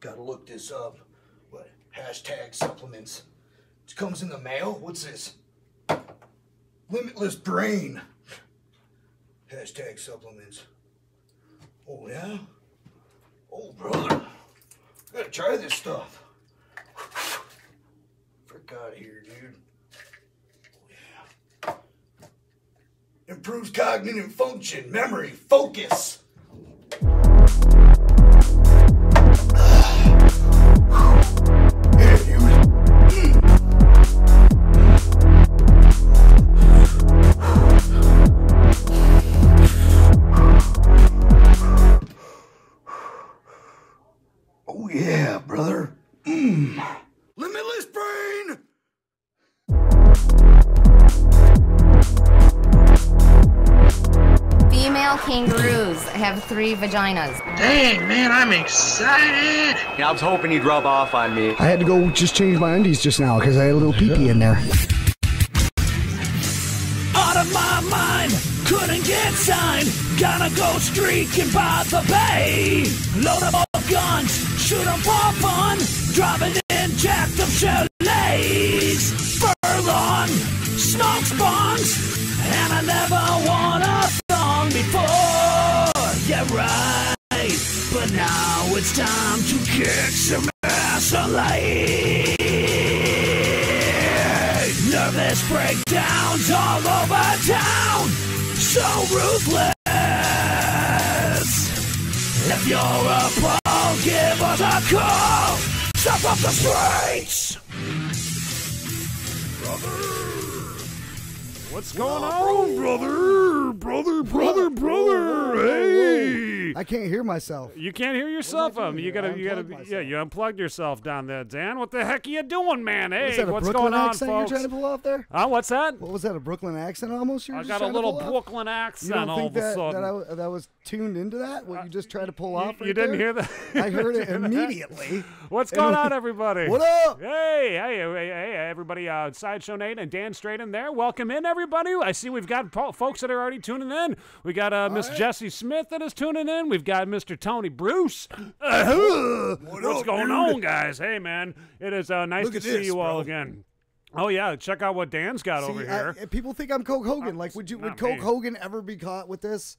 Gotta look this up. What? Hashtag supplements. It comes in the mail? What's this? Limitless brain. Hashtag supplements. Oh, yeah? Oh, brother. Gotta try this stuff. Frick out of here, dude. Oh, yeah. Improves cognitive function, memory, focus. Yeah, dude. Oh yeah, brother. Limitless brain. Female kangaroos have 3 vaginas. Dang, man, I'm excited. I was hoping you'd rub off on me. I had to go just change my undies just now because I had a little pee-pee in there. Out of my mind, couldn't get signed. Gonna go streaking by the bay. Load up all guns, shoot 'em for fun. Driving in jacked up Chalets. Furlong, smokes bongs. And I never won a song before. Yeah, right. But now it's time to kick some ass alive. Nervous breakdowns all over town. So ruthless. If you're a pro, give us a call. Step up the Straits. Brother. What's going on, brother? Hey! I can't hear myself. You can't hear yourself. You unplugged yourself down there, Dan. What the heck are you doing, man? Hey, what's going on, folks? You're trying to pull off there? What's that? What was that? A Brooklyn accent almost? I got a little Brooklyn accent all of a sudden. That was tuned into that? What you just tried to pull off? You didn't hear that? I heard it immediately. What's going on, everybody? What up? Hey, everybody! Sideshow Nate and Dan Straight in there. Welcome in, everybody. I see we've got folks that are already tuning in. We got Miss Jessie Smith that is tuning in. We've got Mr. Tony Bruce. What's going on, guys? Hey, man, it is nice to see you all again. Oh yeah, check out what Dan's got over here. People think I'm Coke Hogan. Like, would Coke Hogan ever be caught with this?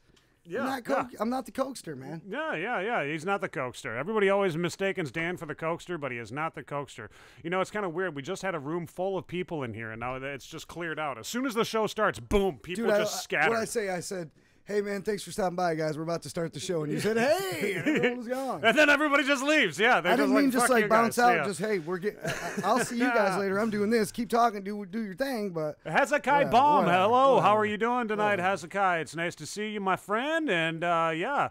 Yeah, I'm not the Cokester, man. Yeah. He's not the Cokester. Everybody always mistakes Dan for the Cokester, but he is not the Cokester. You know, it's kind of weird. We just had a room full of people in here, and now it's just cleared out. As soon as the show starts, boom, people just scatter. What I said, hey, man, thanks for stopping by, guys. We're about to start the show. And you said, hey, and everyone was gone. And then everybody just leaves. Yeah, I didn't mean just like bounce out. Yeah. Just, hey, I'll see you guys later. I'm doing this. Keep talking. Do your thing. But Hezekiah Baum, hello. How are you doing tonight, Hezekiah? It's nice to see you, my friend. And, yeah,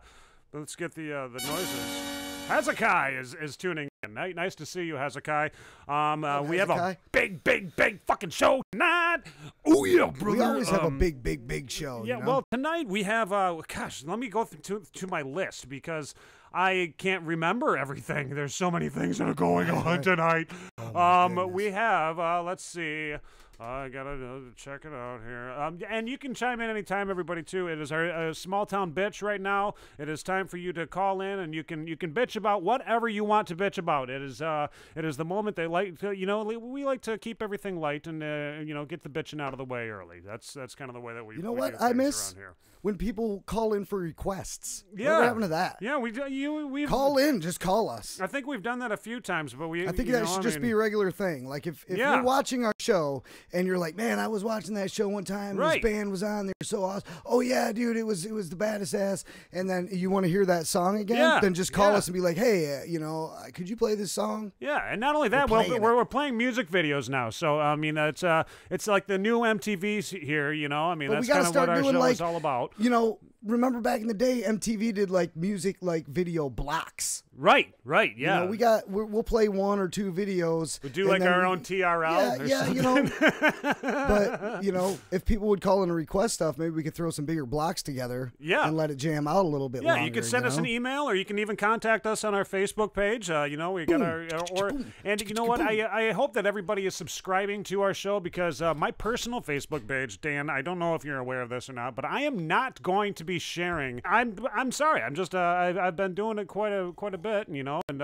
let's get the noises. Hezekiah is tuning in. Nice to see you, Hezekiah. We have a big fucking show tonight. Oh, yeah, brother. We always have a big show. Yeah, you know? Well, tonight we have, gosh, let me go to my list because I can't remember everything. There's so many things that are going on tonight. We have, let's see. I gotta check it out here. And you can chime in anytime, everybody, too. It is our Small Town Betch right now. It is time for you to call in, and you can bitch about whatever you want to bitch about. It is the moment they like to, we like to keep everything light and get the bitching out of the way early. That's kind of the way that we. You know what I miss? When people call in for requests. Yeah. Whatever happened to that? Yeah, we call in, just call us. I think we've done that a few times, but I think that should just be a regular thing. Like if you're watching our show and you're like, man, I was watching that show one time. This band was on. They were so awesome. Oh yeah, dude, it was the baddest ass. And then you want to hear that song again? Then just call us and be like, hey, could you play this song? Yeah, and not only that, we're playing music videos now. So I mean, it's like the new MTV's here. I mean, that's kind of what our show is all about. Remember back in the day, MTV did like music like video blocks. Right, yeah. We'll play 1 or 2 videos. We do like our own TRL. Yeah, but if people would call in and request stuff, maybe we could throw some bigger blocks together. Yeah. And let it jam out a little bit longer. Yeah, you can send us an email, or you can even contact us on our Facebook page. We got and you know what? I hope that everybody is subscribing to our show because my personal Facebook page, Dan, I don't know if you're aware of this or not, but I am not going to be be sharing. I'm sorry. I'm just I've been doing it quite a bit, you know, and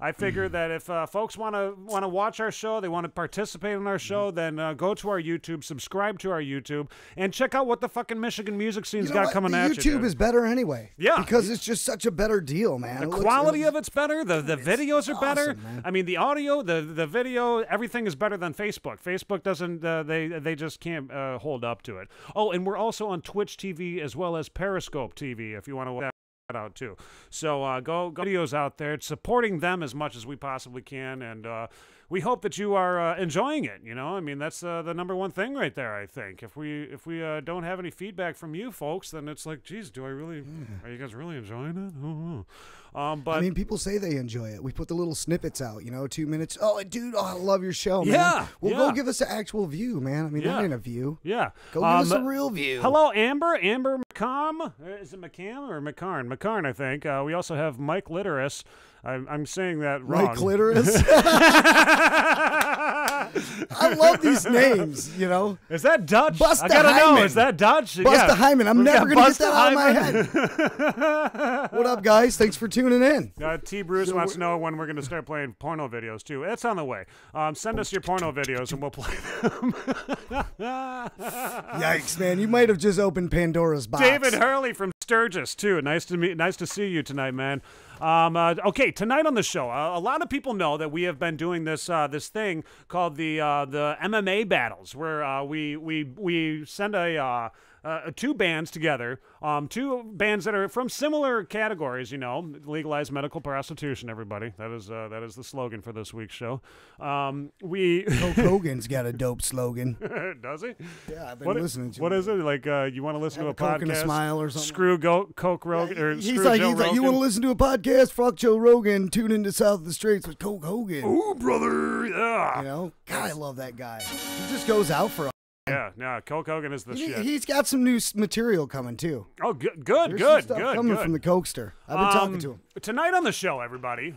I figure that if folks want to watch our show, they want to participate in our show, then go to our YouTube, subscribe to our YouTube, and check out what the fucking Michigan music scene's got coming at you. YouTube is better anyway. Yeah, because it's just such a better deal, man. The quality of it's better. The videos are better. Man. I mean, the audio, the video, everything is better than Facebook. Facebook doesn't. They just can't hold up to it. Oh, and we're also on Twitch TV as well as Periscope TV if you want to watch that out too. So go videos out there, supporting them as much as we possibly can, and we hope that you are enjoying it. You know, I mean, that's the number one thing right there. I think if we don't have any feedback from you folks, then it's like, geez, do I really? Are you guys really enjoying it? I don't know. But I mean, people say they enjoy it. We put the little snippets out, you know, 2 minutes. Oh, dude, I love your show, man. Yeah. Well, go give us an actual view, man. I mean, that ain't a view. Yeah. Go give us a real view. Hello, Amber McCom. Is it McCam or McCarn? McCarn, I think. We also have Mike Litteris. I'm saying that wrong. Mike Litteris? I love these names, you know. Is that Dutch? Busta I gotta Hyman. know. Is that Dutch? Busta Hyman. I'm never going to get that out of my Hyman. head. What up, guys? Thanks for tuning in. T. Bruce wants to know when we're going to start playing porno videos, too. It's on the way. Send us your porno videos, and we'll play them. Yikes, man. You might have just opened Pandora's box. David Hurley from Sturgis, too. Nice to see you tonight, man. Okay, tonight on the show, a lot of people know that we have been doing this this thing called the MMA battles, where we send two bands together, two bands that are from similar categories, you know, legalize medical prostitution. Everybody, that is the slogan for this week's show. Hulk Hogan's got a dope slogan. Does he? Yeah, I've been listening to. What is it like? You want to listen to a podcast? Coke and a smile or something. Screw Coke Rogan or he's screw like, Joe Rogan? You want to listen to a podcast? Fuck Joe Rogan. Tune into South of the Straits with Coke Hogan. Ooh, brother, yeah. You know, God, I love that guy. He just goes out for. Yeah, Coke Hogan is the shit. He's got some new material coming too. Oh, good. Coming from the Cokester. I've been talking to him. Tonight on the show, everybody.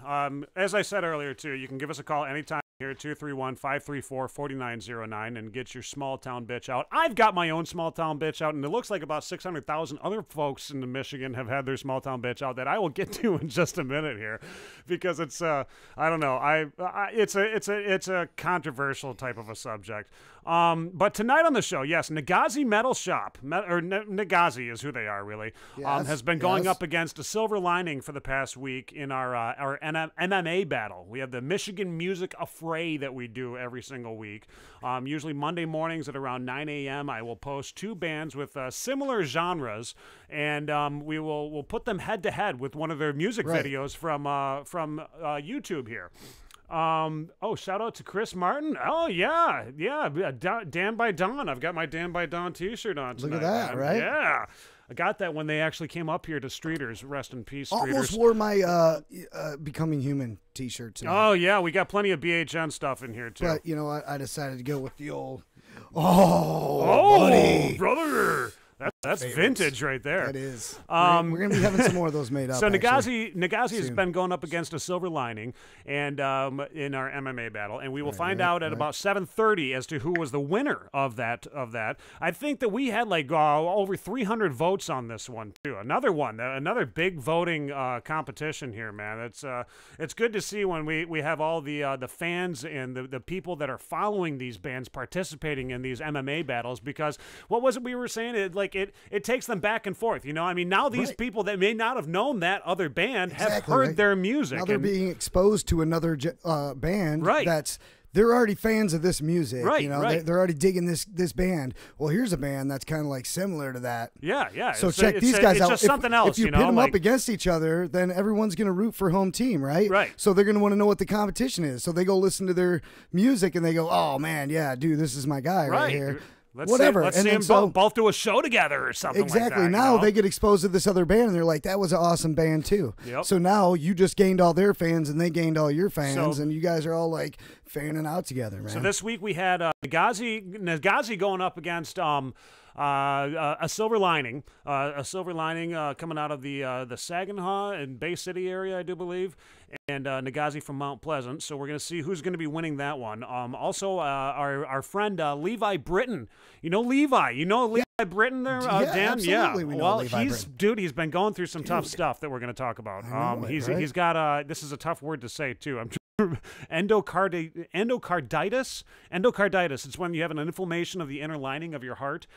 As I said earlier too, you can give us a call anytime here, 231-534-4909, and get your Small Town Bitch out. I've got my own Small Town Bitch out, and it looks like about 600,000 other folks in Michigan have had their Small Town Bitch out that I will get to in just a minute here, because it's I don't know, it's a controversial type of a subject. But tonight on the show, yes, Nagazi Metal Shop, Nagazi is who they are, really, has been going up against a Silver Lining for the past week in our MMA battle. We have the Michigan Music Affray that we do every single week. Usually Monday mornings at around 9 a.m. I will post two bands with similar genres, and we'll put them head to head with one of their music videos from YouTube here. Shout out to Chris Martin. Oh, yeah. Dan by Dawn. I've got my Dan by Dawn t-shirt on tonight. Look at that, man. right? Yeah. I got that when they actually came up here to Streeters. Rest in peace, Streeters. Almost wore my Becoming Human t-shirt tonight. Oh, yeah. We got plenty of BHN stuff in here, too. But, you know what? I decided to go with the old... buddy. Brother. That's vintage right there. That is. We're going to be having some more of those made up. So Nagazi has been going up against a Silver Lining and in our MMA battle, and we will find out at about 7:30 as to who was the winner of that. I think that we had like over 300 votes on this one too. Another big voting competition here, man. It's good to see when we have all the fans and the people that are following these bands participating in these MMA battles, because what was it we were saying? It takes them back and forth, you know? I mean, now these people that may not have known that other band have heard their music. Now they're being exposed to another band they're already fans of this music. Right, you know? right. They're already digging this band. Well, here's a band that's kind of like similar to that. Yeah. So check these guys out. Just something else, if you pit them up against each other, then everyone's going to root for home team, right? Right. So they're going to want to know what the competition is. So they go listen to their music and they go, oh, man, yeah, dude, this is my guy right here. Let's see them both do a show together or something like that. Exactly. Now they get exposed to this other band, and they're like, that was an awesome band, too. Yep. So now you just gained all their fans, and they gained all your fans, and you guys are all, like, fanning out together, man. So this week we had Nagazi going up against a Silver Lining. A Silver Lining coming out of the Saginaw and Bay City area, I do believe, and Nagazi from Mount Pleasant. So we're going to see who's going to be winning that one. Also, our friend Levi Britton. You know Levi. Levi Britton there, Dan? Absolutely, we know Levi Britton. He's been going through some tough stuff that we're going to talk about. He's got this is a tough word to say too. Endocarditis. It's when you have an inflammation of the inner lining of your heart.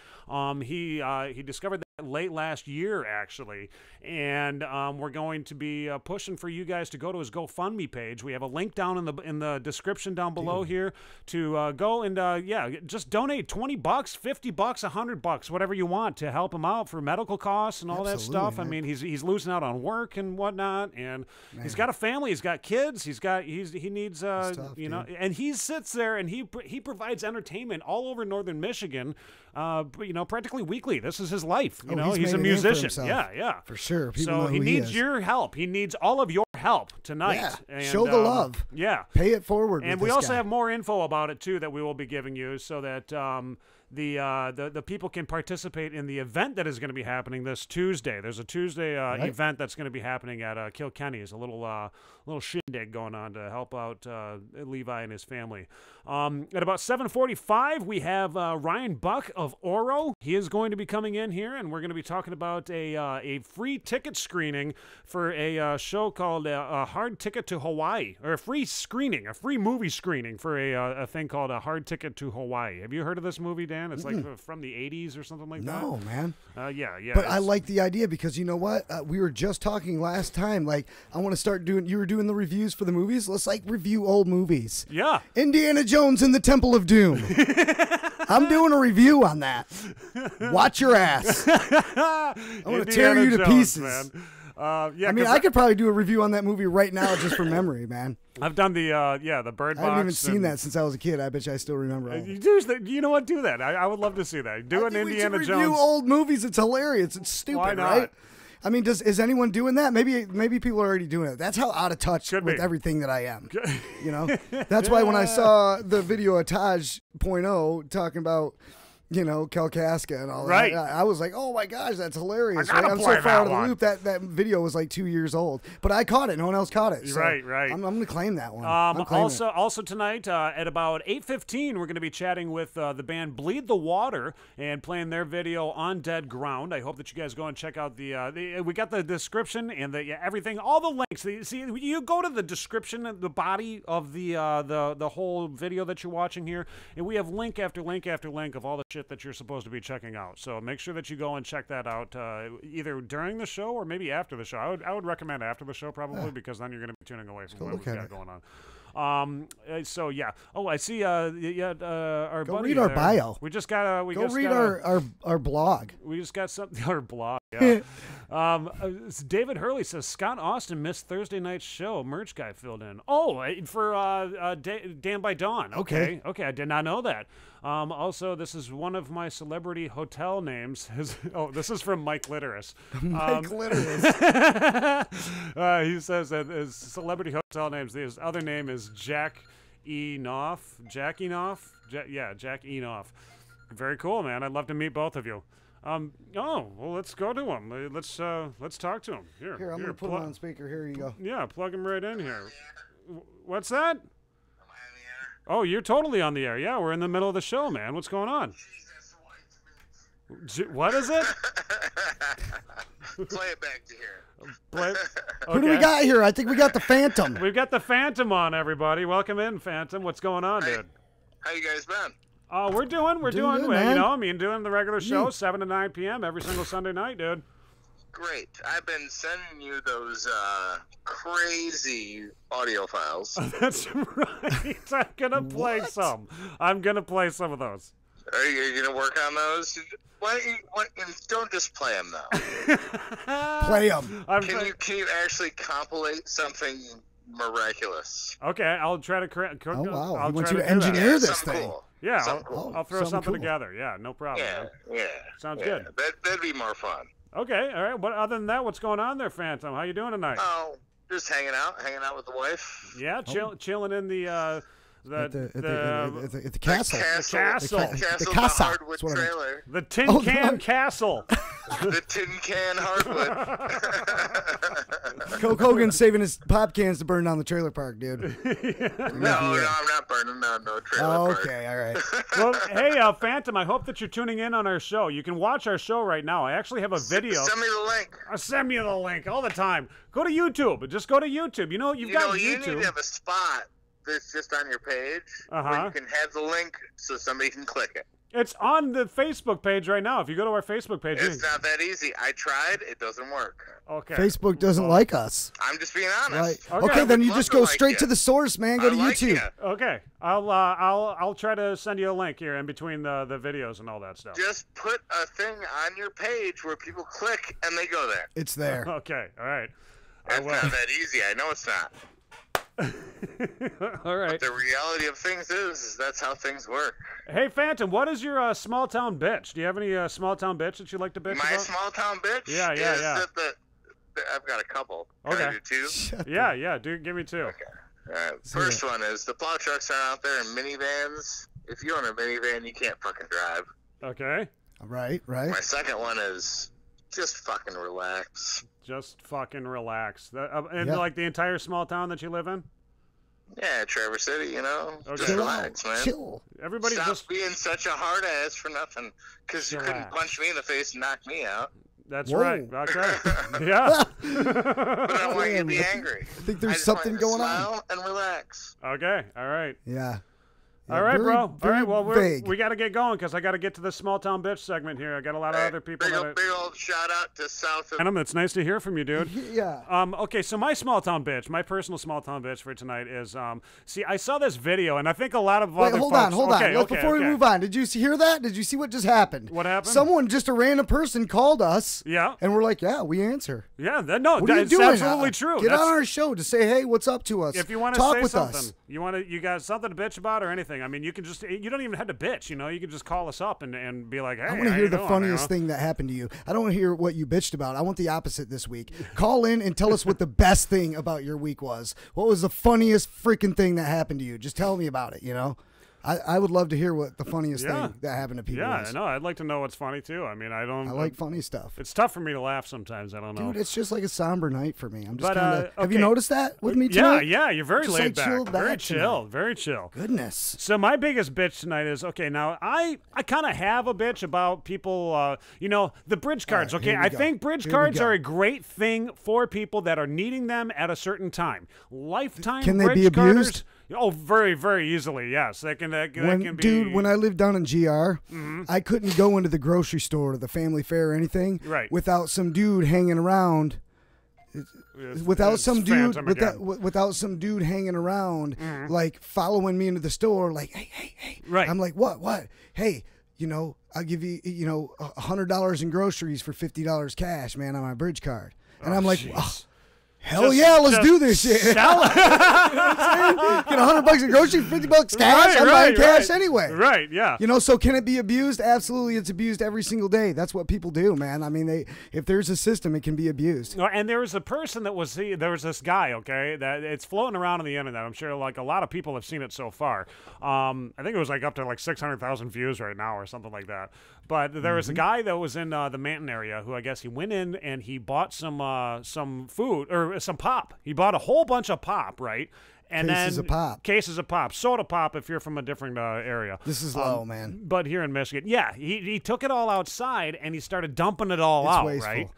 He discovered that late last year, actually, and we're going to be pushing for you guys to go to his GoFundMe page. We have a link down in the description down below here to go and just donate $20, $50, $100, whatever you want to help him out for medical costs and all that stuff. Man. I mean, he's losing out on work and whatnot, and he's got a family, he's got kids, he needs tough, and he sits there and he provides entertainment all over northern Michigan, practically weekly. This is his life. He's a musician. Yeah, for sure. So he needs your help. He needs all of your help tonight. Yeah. And, show the love. Yeah, pay it forward. And we also have more info about it too that we will be giving you, so that the people can participate in the event that is going to be happening this Tuesday. There's a Tuesday event that's going to be happening at Kilkenny. It's a little shindig going on to help out Levi and his family. At about 7:45, we have Ryan Buck of Oro. He is going to be coming in here, and we're going to be talking about a free ticket screening for a show called A Hard Ticket to Hawaii, or a free movie screening for a thing called A Hard Ticket to Hawaii. Have you heard of this movie, Dan? It's like from the 80s or something like that. No, man. Yeah. But I like the idea because you know what? We were just talking last time. Like, I want to start doing. You were doing the reviews for the movies. Let's review old movies. Yeah. Indiana Jones and the Temple of Doom. I'm doing a review on that. Watch your ass. I'm gonna tear you to pieces, man. I could probably do a review on that movie right now just for memory, man. I've done the Bird Box. I haven't even seen that since I was a kid. I bet you I still remember. You know what? Do that. I would love to see that. Do an Indiana Jones. Review old movies. It's hilarious. It's stupid, Why not? right? I mean, is anyone doing that? Maybe people are already doing it. That's how out of touch with everything that I am. That's why when I saw the video of Taj.0 talking about, Kalkaska and all that, I was like, oh my gosh, that's hilarious. I'm so far out of the loop. That video was like 2 years old, but I caught it. No one else caught it. So right. I'm going to claim that one. Also tonight at about 8:15, we're going to be chatting with the band Bleed the Water and playing their video On Dead Ground. I hope that you guys go and check out we got the description and everything, all the links. See, you go to the description, the body of the whole video that you're watching here, and we have link after link after link of all the shit that you're supposed to be checking out. So make sure that you go and check that out either during the show or maybe after the show. I would recommend after the show probably, because then you're going to be tuning away from what we've got going on. So yeah. Oh, I see. Our go buddy read our there. bio. We just got. Go read our blog. We just got something. Our blog. Yeah. David Hurley says Scott Austin missed Thursday night's show. Merch guy filled in. Oh, for Dan by Dawn. Okay. I did not know that. Also, this is one of my celebrity hotel names. This is from Mike Litteris. Mike Litteris. He says that his celebrity hotel names. His other name is Jack Enoff. Jack Enoff. Jack Enoff. Very cool, man. I'd love to meet both of you. Well, let's go to him. Let's talk to him. Here, I'm gonna put him on speaker. Here you go. Yeah, plug him right in here. What's that? Oh, you're totally on the air. Yeah, we're in the middle of the show, man. What's going on? What is it? Play it back to here. Okay. Who do we got here? I think we got the Phantom. We've got the Phantom on, everybody. Welcome in, Phantom. What's going on, dude? How you guys been? We're doing good, doing the regular show, 7 to 9 p.m. every single Sunday night, dude. Great. I've been sending you those crazy audio files. That's right. I'm gonna play some. I'm gonna play some of those. Are you gonna work on those? Don't just play them though. Play them. Can you actually compilate something miraculous? Okay, I'll try to create. Oh wow! I want you to engineer this thing. Cool. Yeah, cool. I'll throw something together. Yeah, no problem. Yeah. Sounds good. That'd be more fun. Okay, all right. But other than that, what's going on there, Phantom? How you doing tonight? Oh, just hanging out with the wife. Yeah, chilling in the castle. The hardwood trailer. The tin can castle. The tin can hardwood. Hulk Hogan's saving his pop cans to burn down the trailer park, dude. No, I'm not burning down no trailer park. Okay, all right. Well, hey, Phantom, I hope that you're tuning in on our show. You can watch our show right now. I actually have a video. Send me the link. Send me the link all the time. Go to YouTube. Just go to YouTube. You know, you've got you YouTube. need to have a spot that's just on your page where you can have the link so somebody can click it. It's on the Facebook page right now. If you go to our Facebook page. It's not that easy. I tried. It doesn't work. Okay. Facebook doesn't like us. I'm just being honest. Right. Okay, then you just go straight to the source, man. Go to YouTube. Okay. I'll try to send you a link here in between the videos and all that stuff. Just put a thing on your page where people click and they go there. It's there. Okay. All right. It's not that easy. I know it's not. All right. But the reality of things is that's how things work. Hey, Phantom, what is your small town bitch? Do you have any small town bitch that you like to bitch about? My small town bitch? Yeah. I've got a couple. Okay. Can I do two? Yeah, dude, give me two. Okay. All right. First one is the plow trucks are out there in minivans. If you own a minivan, you can't fucking drive. Okay. Right. My second one is just fucking relax. Just fucking relax. Like the entire small town that you live in? Yeah, Traverse City, you know. Okay. Just relax, man. Chill. Everybody Stop just being such a hard ass for nothing. Because you couldn't punch me in the face and knock me out. That's right. Okay. Yeah. But I don't want you to be angry. I think there's something going on. Smile and relax. Okay. All right. Yeah. All right, bro. All right, well, vague. we got to get going because I got to get to the small town bitch segment here. I got a lot of other people. Big old shout out to South of. Adam, it's nice to hear from you, dude. Yeah. Okay, so my small town bitch, my personal small town bitch for tonight is, see, I saw this video, and I think a lot of other hold folks. on. Before we move on, did you hear that? Did you see what just happened? What happened? Someone, just a random person, called us. Yeah. And we're like, yeah, we answer. Yeah. That's absolutely true. Get on our show to say, hey, what's up to us? If you want to talk say with something, us. you got something to bitch about or anything. I mean, you can just. You don't even have to bitch, you know. You can just call us up and be like, hey, I want to hear the funniest thing that happened to you. I don't want to hear what you bitched about. I want the opposite this week. Call in and tell us what the best thing about your week was. What was the funniest freaking thing that happened to you? Just tell me about it, you know. I would love to hear what the funniest thing that happened to people is. Yeah, I know. I'd like to know what's funny, too. I mean, I like funny stuff. It's tough for me to laugh sometimes. I don't know. Dude, it's just like a somber night for me. I'm just kind of... Have you noticed that with me, too? Yeah, you're very just laid back. Very chill, tonight. very chill. Goodness. So my biggest bitch tonight is, okay, now I kind of have a bitch about people, the bridge cards, okay? I think bridge cards are a great thing for people that are needing them at a certain time. Lifetime Can bridge they be abused? Carders, oh, very, very easily, yes. They can be... Dude, when I lived down in GR, I couldn't go into the grocery store or the family fair or anything without some dude hanging around. Without some dude hanging around, like following me into the store, like, hey. Right. I'm like, what? Hey, I'll give you, $100 in groceries for $50 cash, man, on my bridge card. And I'm like, hell yeah, let's do this shit. Sell it. You know what I'm saying? Get $100 in groceries, $50 cash. I'm buying cash anyway. Right, yeah. So can it be abused? Absolutely, it's abused every single day. That's what people do, man. I mean, if there's a system, it can be abused. And there was a person there was this guy, okay, that it's floating around on the internet. I'm sure like a lot of people have seen it so far. I think it was like up to like 600,000 views right now or something like that. But there was a guy that was in the Manton area who I guess he went in and he bought some food or some pop. He bought a whole bunch of pop, right? And cases of pop, soda pop if you're from a different area. This is low, man. But here in Michigan, yeah, he took it all outside and he started dumping it all out, wasteful. right?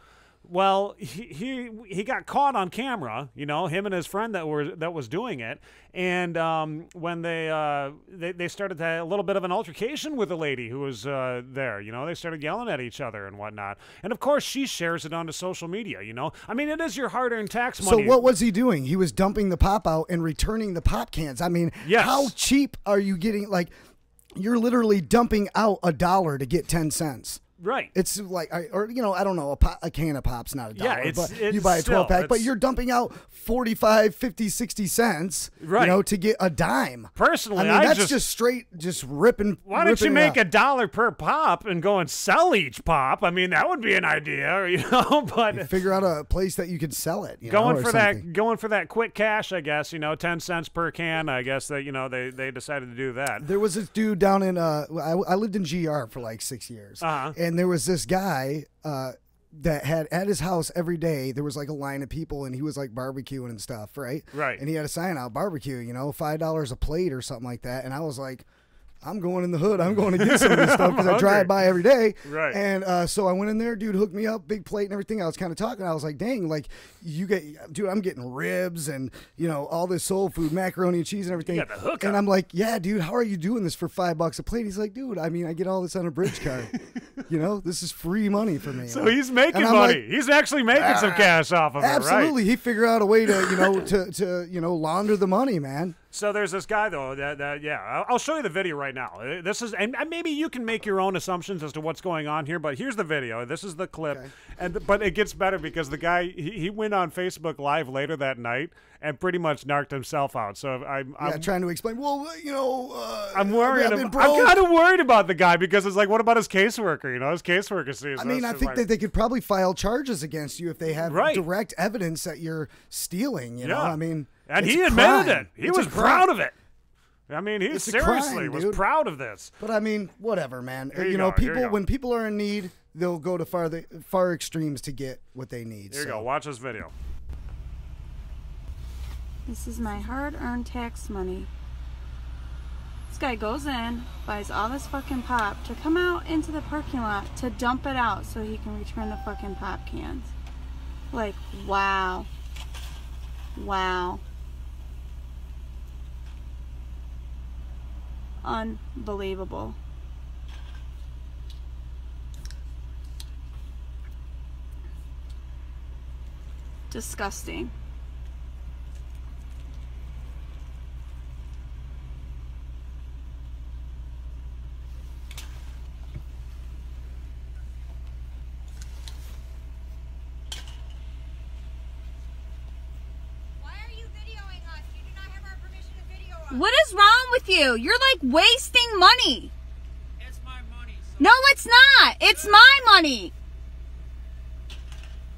Well, he got caught on camera, him and his friend that was doing it, and when they started a little bit of an altercation with a lady who was there, they started yelling at each other and whatnot, and of course she shares it onto social media, I mean it is your hard-earned tax money. So what was he doing? He was dumping the pop out and returning the pop cans. I mean, how cheap are you getting? Like, you're literally dumping out $1 to get 10 cents. Right. It's like, I don't know, a can of pop's not $1. Yeah, but you buy a 12-pack, but you're dumping out 45, 50, 60 cents, to get a dime. Personally, I mean, that's just straight, ripping. Why don't you make $1 per pop and go and sell each pop? I mean, that would be an idea, but you figure out a place that you could sell it. Going for that quick cash, I guess, 10 cents per can, I guess that, they decided to do that. There was this dude down in, I lived in GR for like 6 years. Uh-huh. And there was this guy that had at his house every day, there was like a line of people and he was like barbecuing and stuff, right? Right. And he had a sign out, barbecue, you know, $5 a plate or something like that. And I was like, I'm going in the hood. I'm going to get some of this stuff because I drive by every day. Right. And so I went in there, dude hooked me up, big plate and everything. I was kind of talking. I was like, dang, like you get, dude, I'm getting ribs and, you know, all this soul food, macaroni and cheese and everything. You got the hookup. And I'm like, yeah, dude, how are you doing this for $5 a plate? He's like, dude, I mean, I get all this on a bridge card. You know, this is free money for me. So he's making money. Like, he's actually making some cash off of it, right? Absolutely. He figured out a way to, you know, to launder the money, man. So there's this guy though that yeah, I'll show you the video right now. This is, and maybe you can make your own assumptions as to what's going on here, but here's the video. This is the clip. Okay. But it gets better because the guy he went on Facebook Live later that night and pretty much narked himself out. So I'm trying to explain. Well, you know, I'm worried. I'm kind of worried about the guy because it's like, what about his caseworker? You know, his caseworker sees. I mean, I think that they could probably file charges against you if they have direct evidence that you're stealing. You know, I mean. And he admitted it. He was proud of it. I mean, he seriously was proud of this. But I mean, whatever, man. You know, when people are in need, they'll go to far extremes to get what they need. Here you go. Watch this video. This is my hard-earned tax money. This guy goes in, buys all this fucking pop to come out into the parking lot to dump it out so he can return the fucking pop cans. Like, wow. Wow. Unbelievable. Disgusting. What is wrong with you? You're like wasting money. It's my money. So no, it's not. It's my money.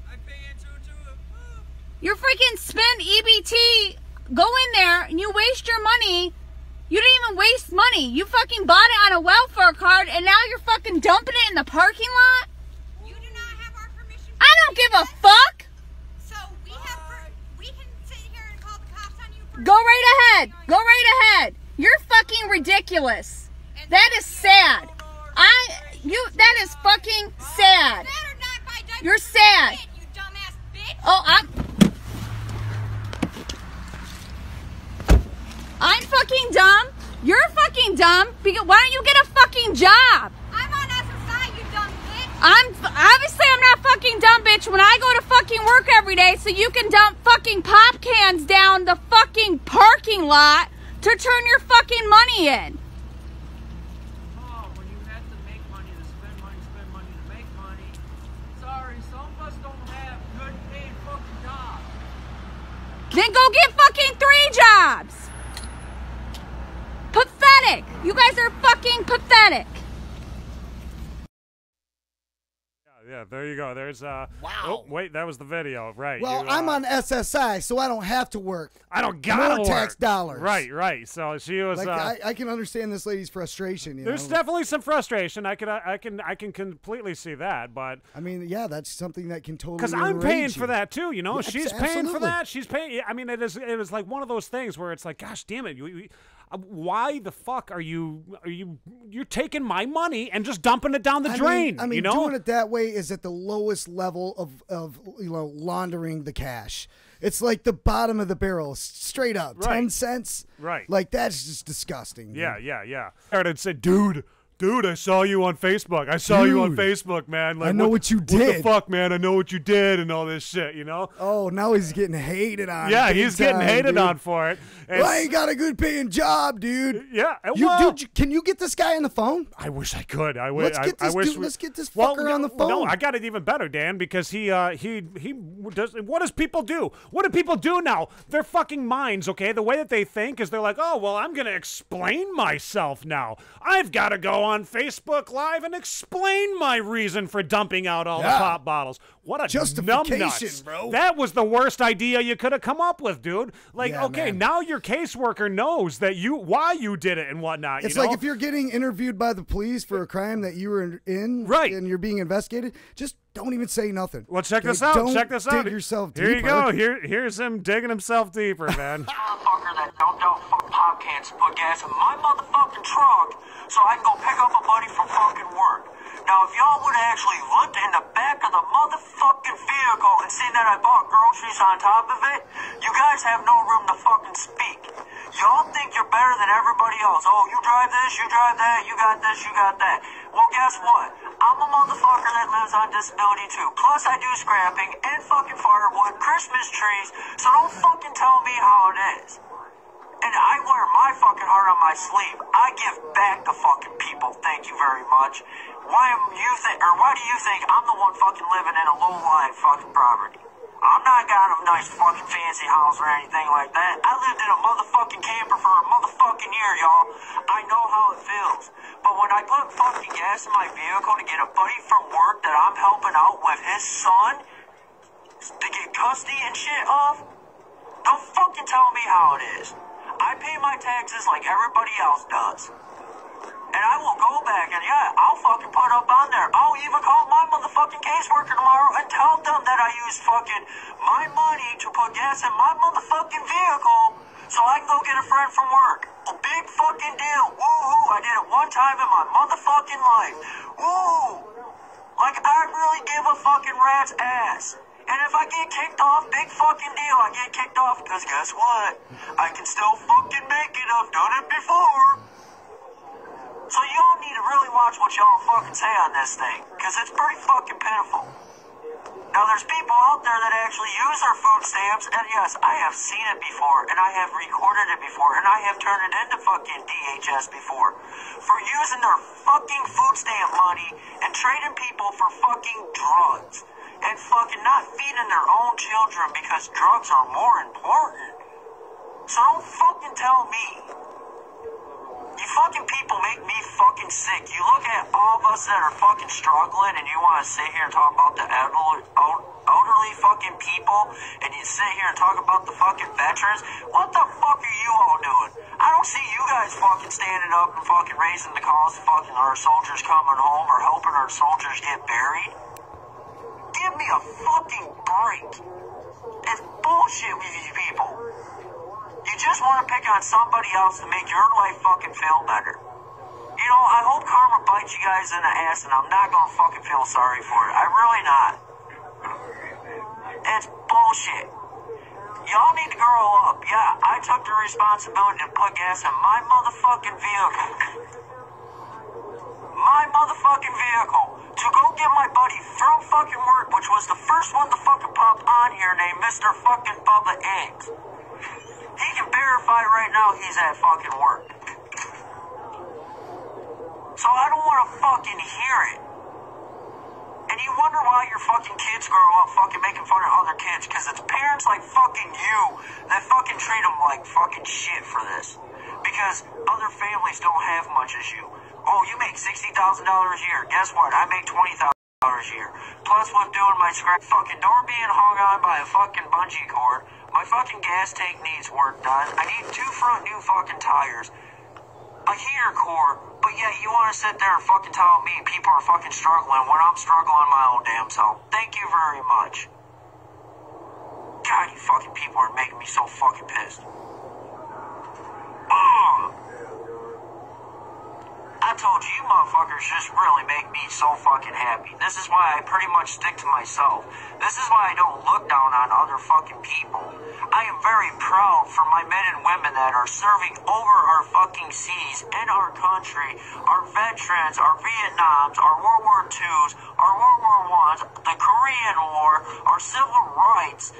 I pay into it. You freaking spend EBT, go in there, and you waste your money. You didn't even waste money. You fucking bought it on a welfare card, and now you're fucking dumping it in the parking lot? You do not have our permission. I don't give a fuck. So we can sit here and call the cops on you. Go right ahead. Go right ahead. You're fucking ridiculous. That is sad. That is fucking sad. You're sad. You dumbass bitch. Oh, I'm fucking dumb. You're fucking dumb. Because why don't you get a fucking job? I'm on SSI, you dumb bitch. I'm not fucking dumb, bitch. When I go to fucking work every day, so you can dump fucking pop cans down the fucking parking lot to turn your fucking money in. Oh, when you have to make money to spend money to make money. Sorry, some of us don't have good paid fucking jobs. Then go get fucking 3 jobs. Pathetic. You guys are fucking pathetic. Yeah, there you go. There's wow. Oh, wait, that was the video, right? Well, I'm on SSI, so I don't have to work. I don't gotta more tax dollars. Right. So she was. Like, I can understand this lady's frustration. There's definitely some frustration. I can completely see that, but I mean, yeah, that's something that can totally. Because I'm paying for that too. You know, yes, she's paying for that. She's paying. I mean, it is like one of those things where it's like, gosh, damn it, why the fuck are you're taking my money and just dumping it down the drain? I mean, you know? Doing it that way is at the lowest level of laundering the cash. It's like the bottom of the barrel, straight up, right. 10 cents. Right. Like, that's just disgusting. Yeah. And said, dude, I saw you on Facebook. I saw you on Facebook, man. Like, I know what you did. What the fuck, man? I know what you did and all this shit, you know? Oh, now he's getting hated on. Yeah, he's getting hated on for it. Well, I ain't got a good paying job, dude. Yeah. Dude, can you get this guy on the phone? I wish I could. Let's get this fucker on the phone. No, I got it even better, Dan, because he does. What does people do? What do people do now? Their fucking minds, okay? The way that they think is they're like, oh, well, I'm going to explain myself now. I've got to go on Facebook Live and explain my reason for dumping out all the pop bottles. What a justification, bro. That was the worst idea you could have come up with, dude. Like, okay, now your caseworker knows that why you did it and whatnot. It's like if you're getting interviewed by the police for a crime that you were in, and you're being investigated, just don't even say nothing. Well, check this out. Check this out. Dig yourself deeper. Here you go. Here's him digging himself deeper, man. Motherfucker that dumped out pop cans to put gas in my motherfucking trunk so I can go pick up a buddy from fucking work. Now, if y'all would have actually looked in the back of the motherfucking vehicle and seen that I bought groceries on top of it, you guys have no room to fucking speak. Y'all think you're better than everybody else. Oh, you drive this, you drive that, you got this, you got that. Well, guess what? I'm a motherfucker that lives on disability too. Plus, I do scrapping and fucking firewood, Christmas trees, so don't fucking tell me how it is. And I wear my fucking heart on my sleeve. I give back to fucking people. Thank you very much. Why do you think I'm the one fucking living in a low-lying fucking property? I'm not got a nice fucking fancy house or anything like that. I lived in a motherfucking camper for a motherfucking year, y'all. I know how it feels. But when I put fucking gas in my vehicle to get a buddy from work that I'm helping out with his son to get custody and shit off, don't fucking tell me how it is. I pay my taxes like everybody else does. And I will go back and I'll fucking put up on there. I'll even call my motherfucking caseworker tomorrow and tell them that I used fucking my money to put gas in my motherfucking vehicle so I can go get a friend from work. A big fucking deal. Woohoo! I did it one time in my motherfucking life. Woo! Like I really give a fucking rat's ass. And if I get kicked off, big fucking deal, I get kicked off because guess what? I can still fucking make it. I've done it before. So y'all need to really watch what y'all fucking say on this thing, because it's pretty fucking pitiful. Now there's people out there that actually use their food stamps, and yes, I have seen it before, and I have recorded it before, and I have turned it into fucking DHS before, for using their fucking food stamp money and trading people for fucking drugs. And fucking not feeding their own children because drugs are more important. So don't fucking tell me. You fucking people make me fucking sick. You look at all of us that are fucking struggling and you want to sit here and talk about the elderly fucking people and you sit here and talk about the fucking veterans. What the fuck are you all doing? I don't see you guys fucking standing up and fucking raising the cause of fucking our soldiers coming home or helping our soldiers get buried. Give me a fucking break. It's bullshit with these people. You just want to pick on somebody else to make your life fucking feel better. You know, I hope karma bites you guys in the ass and I'm not gonna fucking feel sorry for it. I'm really not. It's bullshit. Y'all need to grow up. Yeah, I took the responsibility to put gas in my motherfucking vehicle. My motherfucking vehicle. To go get my buddy from fucking work, which was the first one to fucking pop on here, named Mr. fucking Bubba Eggs. He can verify right now he's at fucking work. So I don't want to fucking hear it. And you wonder why your fucking kids grow up fucking making fun of other kids, because it's parents like fucking you that fucking treat them like fucking shit for this. Because other families don't have much as you. Oh, you make $60,000 a year. Guess what? I make $20,000 a year. Plus, with doing my scrap fucking door being hung on by a fucking bungee cord, my fucking gas tank needs work done. I need 2 front new fucking tires, a heater core, but yet you want to sit there and fucking tell me people are fucking struggling when I'm struggling my own damn self. Thank you very much. God, you fucking people are making me so fucking pissed. I told you, you motherfuckers just really make me so fucking happy. This is why I pretty much stick to myself. This is why I don't look down on other fucking people. I am very proud for my men and women that are serving over our fucking seas in our country, our veterans, our Vietnams, our World War IIs, our World War Is, the Korean War, our civil rights.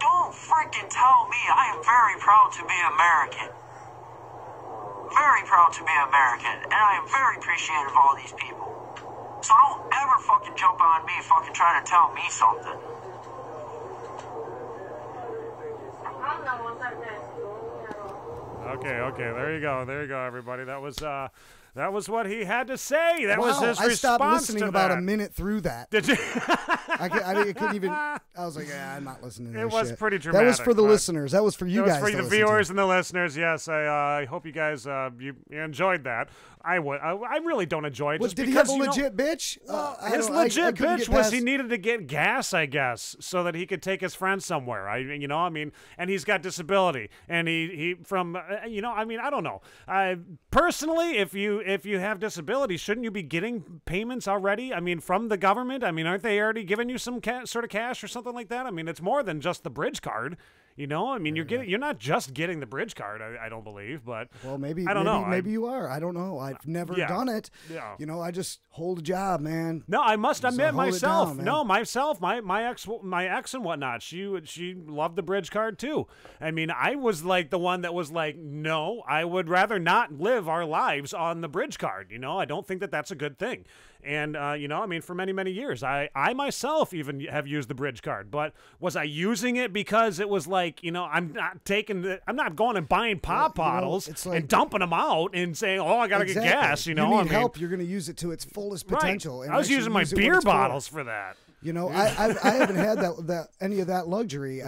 Don't freaking tell me. I am very proud to be American. Very proud to be American, and I am very appreciative of all these people. So don't ever fucking jump on me fucking trying to tell me something. Okay, there you go, everybody. That That was what he had to say. That was his response. I stopped listening to about that. a minute through that. Did you? I couldn't even. I was like, yeah, I'm not listening to this. It was shit. pretty dramatic. That was for the listeners. That was for you guys. That was for the viewers and the listeners. Yes, I hope you guys you enjoyed that. I really don't enjoy it. Just did he because, have a legit bitch? His legit bitch was he needed to get gas, I guess, so that he could take his friend somewhere. And he's got disability, and he from I don't know. Personally, if you have disability, shouldn't you be getting payments already? I mean, from the government. I mean, aren't they already giving you some sort of cash or something like that? I mean, it's more than just the bridge card. You're not just getting the bridge card. I don't believe, but maybe I don't know. Maybe you are. I don't know. I've never done it. Yeah. I just hold a job, man. No, I must admit myself. Myself. My ex and whatnot. She loved the bridge card too. I mean, I was like the one that was like, no, I would rather not live our lives on the bridge card. I don't think that that's a good thing. And, for many, many years, I myself even have used the bridge card. But was I using it because it was like, I'm not going and buying pop bottles and dumping them out and saying, I got to get gas, You need help, you're going to use it to its fullest potential. Right. And I was using my beer bottles for that. I haven't had any of that luxury.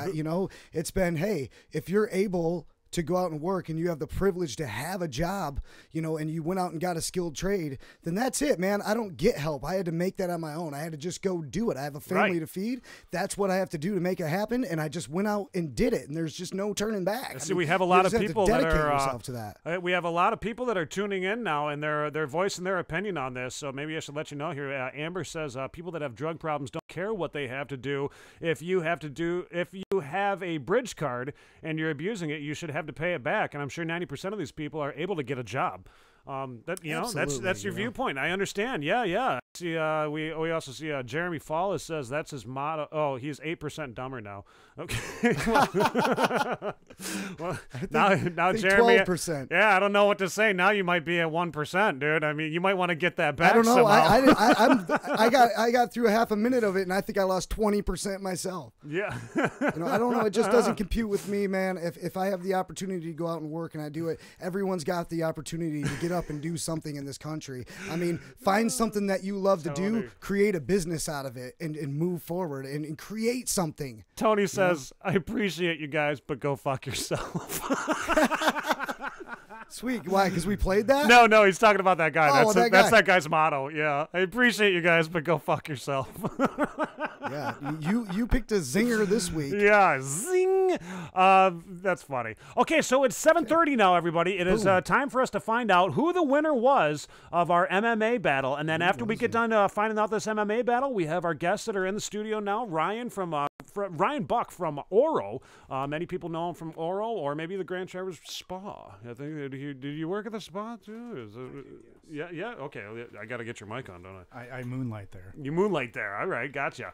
It's been, hey, if you're able to go out and work and you have the privilege to have a job, and you went out and got a skilled trade, then that's it, man. I don't get help. I had to make that on my own. I had to just go do it. I have a family to feed. That's what I have to do to make it happen. And I just went out and did it. And there's just no turning back. See, we have a lot of people that are to that. We have a lot of people that are tuning in now, and they're voicing their opinion on this. So maybe I should let you know here. Amber says people that have drug problems don't care what they have to do. If you have a bridge card and you're abusing it, you should have to pay it back. And I'm sure 90% of these people are able to get a job. That's your viewpoint. I understand. Yeah. See, we also see Jeremy Fallis says that's his motto. Oh, he's 8% dumber now. Okay. Well, now Jeremy. 12%. Yeah, I don't know what to say. Now you might be at 1%, dude. I mean, you might want to get that back. I don't know. Somehow. I got through a half a minute of it, and I think I lost 20% myself. Yeah. I don't know. It just doesn't compute with me, man. If I have the opportunity to go out and work and I do it, everyone's got the opportunity to get up and do something in this country. I mean, find something that you love to do, create a business out of it, and move forward and create something. Tony says, I appreciate you guys, but go fuck yourself. Sweet. Why? Because we played that? No, he's talking about that guy. Oh, That's that guy's motto. Yeah. I appreciate you guys, but go fuck yourself. Yeah. You picked a zinger this week. Yeah. Zing. That's funny. Okay, so it's 7:30 now, everybody. It is time for us to find out who the winner was of our MMA battle. And then after we get done finding out this MMA battle, we have our guests that are in the studio now. Ryan Ryan Buck from Oro. Many people know him from Oro, or maybe the Grand Traverse Spa. I think did you work at the spa too? Yeah. Okay, I got to get your mic on, don't I? I moonlight there. You moonlight there. All right, gotcha.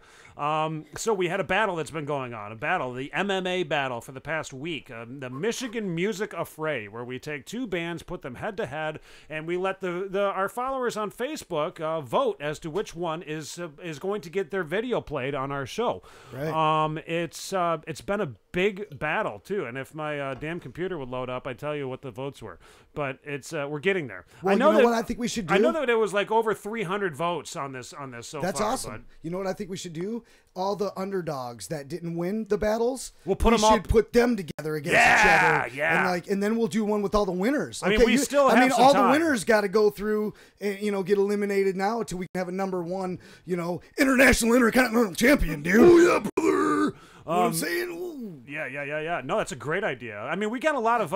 So we had a battle that's been going on. The MMA battle for the past week. The Michigan Music Affray, where we take two bands, put them head to head, and we let our followers on Facebook vote as to which one is going to get their video played on our show. Right. It's been a big battle too, and if my damn computer would load up, I'd tell you what the votes were. But we're getting there. Well, I know what I think we should do. I know that it was like over 300 votes on this so That's far. That's awesome. But you know what I think we should do? All the underdogs that didn't win the battles, we should put them together against each other. Yeah. And then we'll do one with all the winners. I mean, we still have some all time. The winners got to go through and get eliminated now until we can have a number one, international intercontinental champion, dude. Oh yeah, brother. You know what I'm saying? Ooh. Yeah. No, that's a great idea. I mean, we got a lot of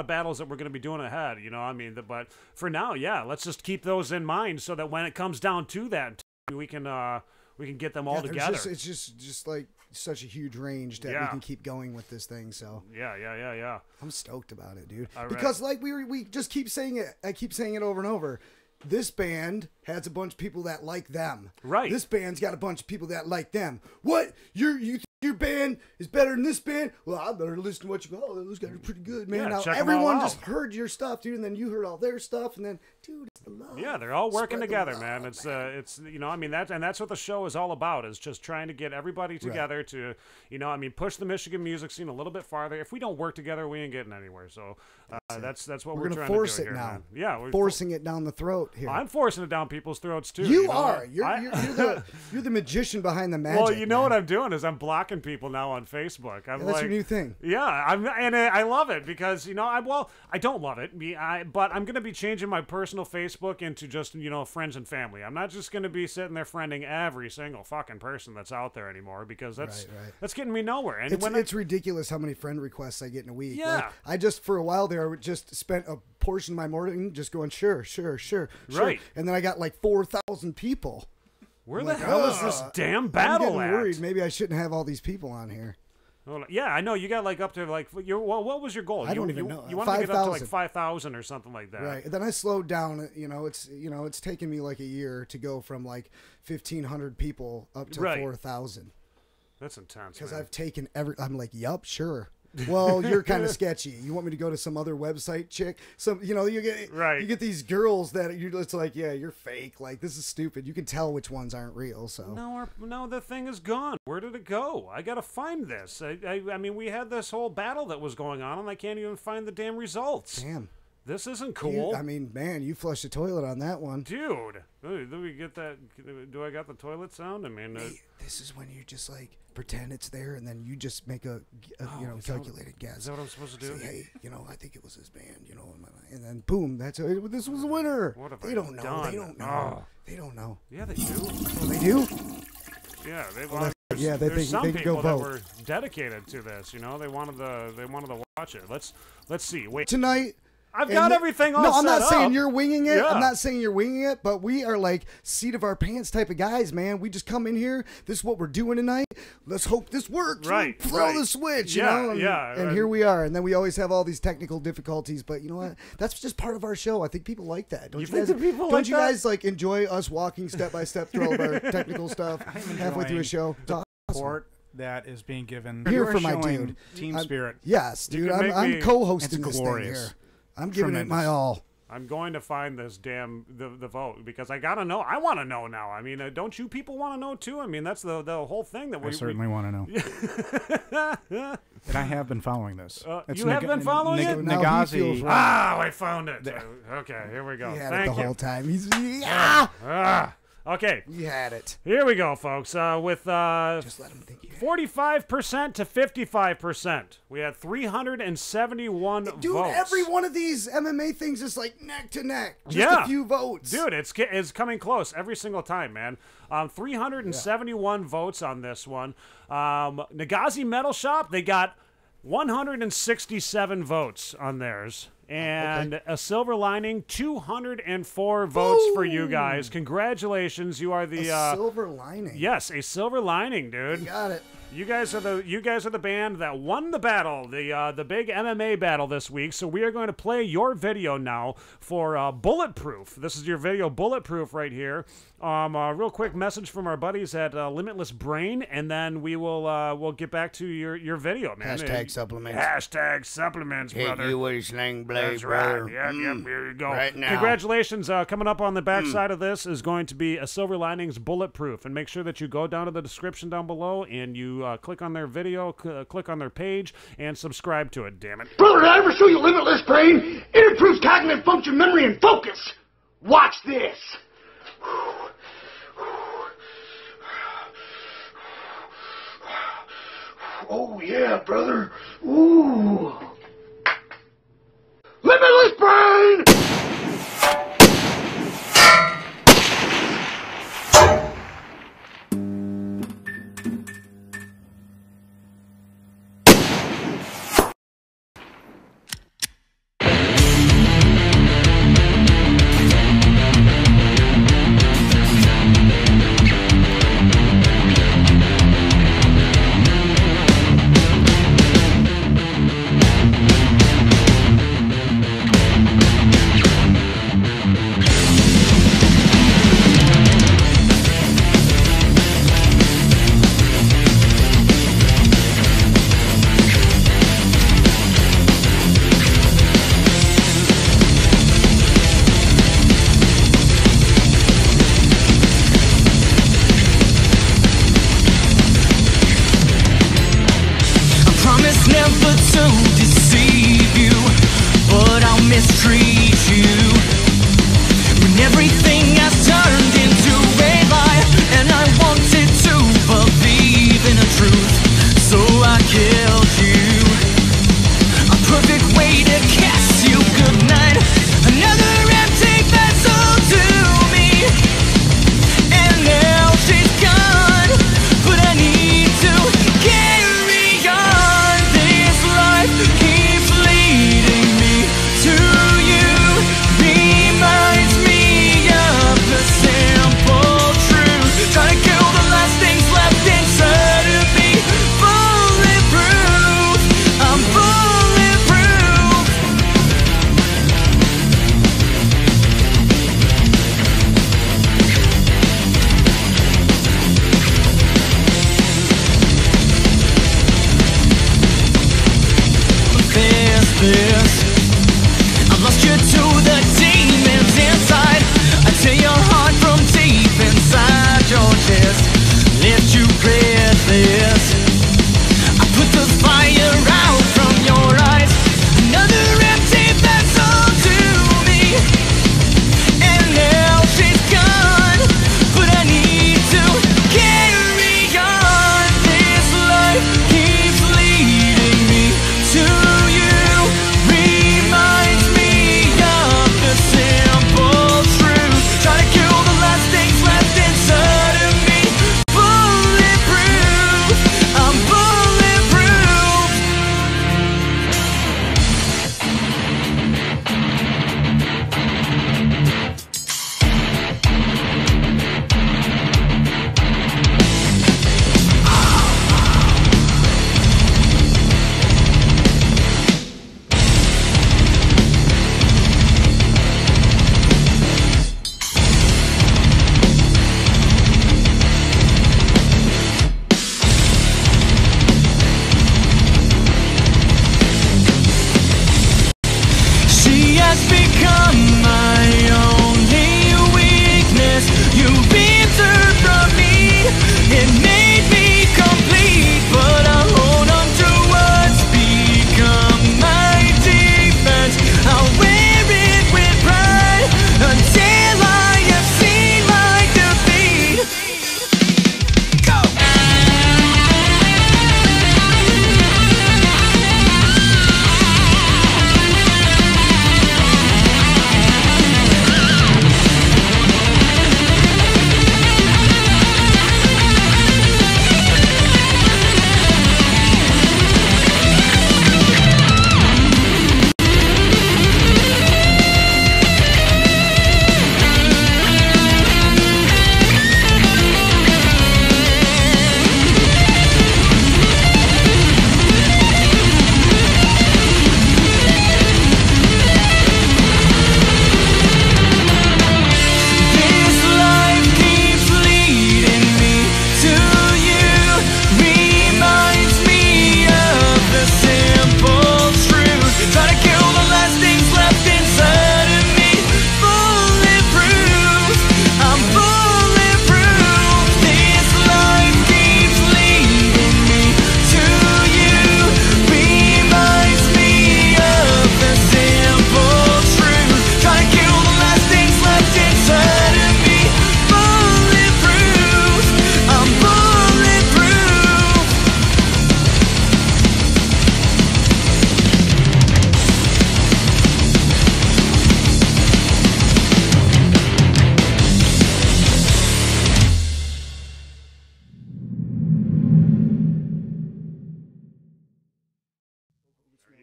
battles that we're going to be doing ahead. But for now, let's just keep those in mind so that when it comes down to that, we can get them all together. It's just like such a huge range that we can keep going with this thing. So yeah. I'm stoked about it, dude. All right. Because like we just keep saying it. I keep saying it over and over. This band has a bunch of people that like them. Right. This band's got a bunch of people that like them. What? You think your band is better than this band? Well, I better listen to what you go. Oh, those guys are pretty good, man. Yeah, now check 'em all everyone out. just heard your stuff, dude, and then you heard all their stuff, and then, dude, it's the love. Yeah, they're all working Spread the together, love, man. That's what the show is all about, is just trying to get everybody together to, push the Michigan music scene a little bit farther. If we don't work together, we ain't getting anywhere. So That's what we're we're gonna trying force to do it here, now. man. Yeah, we're forcing it down the throat here. I'm forcing it down people's throats too. You know are. what? You're the magician behind the magic. Well, you know what I'm doing is I'm blocking people now on Facebook. I'm that's your new thing. Yeah, I love it because I don't love it, but I'm gonna be changing my personal Facebook into just friends and family. I'm not just gonna be sitting there friending every single fucking person that's out there anymore because that's getting me nowhere. And it's ridiculous how many friend requests I get in a week. Yeah, like, I just for a while there just spent a portion of my morning just going sure, right, and then I got like 4,000 people. Where the hell is this damn battle I'm getting at? worried. Maybe I shouldn't have all these people on here. Well, yeah, I know you got like up to like what was your goal? I don't even know. You wanted to get up to like 5,000 or something like that, right? And then I slowed down. It's taken me like a year to go from like 1,500 people up to 4,000. That's intense. Because I've taken I'm like, yup, sure. Well, you're kind of sketchy. You want me to go to some other website, chick? You get these girls that it's like, yeah, you're fake. Like, this is stupid. You can tell which ones aren't real. So no, the thing is gone. Where did it go? I gotta find this. I mean, we had this whole battle that was going on, and I can't even find the damn results. Damn. This isn't cool. Man, you flushed the toilet on that one. Dude, do we get that? Do I got the toilet sound? I mean... this is when you just, like, pretend it's there, and then you just make a calculated guess. Is that what I'm supposed to do? Say, hey, I think it was this band, and then, boom, this was the winner. What have they I don't know. done? They don't know. Oh. They don't know. Yeah, they do. Oh, they do? Yeah, they there's some people that were dedicated to this. They wanted to watch it. Let's see. Wait. Tonight... I've got everything all set I'm not saying up. you're winging it. Yeah. I'm not saying you're winging it, but we are like seat of our pants type of guys, man. We just come in here. This is what we're doing tonight. Let's hope this works. Right. Throw the switch, you know? And here we are. And then we always have all these technical difficulties, but you know what? That's just part of our show. I think people like that. Don't you guys like enjoy us walking step by step through all of our technical stuff halfway through a show? Support that is being given here for my dude. Team spirit. Yes, dude. I'm co-hosting this thing here. I'm giving it my all. I'm going to find this damn the vote because I gotta know. I want to know now. I mean, don't you people want to know too? I mean, that's the whole thing that we certainly want to know. And I have been following this. You have been following it? Nagazi. I found it. Okay, here we go. He had Thank it the you. whole time. Okay. You had it. Here we go, folks. With just let him think 45% to 55%. We had 371 votes. Dude, every one of these MMA things is like neck to neck. Just a few votes. Dude, it's coming close every single time, man. 371 votes on this one. Nagazi Metal Shop, they got 167 votes on theirs. And a Silver Lining, 204 votes for you guys. Congratulations, you are the Silver Lining. Yes, a Silver Lining, dude. You got it. You guys are the band that won the battle, the big MMA battle this week. So we are going to play your video now for Bulletproof. This is your video, Bulletproof, right here. A real quick message from our buddies at Limitless Brain, and then we'll get back to your video, man. Supplements. Hashtag supplements, brother. Hit you with a sling blade, That's brother. right. Yep, here you go. Right now. Congratulations. Coming up on the backside of this is going to be a Silver Linings Bulletproof, and make sure that you go down to the description down below and you click on their video, click on their page, and subscribe to it. Damn it, brother! Did I ever show you Limitless Brain? It improves cognitive function, memory, and focus. Watch this. Oh yeah, brother. Ooh. Limitless Brain!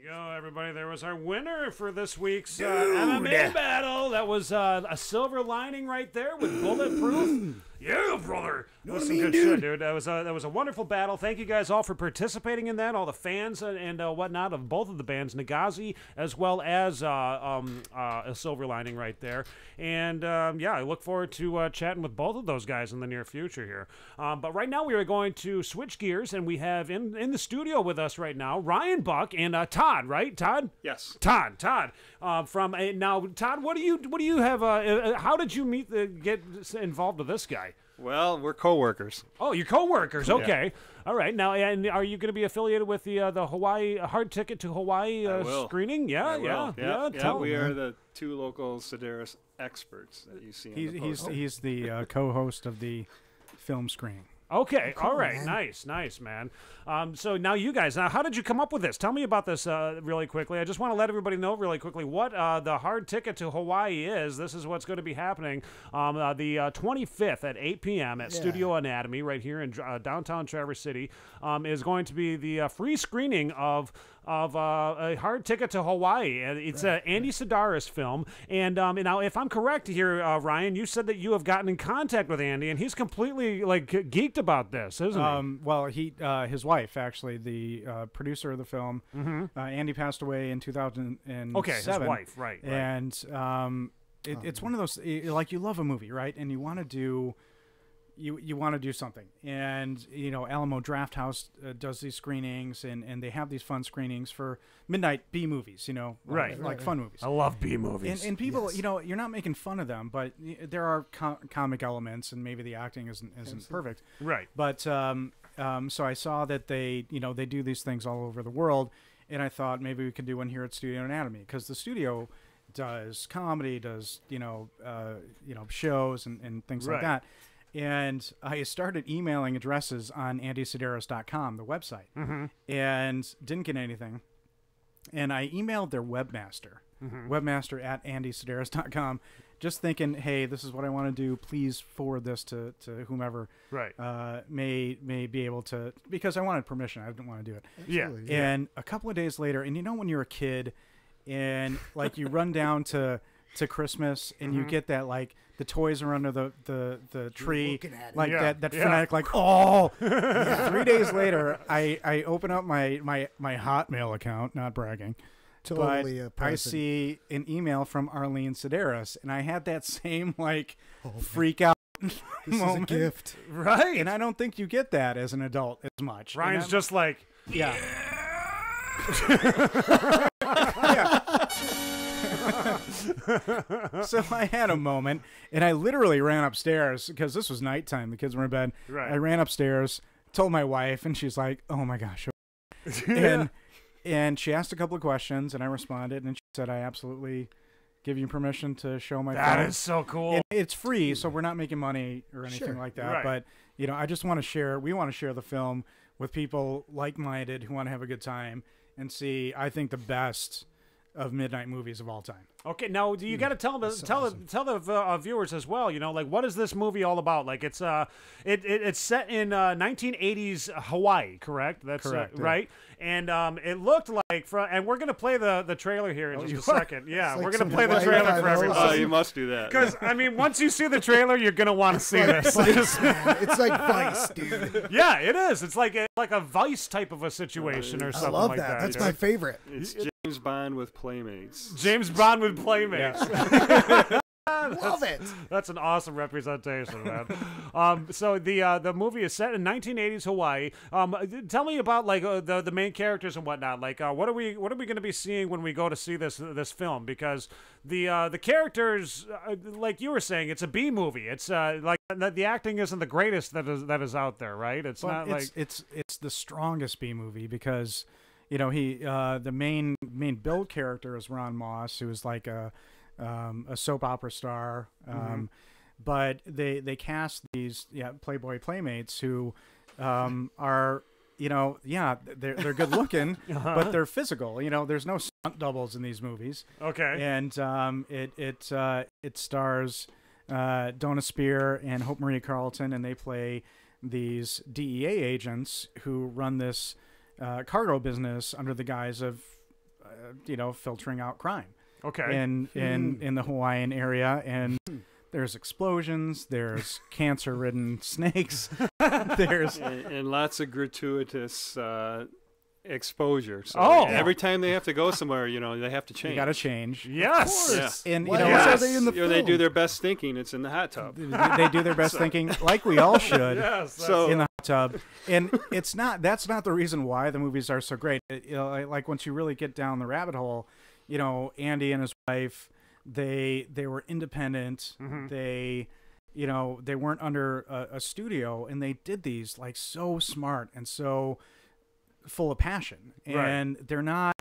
go, everybody. There was our winner for this week's MMA battle. That was a silver lining right there with Bulletproof. Yeah, brother. That was some good shit, dude. That was a wonderful battle. Thank you guys all for participating in that. All the fans and whatnot of both of the bands, Nagazi as well as a silver lining right there. And yeah, I look forward to chatting with both of those guys in the near future here. But right now we are going to switch gears, and we have in the studio with us right now Ryan Buck and Todd. Right, Todd? Yes. Todd. From now, Todd, what do you have? How did you get involved with this guy? Well, we're co-workers. Oh, you're co-workers. Okay. Yeah. All right. Now, and are you going to be affiliated with the Hawaii Hard Ticket to Hawaii screening? Yeah. We are the two local Sedaris experts that you see. He's the co-host of the film screening. Okay, cool, all right, man. nice, man. So now you guys, how did you come up with this? Tell me about this really quickly. I just want to let everybody know really quickly what the Hard Ticket to Hawaii is. This is what's going to be happening the 25th at 8 p.m. at Studio Anatomy right here in downtown Traverse City. Is going to be the free screening of a Hard Ticket to Hawaii. It's an Andy Sedaris film. And now, if I'm correct here, Ryan, you said that you have gotten in contact with Andy, and he's completely geeked about this, isn't he? Well, his wife, actually, the producer of the film, Andy passed away in 2007. Okay, his wife, right. And it's one of those, like, you love a movie, right? And you want to do... You want to do something, and Alamo Drafthouse does these screenings, and they have these fun screenings for midnight B movies, like fun movies. I love B movies, and people, you're not making fun of them, but there are comic elements, and maybe the acting isn't perfect, right? But so I saw that they do these things all over the world, and I thought maybe we could do one here at Studio Anatomy, because the studio does comedy, does shows and things like that. And I started emailing addresses on andysedaris.com, the website, and didn't get anything. And I emailed their webmaster, webmaster at andysedaris.com, just thinking, hey, this is what I want to do. Please forward this to whomever may be able to, because I wanted permission. I didn't want to do it. Absolutely, And a couple of days later, and when you're a kid and you run down to Christmas and you get that, the toys are under the tree, that fanatic, 3 days later, I open up my Hotmail account, not bragging, totally but I see an email from Arlene Sedaris, and I had that same freak out this moment. is a gift, right? And I don't think you get that as an adult as much. Ryan's just like, yeah. So I had a moment, and I literally ran upstairs because this was nighttime. The kids were in bed. Right. I ran upstairs, told my wife, and she's like, "Oh my gosh!" And she asked a couple of questions, and I responded, and she said, "I absolutely give you permission to show my film." That is so cool. And it's free, so we're not making money or anything like that. Right. But I just want to share. We want to share the film with people like-minded who want to have a good time and see, I think, the best of midnight movies of all time. Okay, now you got to tell the viewers as well. What is this movie all about? It's it's set in 1980s Hawaii, correct? That's correct, right. And it looked like and we're gonna play the trailer here in just a second. Yeah, we're gonna play the trailer for everybody. Oh, you must do that. Because once you see the trailer, you're gonna want to see this. It's like Vice, dude. Yeah, it is. It's like a Vice type of a situation or something like that. That's my favorite. It's James Bond with Playmates. James Bond with Playmates. Yeah. Love it. That's an awesome representation, man. So the movie is set in 1980s Hawaii. Tell me about the main characters and whatnot. What are we going to be seeing when we go to see this film? Because the characters, like you were saying, it's a B movie. It's the acting isn't the greatest that is out there, right? It's it's the strongest B movie because the main build character is Ron Moss, who is like a soap opera star, but they cast these Playboy Playmates who are they're good looking, but they're physical. There's no stunt doubles in these movies. Okay, and it stars Donna Spear and Hope Marie Carlton, and they play these DEA agents who run this cargo business under the guise of filtering out crime. Okay. In the Hawaiian area, and there's explosions, there's cancer-ridden snakes, there's and lots of gratuitous exposure. So Oh. every time they have to go somewhere, they have to change. you got to change. Yes. And Why else are they in the They film? do their best thinking. It's in the hot tub. They do their best thinking, like we all should. Yes, So- in the hot tub, and that's not the reason why the movies are so great. Like once you really get down the rabbit hole, Andy and his wife, they were independent. They weren't under a studio, and they did these like so smart and so full of passion. And they're not,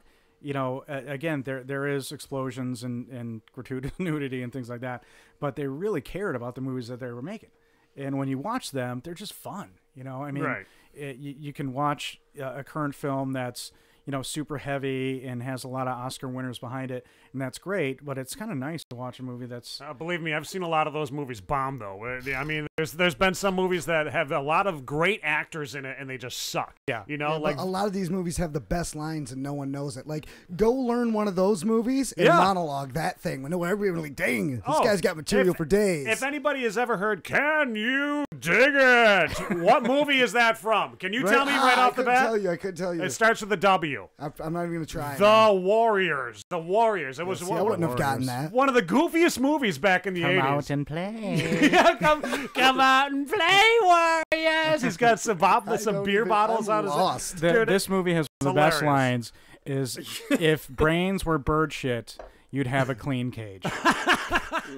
again, there is explosions and gratuitous nudity and things like that, but they really cared about the movies that they were making. And when you watch them, they're just fun. You can watch a current film that's super heavy and has a lot of Oscar winners behind it, and that's great, but it's kind of nice to watch a movie that's... believe me, I've seen a lot of those movies bomb, though. I mean, there's been some movies that have a lot of great actors in it, and they just suck. Yeah. Like a lot of these movies have the best lines, and no one knows it. Like, go learn one of those movies and monologue that thing. When everybody like, dang, this guy's got material for days. If anybody has ever heard, "Can you dig it?" What movie is that from? Can you tell me right off the bat? I couldn't tell you. It starts with a W. I'm not even going to try. The Warriors. The Warriors. It was. I wouldn't have gotten that. One of the goofiest movies back in the 80s. Come out and play. come out and play, Warriors. He's got some beer bottles on his lost. This movie has one of the best hilarious. lines is, if brains were bird shit, you'd have a clean cage. Dude,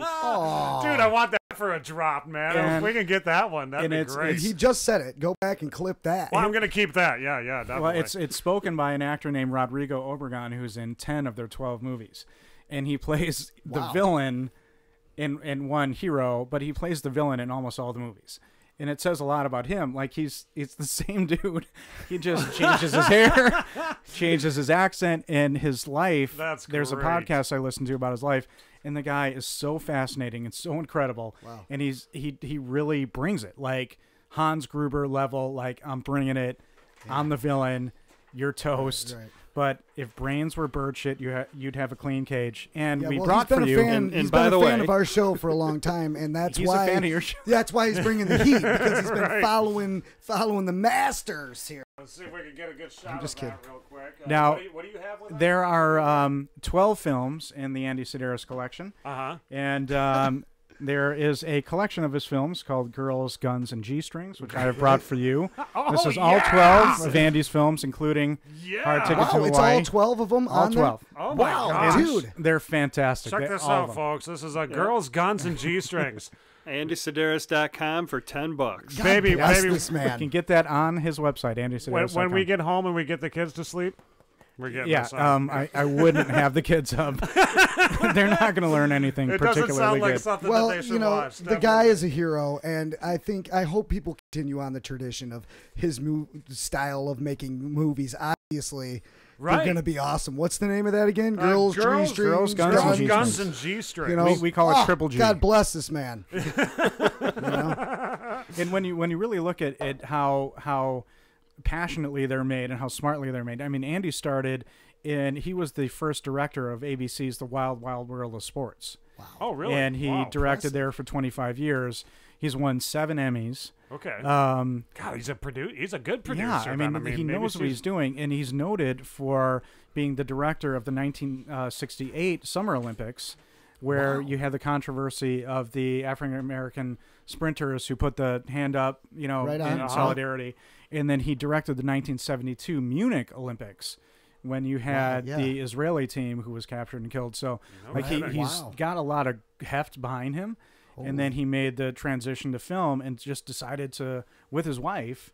I want that for a drop, man. If we can get that one, that'd be great. He just said it. Go back and clip that. Well, I'm going to keep that. Yeah, definitely. Well, it's spoken by an actor named Rodrigo Obregon, who's in 10 of their 12 movies. And he plays the villain in one hero, but he plays the villain in almost all the movies. And it says a lot about him. Like, it's the same dude. He just changes his hair, changes his accent, and his life. That's There's a great. podcast I listened to about his life, and the guy is so fascinating and so incredible. Wow. And he really brings it. Like, Hans Gruber level, like, I'm bringing it. I'm the villain. You're toast. Right. But if brains were bird shit, you'd have a clean cage. And we well, brought he's been for a you. fan, And he's by been the a fan way, of our show for a long time, and that's he's why a fan of your show. That's why he's bringing the heat, because he's been following the masters here. Let's see if we can get a good shot I'm just of that real quick. Now, what do you have with there are 12 films in the Andy Sedaris collection. And there is a collection of his films called Girls, Guns, and G-Strings, which I have brought for you. This is all 12 of Andy's films, including Hard Ticket to Hawaii. It's all 12 of them all on 12. there? Oh, my gosh. Dude. They're fantastic. Check this out, folks. This is Girls, Guns, and G-Strings. AndySedaris.com for $10. Baby, this man. You can get that on his website, AndySedaris.com. When we get home and we get the kids to sleep, we're getting this on. I wouldn't have the kids up. They're not going to learn anything It particularly doesn't sound like good. something Well, that they should watch. the guy is a hero, and I hope people continue on the tradition of his style of making movies. Obviously, they're going to be awesome. What's the name of that again? Girls, Girls, Guns, and G-Strings. We call it Triple G. God bless this man. And when you really look at how passionately they're made and how smartly they're made. I mean, Andy started he was the first director of ABC's The Wild Wild World of Sports. Wow. Oh, really? And he directed there for 25 years. He's won 7 Emmys. Okay. God, he's a good producer. Yeah, I mean he knows what he's doing, and he's noted for being the director of the 1968 Summer Olympics, where you had the controversy of the African American sprinters who put the hand up, in solidarity, and then he directed the 1972 Munich Olympics, when you had the Israeli team who was captured and killed. So, he's got a lot of heft behind him. And then he made the transition to film and just decided to, with his wife,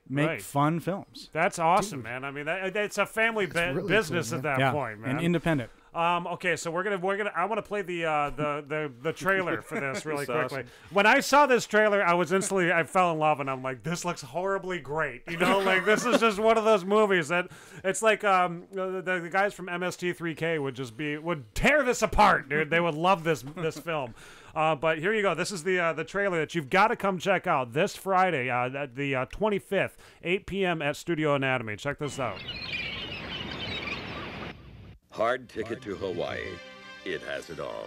make fun films. That's awesome, man. I mean, it's a family business cool, at that point, man. And independent. Okay, so we're gonna. I want to play the trailer for this really quickly. Awesome. When I saw this trailer, I fell in love, and I'm like, this looks horribly great. Like this is just one of those movies that it's like the guys from MST3K would tear this apart, dude. They would love this film. But here you go. This is the trailer that you've got to come check out this Friday, the 25th, 8 p.m. at Studio Anatomy. Check this out. Hard Ticket to Hawaii. It has it all.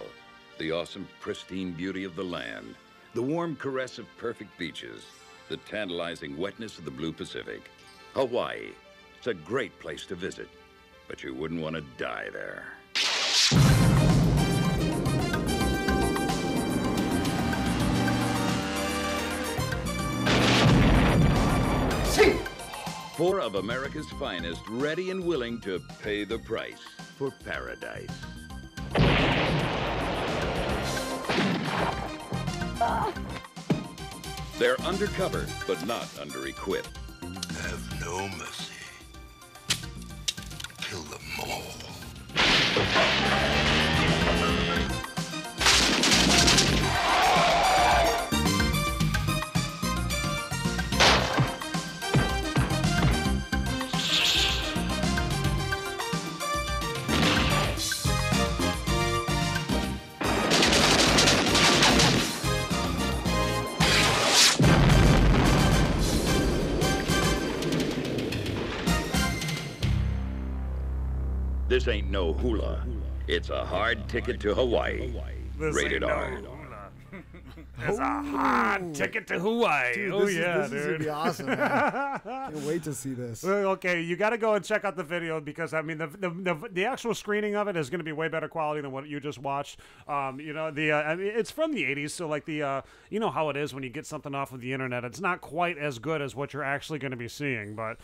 The awesome, pristine beauty of the land, the warm caress of perfect beaches, the tantalizing wetness of the blue Pacific. Hawaii. It's a great place to visit, but you wouldn't want to die there. Four of America's finest, ready and willing to pay the price for paradise. They're undercover, but not under-equipped. Have no mercy. Kill them all. This ain't no hula. It's a hard ticket to Hawaii. Rated R. It's a hard ticket to Hawaii. Dude, Oh, this yeah, is dude. gonna be awesome, man. Can't wait to see this. Okay, you got to go and check out the video because I mean the actual screening of it is going to be way better quality than what you just watched. You know I mean, it's from the '80s, so like the you know how it is when you get something off of the internet. It's not quite as good as what you're actually going to be seeing. But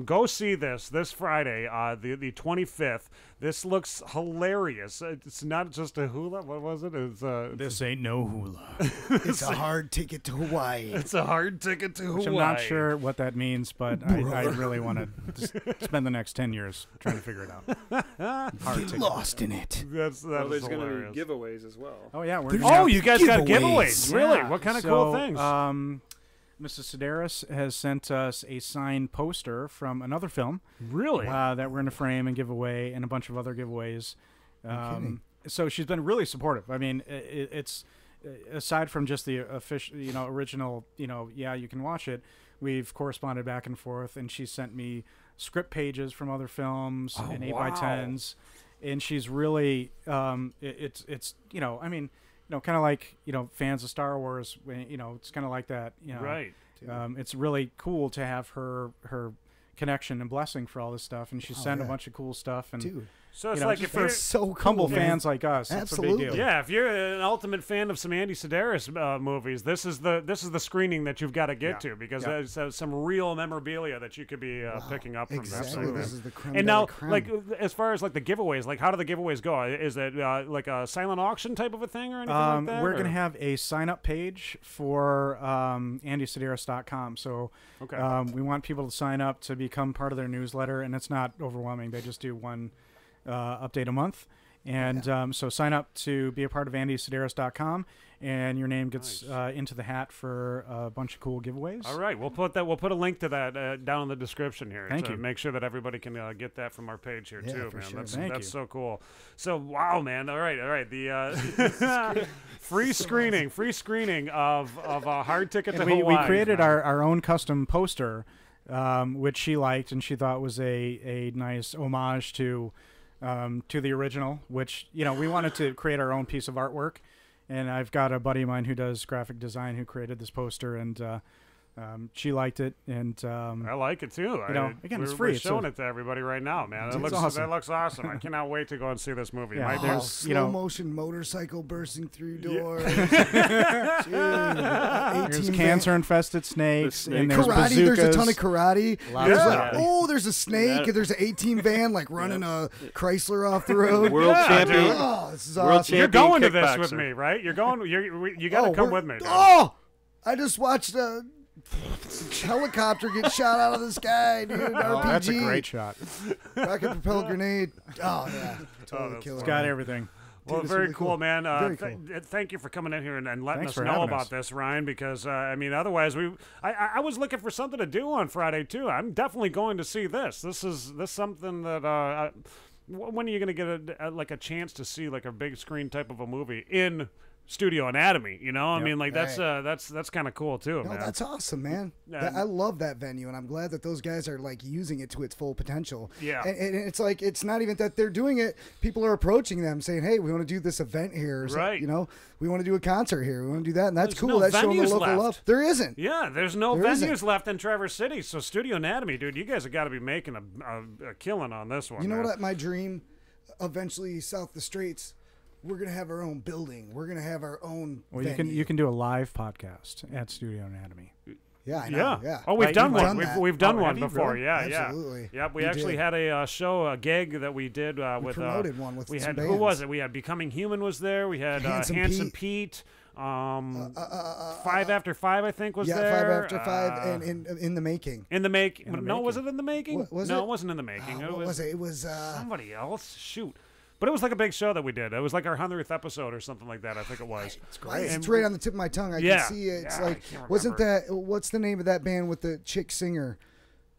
go see this Friday, the 25th. This looks hilarious. It's not just a hula. What was it? It's This ain't no hula. It's a hard ticket to Hawaii. It's a hard ticket to Hawaii. Which I'm not sure what that means, but I really want to spend the next 10 years trying to figure it out. Hard ticket. Lost in it. That's Well, there's going hilarious. to be giveaways as well. Oh, yeah. You guys got giveaways. Really? Yeah. What kind of cool things? Mrs. Sedaris has sent us a signed poster from another film. Really? That we're going to frame and give away, and a bunch of other giveaways. So she's been really supportive. I mean, it's aside from just the official, original, yeah, you can watch it. We've corresponded back and forth, and she sent me script pages from other films and 8x10s, and she's really, it's I mean, kind of like fans of Star Wars. It's kind of like that. Right. It's really cool to have her connection and blessing for all this stuff, and she sent a bunch of cool stuff. And dude. So it's like if you're so humble cool, fans like us, absolutely. it's a big deal. Yeah, if you're an ultimate fan of some Andy Sedaris movies, this is the screening that you've got to get to because there's some real memorabilia that you could be picking up from exactly. this. This is the creme And de la now, creme. like as far as like the giveaways, like how do the giveaways go? Is it like a silent auction type of a thing or anything like that? We're going to have a sign-up page for AndySedaris.com. So we want people to sign up to become part of their newsletter, and it's not overwhelming. They just do one update a month. And so sign up to be a part of AndySedaris.com, and your name gets into the hat for a bunch of cool giveaways. All right, we'll put a link to that down in the description here. Thank to you. Make sure that everybody can get that from our page here too, for man. sure. That's so cool. So wow, man. All right. The free screening of a hard ticket to Hawaii. We created our own custom poster, which she liked and she thought was a nice homage to the original, which, we wanted to create our own piece of artwork. And I've got a buddy of mine who does graphic design who created this poster, and she liked it. And I like it too. Again, it's free. We're showing it to everybody right now, man. That looks awesome. I cannot wait to go and see this movie. Yeah, there's slow motion motorcycle bursting through doors. There's cancer-infested snakes. And there's karate. bazookas. There's a ton of karate. There's a snake. Yeah. There's an 18 van running a Chrysler off the road. World champion. Oh, this is World awesome. You're going to this kickboxer. with me, right? You got to come with me. Dude. Oh, I just watched a helicopter get shot out of the sky, dude. RPG. That's a great shot. Rocket propelled grenade. Oh yeah, totally killer. It's got everything. Well, Dude, very really cool, cool. man. Very cool. Thank you for coming in here and letting Thanks us for know having about us. this, Ryan, because, otherwise I was looking for something to do on Friday, too. I'm definitely going to see this. This is something that, when are you going to get a chance to see, like, a big screen type of a movie in Studio Anatomy. You know, I mean, like that's kind of cool too. No, man. that's awesome, man. I love that venue, and I'm glad that those guys are like using it to its full potential. Yeah, and it's like it's not even that they're doing it. People are approaching them saying, "Hey, we want to do this event here." Right. You know, we want to do a concert here. We want to do that, and that's There's cool. no That's showing the venues local left. love. There isn't. Yeah, there's no There venues isn't. left in Traverse City. So Studio Anatomy, dude, you guys have got to be making a killing on this one. You know man. what? My dream, eventually, south the Straits, we're gonna have our own building. We're gonna have our own. Well, venue. you can do a live podcast at Studio Anatomy. Yeah, I know. Yeah. Oh, we've Right, done you've one. done that. We've done Oh, one have you before. really? Yeah, Absolutely. yeah. Yep. We We actually did. had a show, a gig that we did with. promoted one with we some had who bands. was it? We had Becoming Human was there. We had Handsome Pete. 5 After 5, I think, was yeah, there. 5 After 5, and in the making. In the making. No, was it in the making? Was no, it? it wasn't in the making. What was it? It was somebody else. Shoot. But it was like a big show that we did. It was like our 100th episode or something like that. I think it was. It's great. It's right on the tip of my tongue. I Yeah. can see it. It's Yeah, like, I can't wasn't remember. that? What's the name of that band with the chick singer?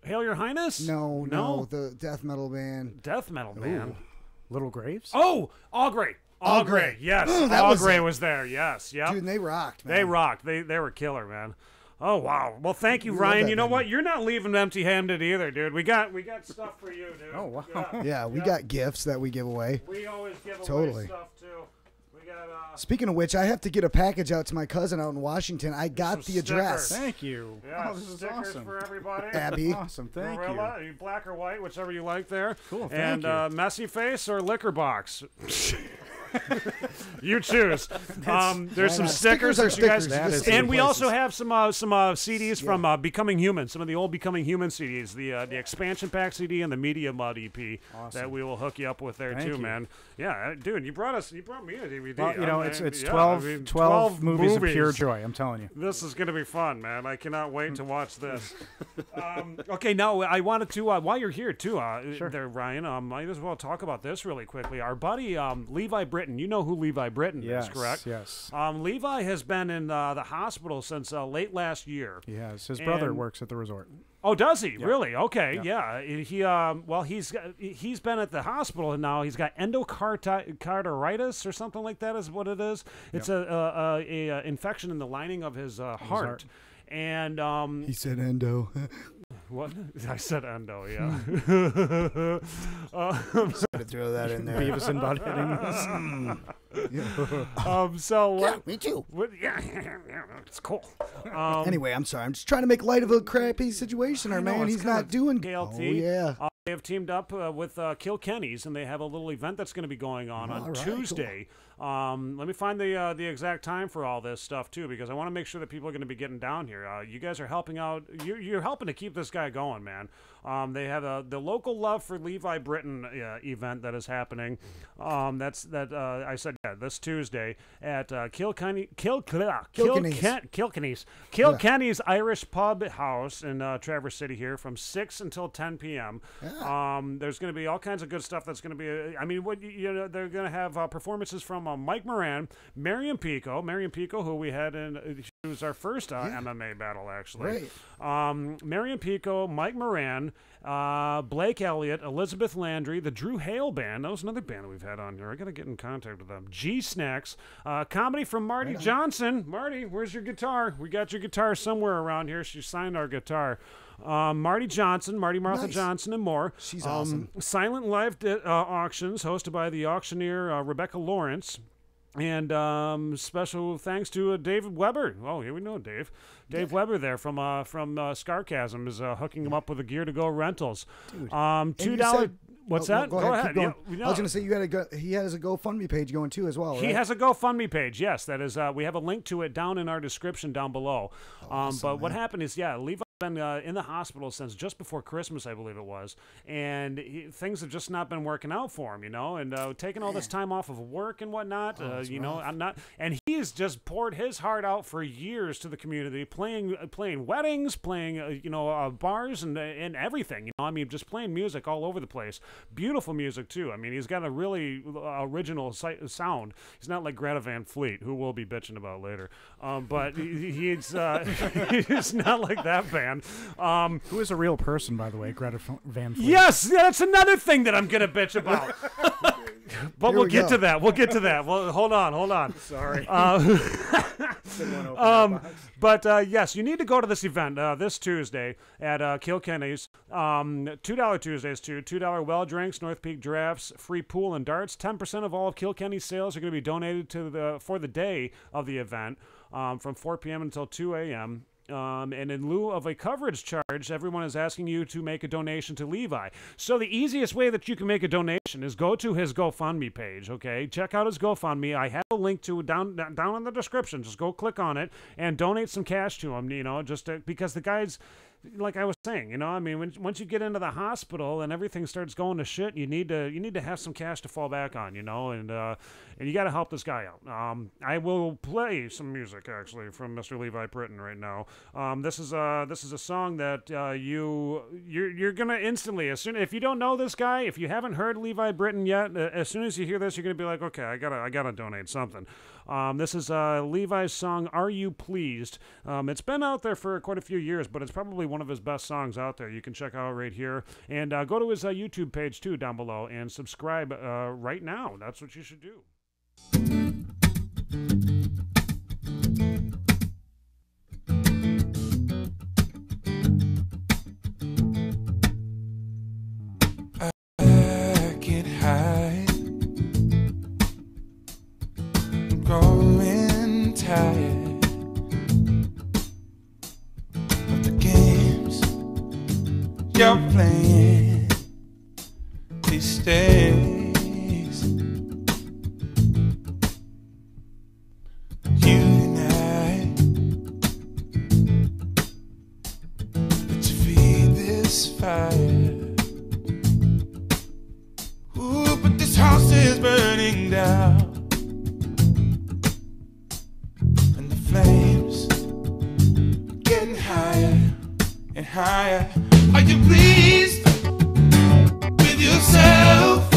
Hail Your Highness? No, the death metal band. Death metal band. Little Graves? Oh, All Grey. All Grey. Yes. That All was Grey it. was there. Yes. Yep. Dude, and they rocked, man. They rocked. They were killer, man. Oh wow. Well, thank you, We love Ryan. that You know venue. what? You're not leaving empty-handed either, dude. We got stuff for you, dude. Oh wow. Yeah, we got gifts that we give away. We always give away Totally. stuff too. We got Speaking of which, I have to get a package out to my cousin out in Washington. I got the address. Thank you. Yeah, Oh, this is stickers awesome. for everybody. Abby. Awesome. Thank Gorilla, black or white, whichever you like there. Cool, And thank you. messy face or liquor box. You choose. There's some stickers Stickers are that you guys, stickers. That is and we places. also have some CDs from Becoming Human. Some of the old Becoming Human CDs, the expansion pack CD and the Media Mud EP that we will hook you up with there Thank too, you. man. Yeah, dude, you brought me a DVD. Well, you know, it's yeah, 12, I mean, 12 movies of pure joy. I'm telling you. This is going to be fun, man. I cannot wait to watch this. Okay, now I wanted to, while you're here too, there, Ryan, might as well talk about this really quickly. Our buddy Levi Britton, you know who Levi Britton is, correct? Yes. Levi has been in the hospital since late last year. He has. His brother And- works at the resort. Oh, does he? Yeah. Really? Okay, Yeah. he's been at the hospital and now he's got endocarditis or something like that is what it is. It's a infection in the lining of his heart. And He said endo. what? I said endo, yeah. Had to throw that in there. Beavis and Butthead. Yeah, me too. Yeah, it's cool. Anyway, I'm sorry. I'm just trying to make light of a crappy situation. Our I know, man, it's he's kinda not doing. KLT. Oh yeah. They have teamed up with Kilkenny's, and they have a little event that's going to be going on All right, Tuesday. Let me find the exact time for all this stuff too, because I want to make sure that people are going to be getting down here. You guys are helping out. You're helping to keep this guy going, man. They have the local Love for Levi Britton event that is happening. I said this Tuesday at Kilkenny's Irish Pub House in Traverse City here from 6 until 10 p.m. Yeah. There's going to be all kinds of good stuff that's going to be. They're going to have performances from Mike Moran, Marion Pico, who we had in. She was our first MMA battle actually. Right. Marion Pico, Mike Moran, Blake Elliott, Elizabeth Landry, the Drew Hale Band. That was another band that we've had on here. I got to get in contact with them. G Snacks, comedy from Marty Johnson. Marty, where's your guitar? We got your guitar somewhere around here. She signed our guitar. Marty Johnson, Marty Martha Johnson, and more. She's awesome. Silent live auctions hosted by the auctioneer Rebecca Lawrence. And special thanks to David Weber. Oh, here we know Dave. Dave Weber there from Scarcasm is hooking him up with the Gear to Go rentals. Dude. $2. What's that? No, go ahead. Yeah, I was going to say he has a GoFundMe page going too as well. He right? has a GoFundMe page. Yes, that is. We have a link to it down in our description down below. But what happened is, Levi been in the hospital since just before Christmas, I believe it was, and things have just not been working out for him, and taking all this time off of work and whatnot, and he's just poured his heart out for years to the community, playing weddings, playing bars and everything, just playing music all over the place, beautiful music too. I mean, he's got a really original sound. He's not like Greta Van Fleet, who we'll be bitching about later, but he's not like that band. Who is a real person, by the way, Greta Van Fleet. Yes, that's another thing that I'm gonna bitch about. But we'll get to that. We'll get to that. Well, hold on. Sorry. But yes, you need to go to this event this Tuesday at Kilkenny's. $2 Tuesdays too. $2 well drinks, North Peak drafts, free pool and darts. 10% of all of Kilkenny's sales are going to be donated to for the day of the event, from 4 p.m. until 2 a.m. And in lieu of a coverage charge, everyone is asking you to make a donation to Levi. So the easiest way that you can make a donation is go to his GoFundMe page, okay? Check out his GoFundMe. I have a link to it down in the description. Just go click on it and donate some cash to him, just because the guy's, like I was saying, I mean, once you get into the hospital and everything starts going to shit, you need to have some cash to fall back on, and you got to help this guy out. I will play some music actually from Mr. Levi Britton right now. This is a song that you're gonna instantly, if you don't know this guy, if you haven't heard Levi Britton yet, as soon as you hear this, you're gonna be like, okay, I gotta donate something. This is Levi's song, Are You Pleased? It's been out there for quite a few years, but it's probably one of his best songs out there. You can check out right here. And go to his YouTube page, too, down below, and subscribe right now. That's what you should do. I get high, I'm growing tired of the games you're playing these days. You and I, let's feed this fire. Ooh, but this house is burning down, and the flames getting higher and higher. Are you pleased with yourself?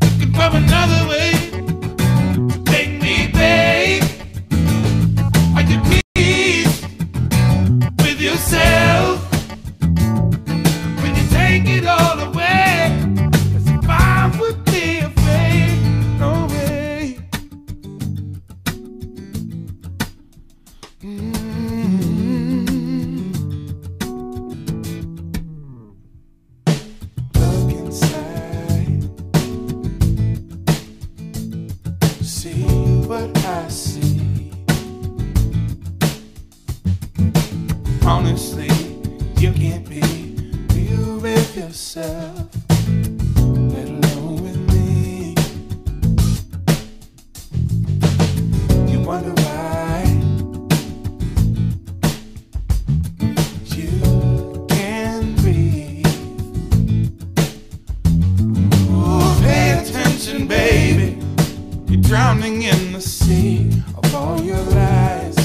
Looking for another way to make me pay. Are you pleased with yourself? When you take it all away, as if I would be afraid. No way. Look inside, see what I see. Honestly, you can't be real with yourself, let alone with me. You wonder why you can't breathe. Ooh, pay attention, baby. You're drowning in the sea of all your lies.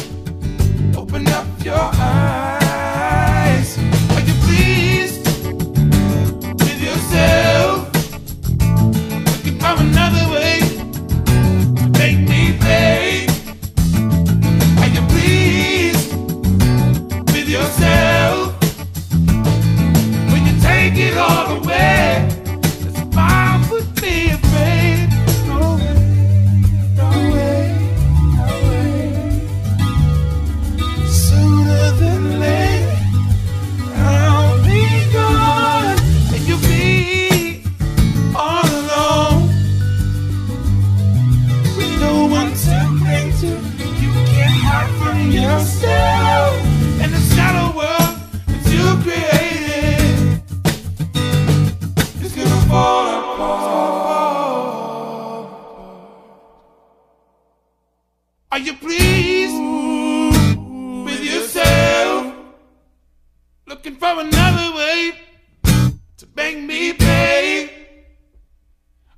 Open up your eyes. Are you pleased with yourself? Looking for another way to make me pay. Are you pleased with yourself? When you take it all away, as if I would be afraid. No way, no way, no way. Sooner than later, I'll be gone, and you'll be all alone, with no one to cling to. You can't hide from yourself, and the shadow world that you created is gonna fall apart. Are you pleased with yourself? Looking for another way to make me pay.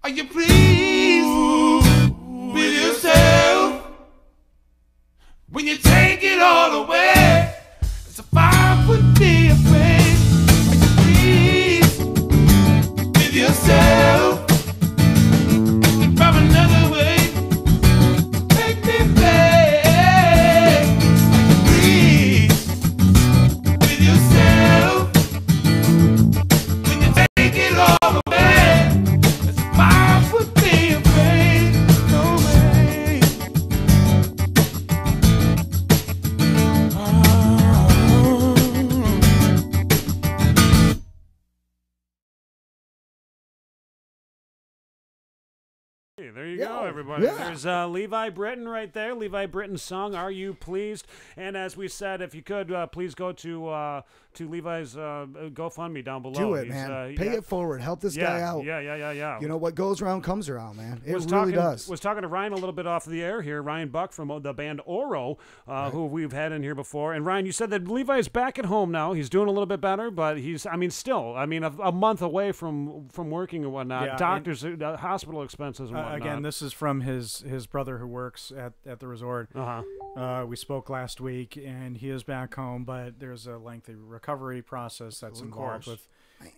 Are you pleased with yourself? When you take it all away, as if I would be afraid. Are you pleased with yourself? Looking for another way to make me pay. Are you pleased with yourself? When you take it all away, as if I would Hey, there you go, everybody. There's Levi Britton right there. Levi Britton's song, Are You Pleased? And as we said, if you could, please go to Levi's GoFundMe down below. Do it, man. Pay it forward. Help this guy out. Yeah. You know, what goes around comes around, man. It really does. Was talking to Ryan a little bit off the air here. Ryan Buck from the band Oro, who we've had in here before. And Ryan, you said that Levi's back at home now. He's doing a little bit better, but he's, still, a month away from working and whatnot. Yeah, Doctors, hospital expenses and whatnot. Again, this is from his brother who works at the resort. We spoke last week, and he is back home, but there's a lengthy recovery process that's involved with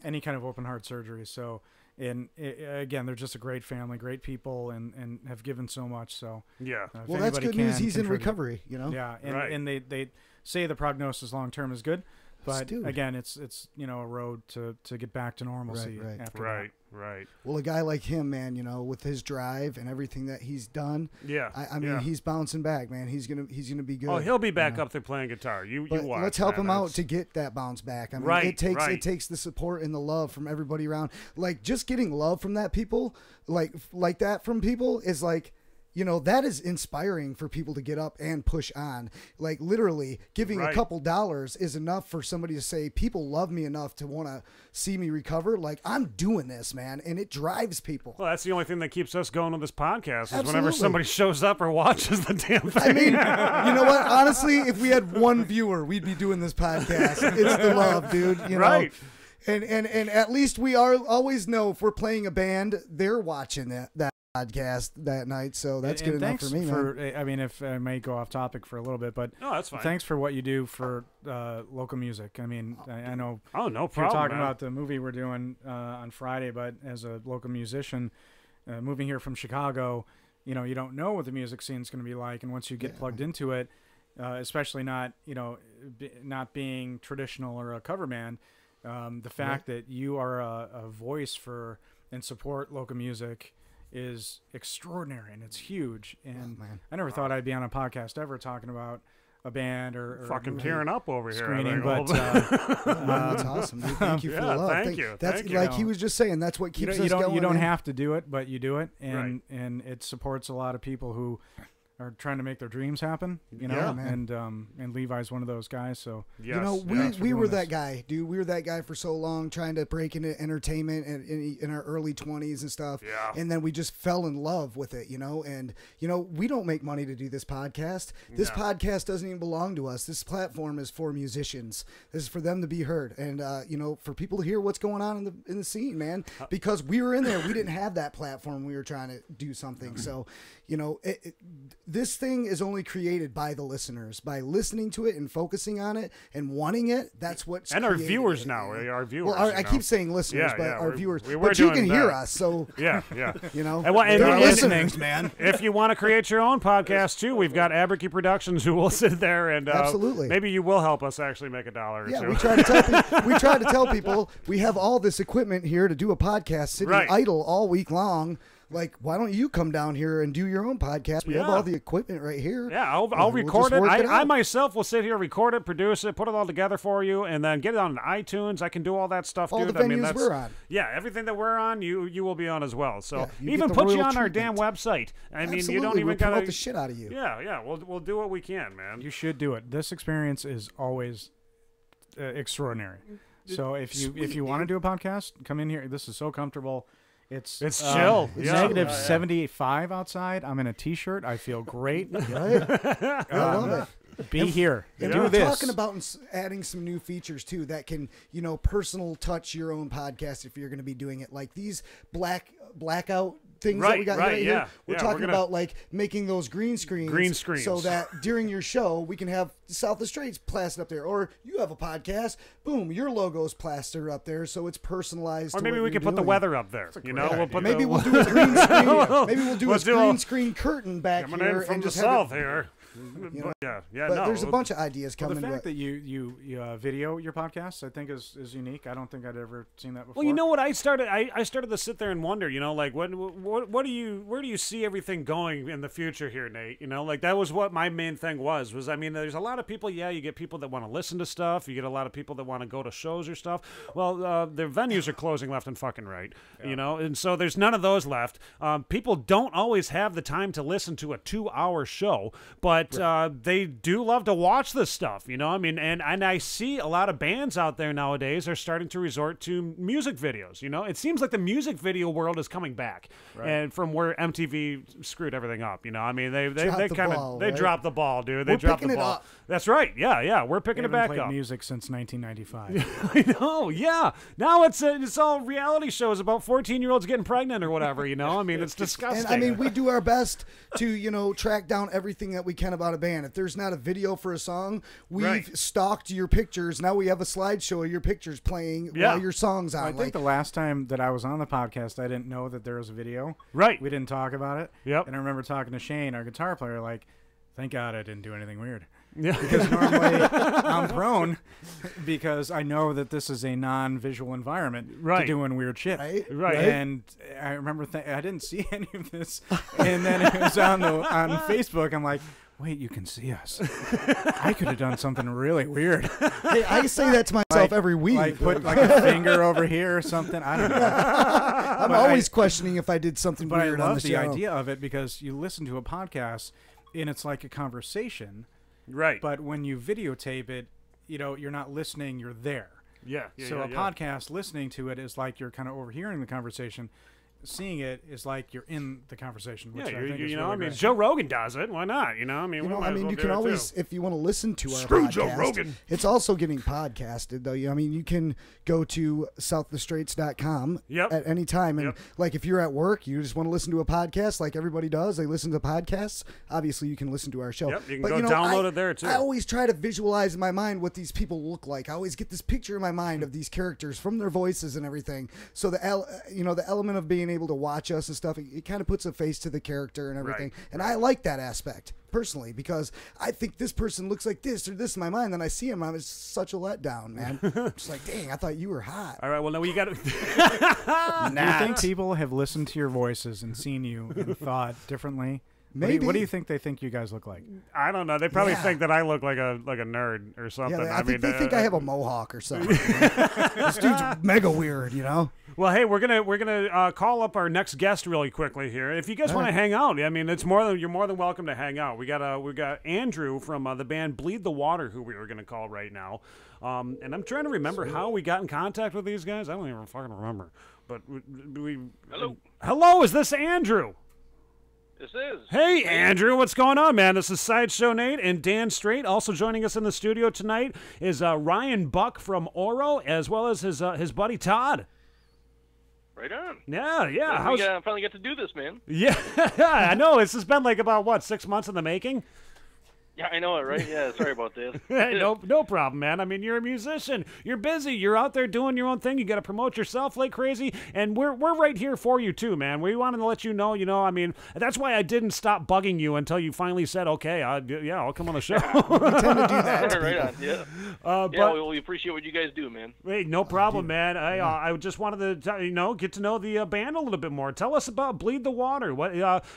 any kind of open heart surgery. So, again, they're just a great family, great people, and have given so much. So well, that's good news. He's in recovery. You know, and they say the prognosis long term is good. But again, it's a road to get back to normalcy after that. Right. Well, a guy like him, man, with his drive and everything that he's done, I mean, he's bouncing back, man. He's gonna be good. Oh, he'll be back up there playing guitar. You watch. Let's help him out to get that bounce back. I mean, it takes the support and the love from everybody around. Like, just getting love from that people, like that from people is like, that is inspiring for people to get up and push on. Like, literally giving a couple dollars is enough for somebody to say, people love me enough to want to see me recover. Like, I'm doing this, man. And it drives people. Well, that's the only thing that keeps us going on this podcast is whenever somebody shows up or watches the damn thing. I mean, you know what? Honestly, if we had one viewer, we'd be doing this podcast. It's the love, dude. You know? And at least we always know if we're playing a band, they're watching that podcast that night, so that's good enough for me, man. I mean, if I may go off topic for a little bit, but that's fine. Thanks for what you do for local music. I mean, I know. Oh, no problem. You're talking about the movie we're doing on Friday, but as a local musician, moving here from Chicago, you don't know what the music scene is going to be like, and once you get plugged into it, especially not being traditional or a cover band, the fact that you are a voice for and support local music is extraordinary, and it's huge. And I never thought I'd be on a podcast ever talking about a band or fucking tearing up over screening, here. But that's awesome, dude. Thank you for the love. Thank you. That's like he was just saying. That's what keeps us going. You don't have to do it, but you do it, and it supports a lot of people who are trying to make their dreams happen, and Levi's one of those guys. So we were that guy, dude. We were that guy for so long, trying to break into entertainment in our early 20s and stuff. And then we just fell in love with it, And we don't make money to do this podcast. This podcast doesn't even belong to us. This platform is for musicians. This is for them to be heard, and for people to hear what's going on in the scene, man. Because we were in there, we didn't have that platform. We were trying to do something, so. This thing is only created by the listeners, by listening to it and focusing on it and wanting it. That's what's and our viewers now. Our viewers. Well, I keep saying listeners, but our viewers. But you can hear us, so yeah. They're listening, man. If you want to create your own podcast too, we've got Aberkey Productions who will sit there and absolutely. Maybe you will help us actually make $1 or two. We try to tell people we have all this equipment here to do a podcast, sitting idle all week long. Like, why don't you come down here and do your own podcast? We have all the equipment right here. Yeah, I'll record it. I myself will sit here, record it, produce it, put it all together for you, and then get it on iTunes. I can do all that stuff, all dude. The venues we're on. Yeah, everything that we're on, you will be on as well. So even put you on our damn website. I mean, you don't even gotta the shit out of you. Yeah. We'll do what we can, man. You should do it. This experience is always extraordinary. So if you want to do a podcast, come in here. This is so comfortable. It's chill. It's negative 75 outside. I'm in a t-shirt. I feel great. I love it. Be here. And do we're this. talking about adding some new features too that can, personal touch your own podcast if you're going to be doing it. Like these blackout things that we got right here. We're talking about like making those green screens so that during your show we can have South of Straits plastered up there, or you have a podcast, boom, your logo's plastered up there, so it's personalized. Or maybe we can put the weather up there. We'll put maybe we'll do a green screen. Maybe we'll do a green screen curtain back here from the south here. You know? Yeah, but there's a bunch of ideas coming. The fact that you video your podcasts, I think, is unique. I don't think I'd ever seen that before. Well, you know what? I started to sit there and wonder, you know, like where do you see everything going in the future here, Nate? You know, like that was what my main thing was. I mean, there's a lot of people. Yeah, you get people that want to listen to stuff. You get a lot of people that want to go to shows or stuff. Well, their venues are closing left and fucking right. Yeah. You know, and so there's none of those left. People don't always have the time to listen to a 2-hour show, but they do love to watch this stuff, you know. I mean, and I see a lot of bands out there nowadays are starting to resort to music videos. You know, it seems like the music video world is coming back, and from where MTV screwed everything up. You know, I mean, they kind of dropped the ball, dude. They dropped the ball. That's right. Yeah, we're picking it back up. Music since 1995. I know. Yeah. Now it's all reality shows about 14-year-olds getting pregnant or whatever. You know, I mean, it's disgusting. And I mean, we do our best to track down everything that we can about a band. If there's not a video for a song, we've stalked your pictures. Now we have a slideshow of your pictures playing while your song's on. I think the last time that I was on the podcast, I didn't know that there was a video. Right. We didn't talk about it. Yep. And I remember talking to Shane, our guitar player, like, thank God I didn't do anything weird. Yeah. Because normally I'm prone because I know that this is a non-visual environment to doing weird shit. Right. And I remember I didn't see any of this. And then it was on Facebook. I'm like, wait, you can see us. I could have done something really weird. Hey, I say that to myself every week. Like put like a finger over here or something. I don't know. I'm always questioning if I did something weird on the show. But I love the idea of it because you listen to a podcast and it's like a conversation. Right. But when you videotape it, you know, you're not listening, you're there. Yeah. So a podcast, listening to it is like you're kind of overhearing the conversation. Seeing it is like you're in the conversation. Which I think is you know, really I mean, great. Joe Rogan does it. Why not? You know, I mean, you can always, if you want to listen to our podcast, Joe Rogan. It's also getting podcasted, though. I mean, you can go to souththestraits.com at any time. And like, if you're at work, you just want to listen to a podcast like everybody does. They listen to podcasts. Obviously, you can listen to our show. Yep, you can download it there, too. I always try to visualize in my mind what these people look like. I always get this picture in my mind of these characters from their voices and everything. So the element of being able to watch us and stuff, it kind of puts a face to the character and everything. And I like that aspect personally because I think this person looks like this or this in my mind. Then I see him, it's such a letdown, man. It's like, dang, I thought you were hot. All right, well, now you got to. Do you think people have listened to your voices and seen you and thought differently? Maybe. What do you think they think you guys look like? I don't know. They probably think that I look like a nerd or something. Yeah, they think I have a mohawk or something. This dude's mega weird, you know. Well, hey, we're gonna call up our next guest really quickly here. If you guys want to hang out, I mean, you're more than welcome to hang out. We got Andrew from the band Bleed the Water, who we were gonna call right now. And I'm trying to remember how we got in contact with these guys. I don't even fucking remember. But hello, is this Andrew? This is. Hey, Andrew, what's going on, man? This is Sideshow Nate and Dan Strait. Also joining us in the studio tonight is Ryan Buck from Oro, as well as his buddy Todd. Right on. Yeah. Well, we finally get to do this, man. Yeah, I know. This has been like about, 6 months in the making? Yeah, I know it, right? Yeah, sorry about that. No problem, man. I mean, you're a musician. You're busy. You're out there doing your own thing. You got to promote yourself like crazy, and we're right here for you too, man. We wanted to let you know. I mean, that's why I didn't stop bugging you until you finally said, "Okay, I'll come on the show." We tend to do that. Right on. Yeah. But we appreciate what you guys do, man. Hey, no problem, man. I just wanted to get to know the band a little bit more. Tell us about Bleed the Water. What?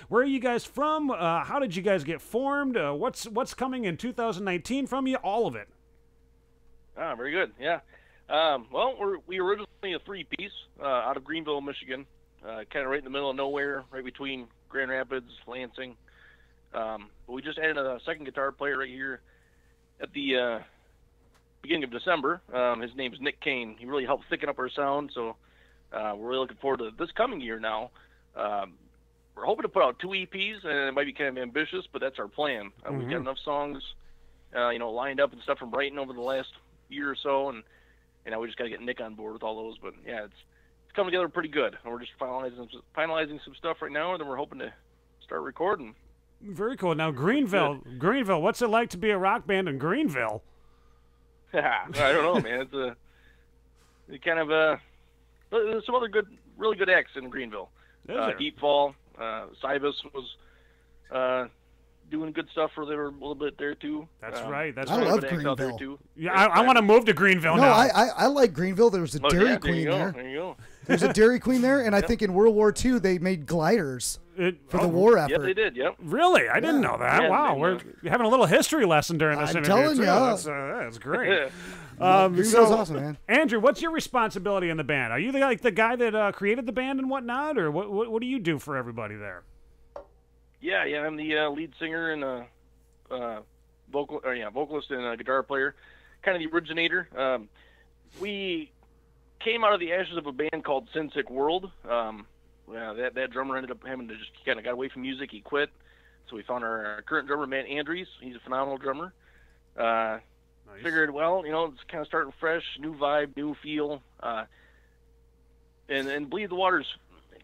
Where are you guys from? How did you guys get formed? What's coming in 2019 from you? All of it. Very good. Yeah. Well, we were originally a 3-piece out of Greenville, Michigan, kind of right in the middle of nowhere, right between Grand Rapids, Lansing. But we just added a second guitar player right here at the beginning of December. His name's Nick Kane. He really helped thicken up our sound, so we're really looking forward to this coming year now. We're hoping to put out 2 EPs, and it might be kind of ambitious, but that's our plan. We've got enough songs, lined up and stuff from writing over the last year or so, and we just got to get Nick on board with all those. But yeah, it's coming together pretty good. And we're just finalizing some stuff right now, and then we're hoping to start recording. Very cool. Now, Greenville, what's it like to be a rock band in Greenville? I don't know, man. It's there's some other really good acts in Greenville. Deep Fall. Cybus was doing good stuff for there a little bit there too. That's right. That's I right. love Out there Greenville. too. Yeah, I want to move to Greenville No, now. I like Greenville. There was a Dairy Queen there. There you go. There's a Dairy Queen there, and I think in World War II they made gliders for the war effort. Yep, they did. Yep. Really? I didn't know that. Yeah, wow, they- we're having a little history lesson during this I'm interview. telling too. ya. That's great. Greenville's awesome, man. Andrew, what's your responsibility in the band? Are you the guy that created the band and whatnot, or what do you do for everybody there? Yeah, I'm the lead singer and vocalist and guitar player, kind of the originator. We came out of the ashes of a band called Sin Sick World. That drummer ended up having to just kind of got away from music. He quit, so we found our current drummer, Matt Andrews. He's a phenomenal drummer. Nice. Figured, well, it's kind of starting fresh, new vibe, new feel, and Bleed the Water's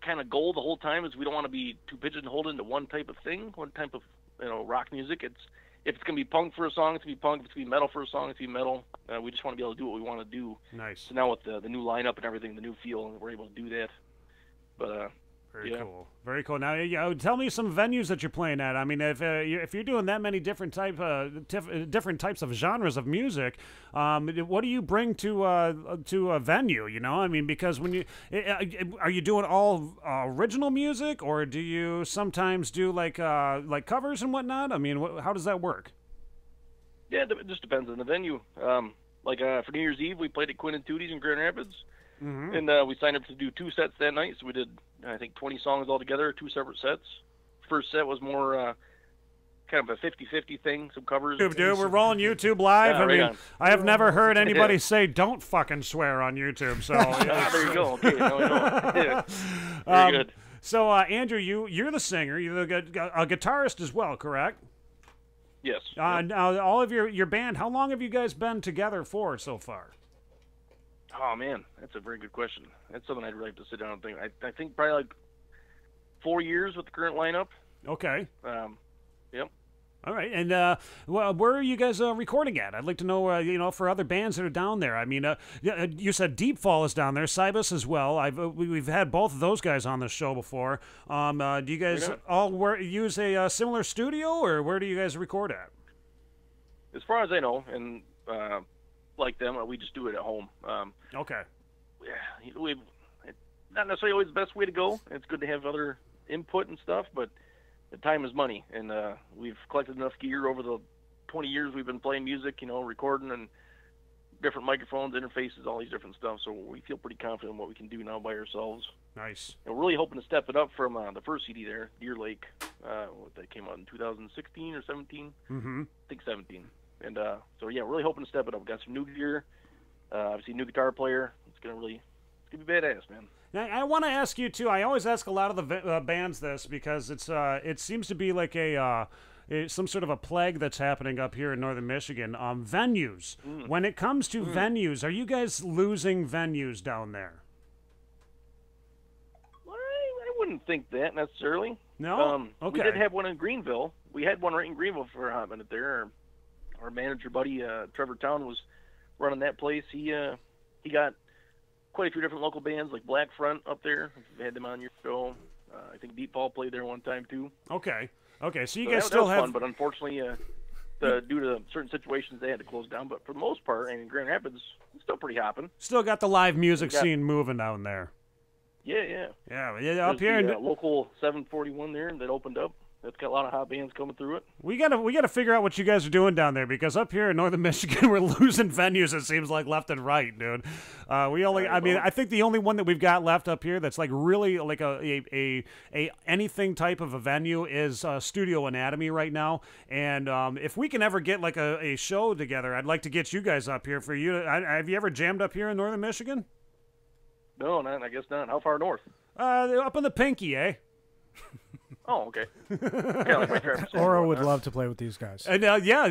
kind of goal the whole time is we don't want to be too pigeonholed into one type of thing, one type of rock music. If it's gonna be punk for a song, it's gonna be punk. If it's gonna be metal for a song, it's gonna be metal. We just want to be able to do what we want to do. Nice. So now with the new lineup and everything, the new feel, we're able to do that. But Very cool. Very cool. Now, tell me some venues that you're playing at. I mean, if you're doing that many different types of genres of music, what do you bring to a venue? I mean, because when are you doing all original music, or do you sometimes do like covers and whatnot? I mean, how does that work? Yeah, it just depends on the venue. For New Year's Eve, we played at Quinn and Tootie's in Grand Rapids. Mm-hmm. And we signed up to do 2 sets that night, so we did, I think, 20 songs altogether, 2 separate sets. First set was more kind of a 50-50 thing, some covers. Dude, we're rolling YouTube live. Yeah, I have never heard anybody say don't fucking swear on YouTube. So there you go. Okay, no. Very good. So Andrew, you're the singer. You're a guitarist as well, correct? Yes. Now, all of your band, how long have you guys been together for so far? Oh, man, that's a very good question. That's something I'd really have to sit down and think. I think probably like 4 years with the current lineup. Okay. Yep. All right. And where are you guys recording at? I'd like to know, for other bands that are down there. I mean, you said Deep Fall is down there, Cybus as well. We've had both of those guys on the show before. Do you guys all use a similar studio, or where do you guys record at? As far as I know, and like them, we just do it at home. Okay. Yeah, not necessarily always the best way to go. It's good to have other input and stuff, but the time is money, and we've collected enough gear over the 20 years we've been playing music, recording and different microphones, interfaces, all these different stuff. So we feel pretty confident in what we can do now by ourselves. Nice. And we're really hoping to step it up from the first CD there, Deer Lake, that came out in 2016 or 17. Mm-hmm. I think 17. And so yeah, really hoping to step it up. We've got some new gear, obviously new guitar player. It's gonna be badass, man. Now, I want to ask you too. I always ask a lot of the bands this because it seems to be like some sort of a plague that's happening up here in northern Michigan. Venues. When it comes to venues, are you guys losing venues down there? Well, I wouldn't think that necessarily. No. Okay. We did have one in Greenville. We had one right in Greenville for a hot minute there. Our manager buddy Trevor Town was running that place. He got quite a few different local bands like Black Front up there. We've had them on your show. I think Deep Fall played there one time too. Okay. So you So guys that still was have. fun, but unfortunately, due to certain situations, they had to close down. But for the most part, and in Grand Rapids, it's still pretty hopping. Still got the live music scene moving down there. Yeah. Up here. The, local 741 there that opened up. That's got a lot of hot bands coming through it. We gotta figure out what you guys are doing down there, because up here in northern Michigan we're losing venues, it seems like, left and right, dude. I think the only one that we've got left up here that's like really like a anything type of a venue is Studio Anatomy right now. And if we can ever get like a show together, I'd like to get you guys up here for you. Have you ever jammed up here in northern Michigan? No, I guess not. How far north? Up in the Pinky, eh? Oh, okay. Yeah, like my Travis Oro would love to play with these guys. And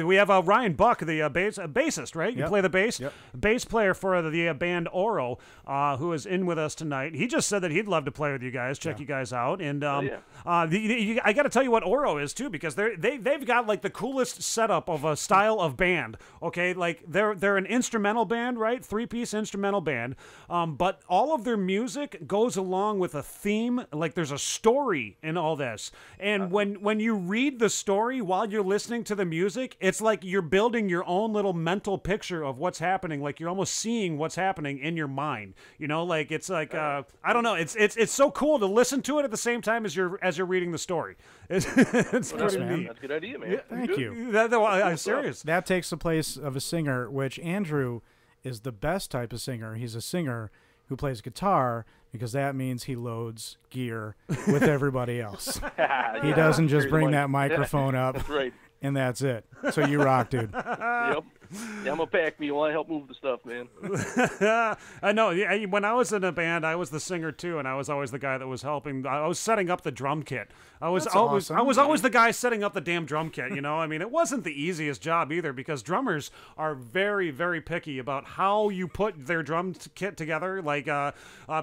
we have Ryan Buck, the bassist, right? You play the bass? Yep. Bass player for the band Oro, who is in with us tonight. He just said that he'd love to play with you guys, check you guys out. And I got to tell you what Oro is, too, because they've got, like, the coolest setup of a style of band, okay? Like, they're an instrumental band, right? 3-piece instrumental band. But all of their music goes along with a theme. Like, there's a story in all this. this. And when you read the story while you're listening to the music, it's like you're building your own little mental picture of what's happening. Like you're almost seeing what's happening in your mind. You know, like it's like I don't know. It's so cool to listen to it at the same time as you're reading the story. It's pretty neat. That's a good idea, man. Yeah, thank you. I'm serious. That takes the place of a singer, which Andrew is the best type of singer. He's a singer who plays guitar because that means he loads gear with everybody else. He doesn't just bring that microphone up. That's right. And that's it. So you rock, dude. Yep. Yeah, I'm a pack me. I help move the stuff, man. I know. Yeah, when I was in a band, I was the singer too, and I was always the guy that was helping. I was setting up the drum kit. I was always the guy setting up the damn drum kit. You know, I mean, it wasn't the easiest job either because drummers are very, very picky about how you put their drum kit together. Like,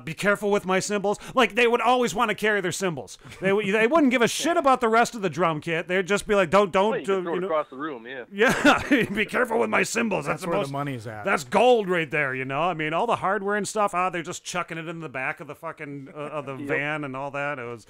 be careful with my cymbals. Like, they would always want to carry their cymbals. They wouldn't give a shit about the rest of the drum kit. They'd just be like, don't. Well, you can throw it across the room, yeah. Yeah, be careful with my cymbals. That's where the money's at. That's gold right there, you know. I mean, all the hardware and stuff. They're just chucking it in the back of the fucking of the van and all that. It was,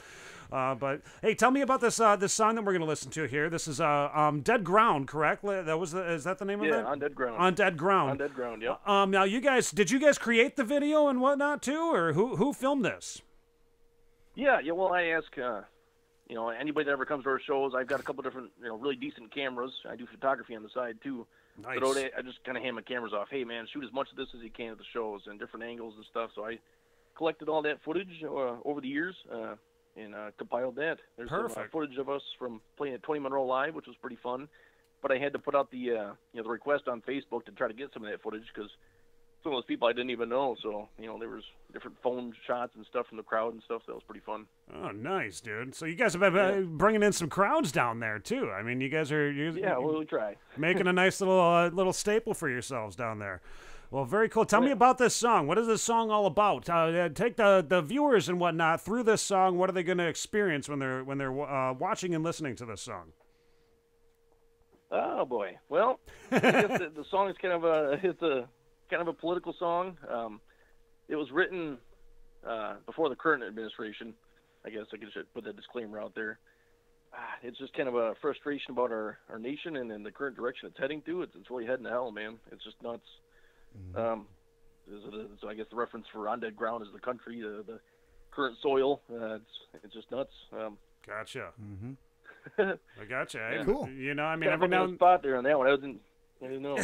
but hey, tell me about this this song that we're gonna listen to here. This is Dead Ground, correct? Is that the name of it? Yeah, On Dead Ground. On Dead Ground. On Dead Ground. Yep. Now did you guys create the video and whatnot too, or who filmed this? Yeah. Well, I ask. You know, anybody that ever comes to our shows, I've got a couple different, really decent cameras. I do photography on the side too. Nice. So I just kind of hand my cameras off. Hey, man, shoot as much of this as you can at the shows and different angles and stuff. So I collected all that footage over the years and compiled that. There's some footage of us from playing at 20 Monroe Live, which was pretty fun. But I had to put out the the request on Facebook to try to get some of that footage because some of those people I didn't even know. So, there was different phone shots and stuff from the crowd and stuff. So that was pretty fun. Oh, nice, dude. So you guys have been bringing in some crowds down there, too. I mean, you guys are... Yeah, we'll try. Making a nice little staple for yourselves down there. Well, very cool. Tell me about this song. What is this song all about? Take the viewers and whatnot through this song. What are they going to experience when they're watching and listening to this song? Oh, boy. Well, I guess the song is kind of a political song. It was written before the current administration. I guess I should put that disclaimer out there. It's just kind of a frustration about our nation and the current direction it's heading to. It's really heading to hell, man. It's just nuts. So I guess the reference for On Dead Ground is the country, the current soil. It's just nuts. Gotcha. Mm-hmm. I gotcha. Yeah. Cool. I mean, every now now and spot there on that one. I didn't know.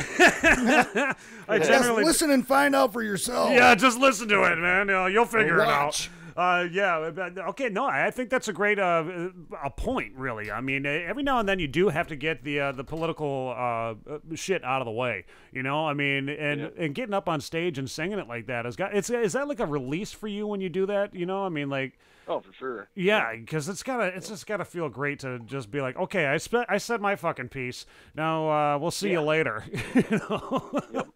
I Just generally listen and find out for yourself. Yeah, just listen to it, man. You'll figure it out. Okay. No, I think that's a great a point, really. I mean, every now and then you do have to get the political shit out of the way. I mean, and getting up on stage and singing it like that is that like a release for you when you do that? I mean, like. Oh, for sure. Yeah, because it's just gotta feel great to just be like, okay, I said my fucking piece. Now we'll see you later. Yep.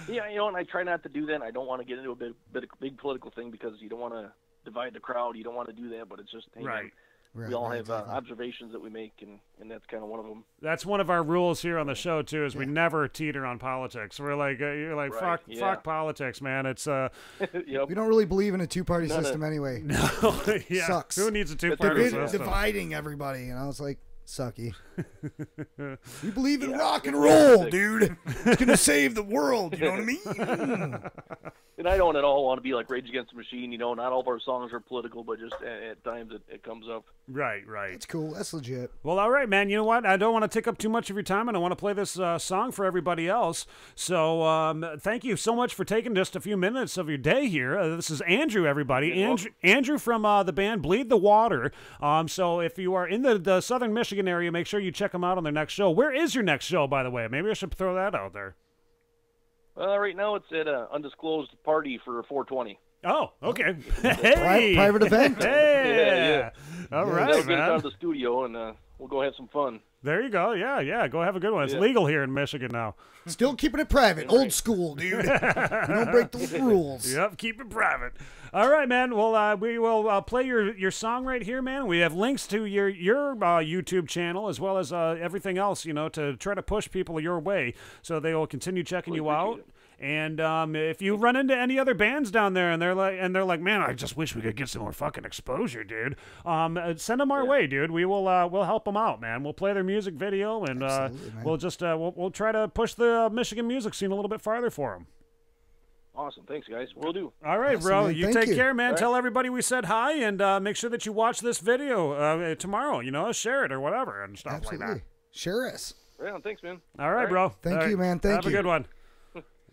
Yeah, and I try not to do that. I don't want to get into a big political thing because you don't want to divide the crowd. You don't want to do that, but it's just right. We all have observations that we make, and that's kind of one of them. That's one of our rules here on the show too. Is we never teeter on politics. We're like, you're like, fuck politics, man. It's Yep. We don't really believe in a two-party system anyway. No, yeah. Sucks. Who needs a two-party system? Dividing everybody, it's like sucky. We believe in rock and roll, dude. It's gonna save the world. You know what I mean? And I don't at all want to be like Rage Against the Machine. Not all of our songs are political, but just at times it comes up. Right. That's cool. That's legit. Well, all right, man. You know what? I don't want to take up too much of your time, and I want to play this song for everybody else. So thank you so much for taking just a few minutes of your day here. This is Andrew, everybody. Andrew from the band Bleed the Water. So if you are in the southern Michigan area, make sure you check them out on their next show. Where is your next show, by the way? Maybe I should throw that out there. Right now it's at an undisclosed party for 420. Oh, okay. Hey, private event. Hey, yeah. All right, They'll get us man. out of the studio and we'll go have some fun. There you go. Yeah. Go have a good one. It's legal here in Michigan now. Still keeping it private. Old school, dude. We don't break the rules. Yep, keep it private. All right, man. Well, we will play your song right here, man. We have links to your YouTube channel as well as everything else, to try to push people your way so they will continue checking you out. And if you run into any other bands down there and they're like, man, I just wish we could get some more fucking exposure, dude. Send them our way, dude. We will we'll help them out, man. We'll play their music video and we'll just we'll try to push the Michigan music scene a little bit farther for them. Awesome. Thanks, guys. Will do. All right, Awesome, bro. man. You Thank take you. care, man. All right. Tell everybody we said hi, and make sure that you watch this video tomorrow. You know, share it or whatever and stuff Absolutely. like that. Share us. Yeah, thanks, man. All right, bro. Thank All you, right. man. Thank you. Have a good one.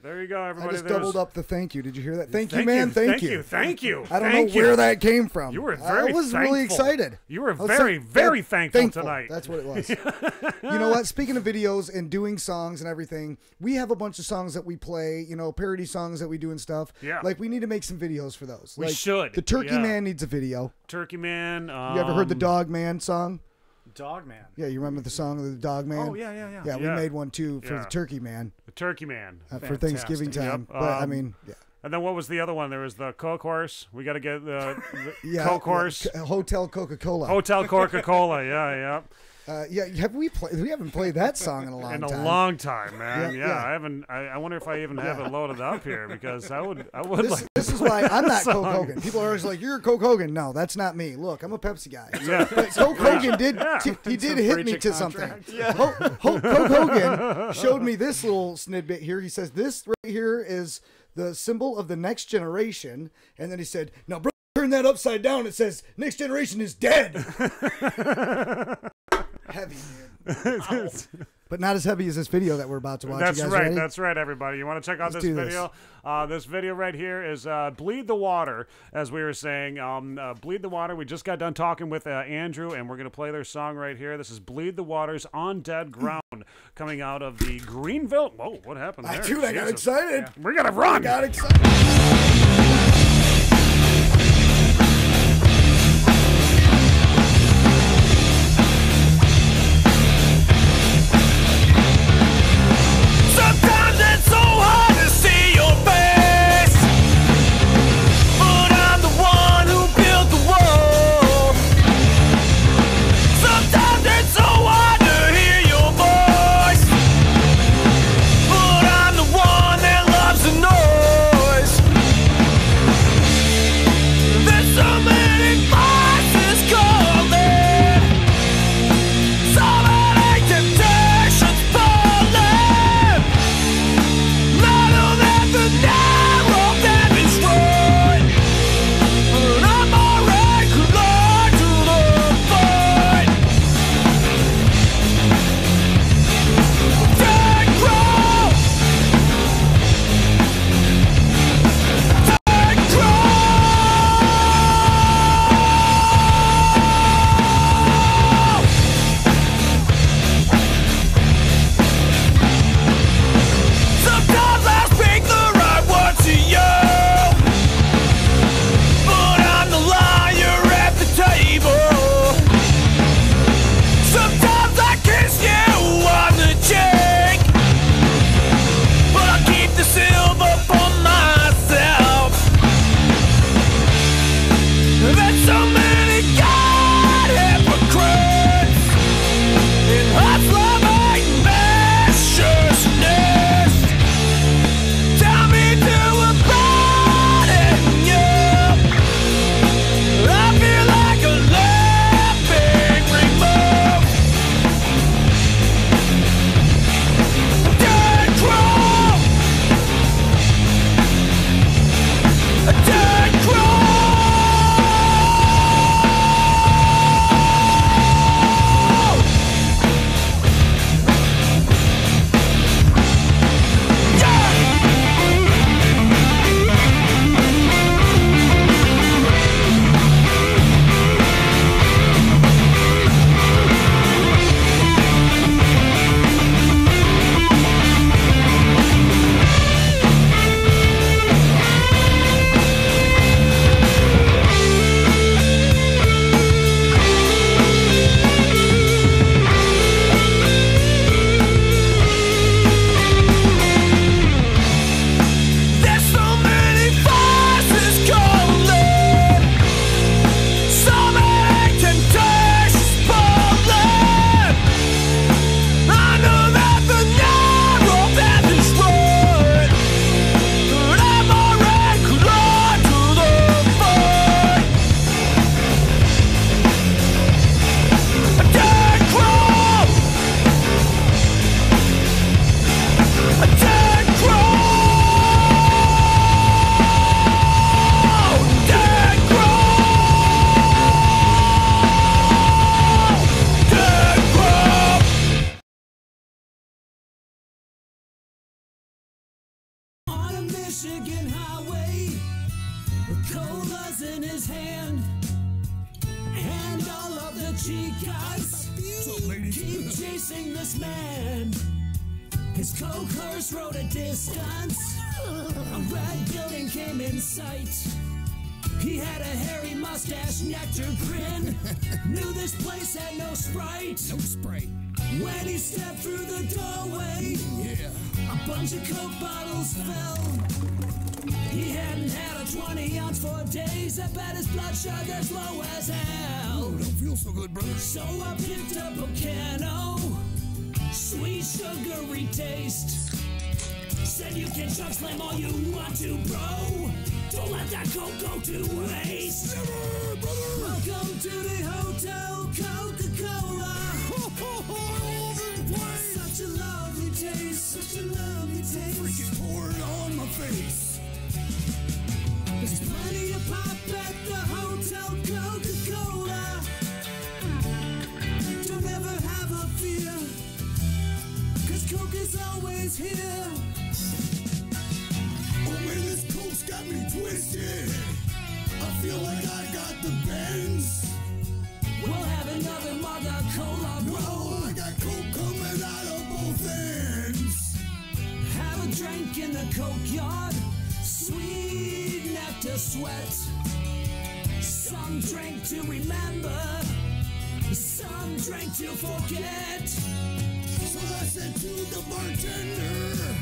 There you go, everybody. I just There's- doubled up the thank you. Did you hear that? Thank you, Thank man. you. Thank Thank you. you. Thank you. I don't Thank know you. where that came from. You were very I was really thankful. excited. You were I was very, very thankful thankful tonight. That's what it was. You know what? Speaking of videos and doing songs and everything, we have a bunch of songs that we play, you know, parody songs that we do and stuff. Yeah. Like, we need to make some videos for those. We like, should. The Turkey Yeah. Man needs a video. Turkey Man. You ever heard the Dog Man song? Dog Man. Yeah, you remember the song of the Dog Man? Oh, yeah. Yeah, we Yeah. made one too for Yeah. the Turkey Man. The Turkey Man. For Thanksgiving time. Yep. But, I mean, yeah. And then what was the other one? There was the Coke Horse. We got to get the Yeah, Coke Horse. Hotel Coca-Cola. Hotel Coca-Cola. Yeah. Yeah, we haven't played that song in a long time. In a long time, man. Yeah, Yeah, yeah. I haven't. I wonder if I even have it loaded up here because I would. This is why I'm not Coke song. Hogan. People are always like, "You're Coke Hogan." No, that's not me. Look, I'm a Pepsi guy. Yeah. But Coke Hogan did. Yeah. He did Some hit breach me of to contract. something. Coke Hogan showed me this little snippet here. He says, "This right here is the symbol of the next generation," and then he said, "Now, bro, turn that upside down. It says next generation is dead." Heavy, man. Wow. But not as heavy as this video that we're about to watch. That's You guys right. ready? That's right, everybody. You want to check out Let's this do this. video? This video right here is Bleed the Water, as we were saying. Bleed the Water. We just got done talking with Andrew, and we're going to play their song right here. This is Bleed the Waters on Dead Ground, coming out of the Greenville. Whoa, what happened there? Dude, I got Jesus. excited. Yeah. We got to run. I got excited. Sometimes it's so hard to see your face, but I'm the one who built the wall. Sometimes it's so hard to hear your voice, but I'm the one that loves the noise. chicas keep chasing this man. His coke hearse rode a distance. A red building came in sight. He had a hairy mustache, nectar grin. Knew this place had no Sprite. No Sprite. When he stepped through the doorway, a bunch of coke bottles fell. He hadn't had a 20-ounce for days. I bet his blood sugar's low as hell. Ooh, don't feel so good, brother. So I picked up a Cano, sweet sugary taste. Said you can chug slam all you want to, bro. Don't let that coke go to waste. Never, brother. Welcome to the Hotel Coca-Cola. Such a lovely taste, such a lovely taste. Freaking pour it on my face. There's plenty of pop at the Hotel Coca-Cola. Don't ever have a fear, 'cause Coke is always here. Oh man, this Coke's got me twisted. I feel like I got the bends. We'll have another Mother Cola, bro. No, I got Coke coming out of both ends. Have a drink in the Coke yard. Sweet nectar sweat. Some drink to remember, some drink to forget. So I said to the bartender,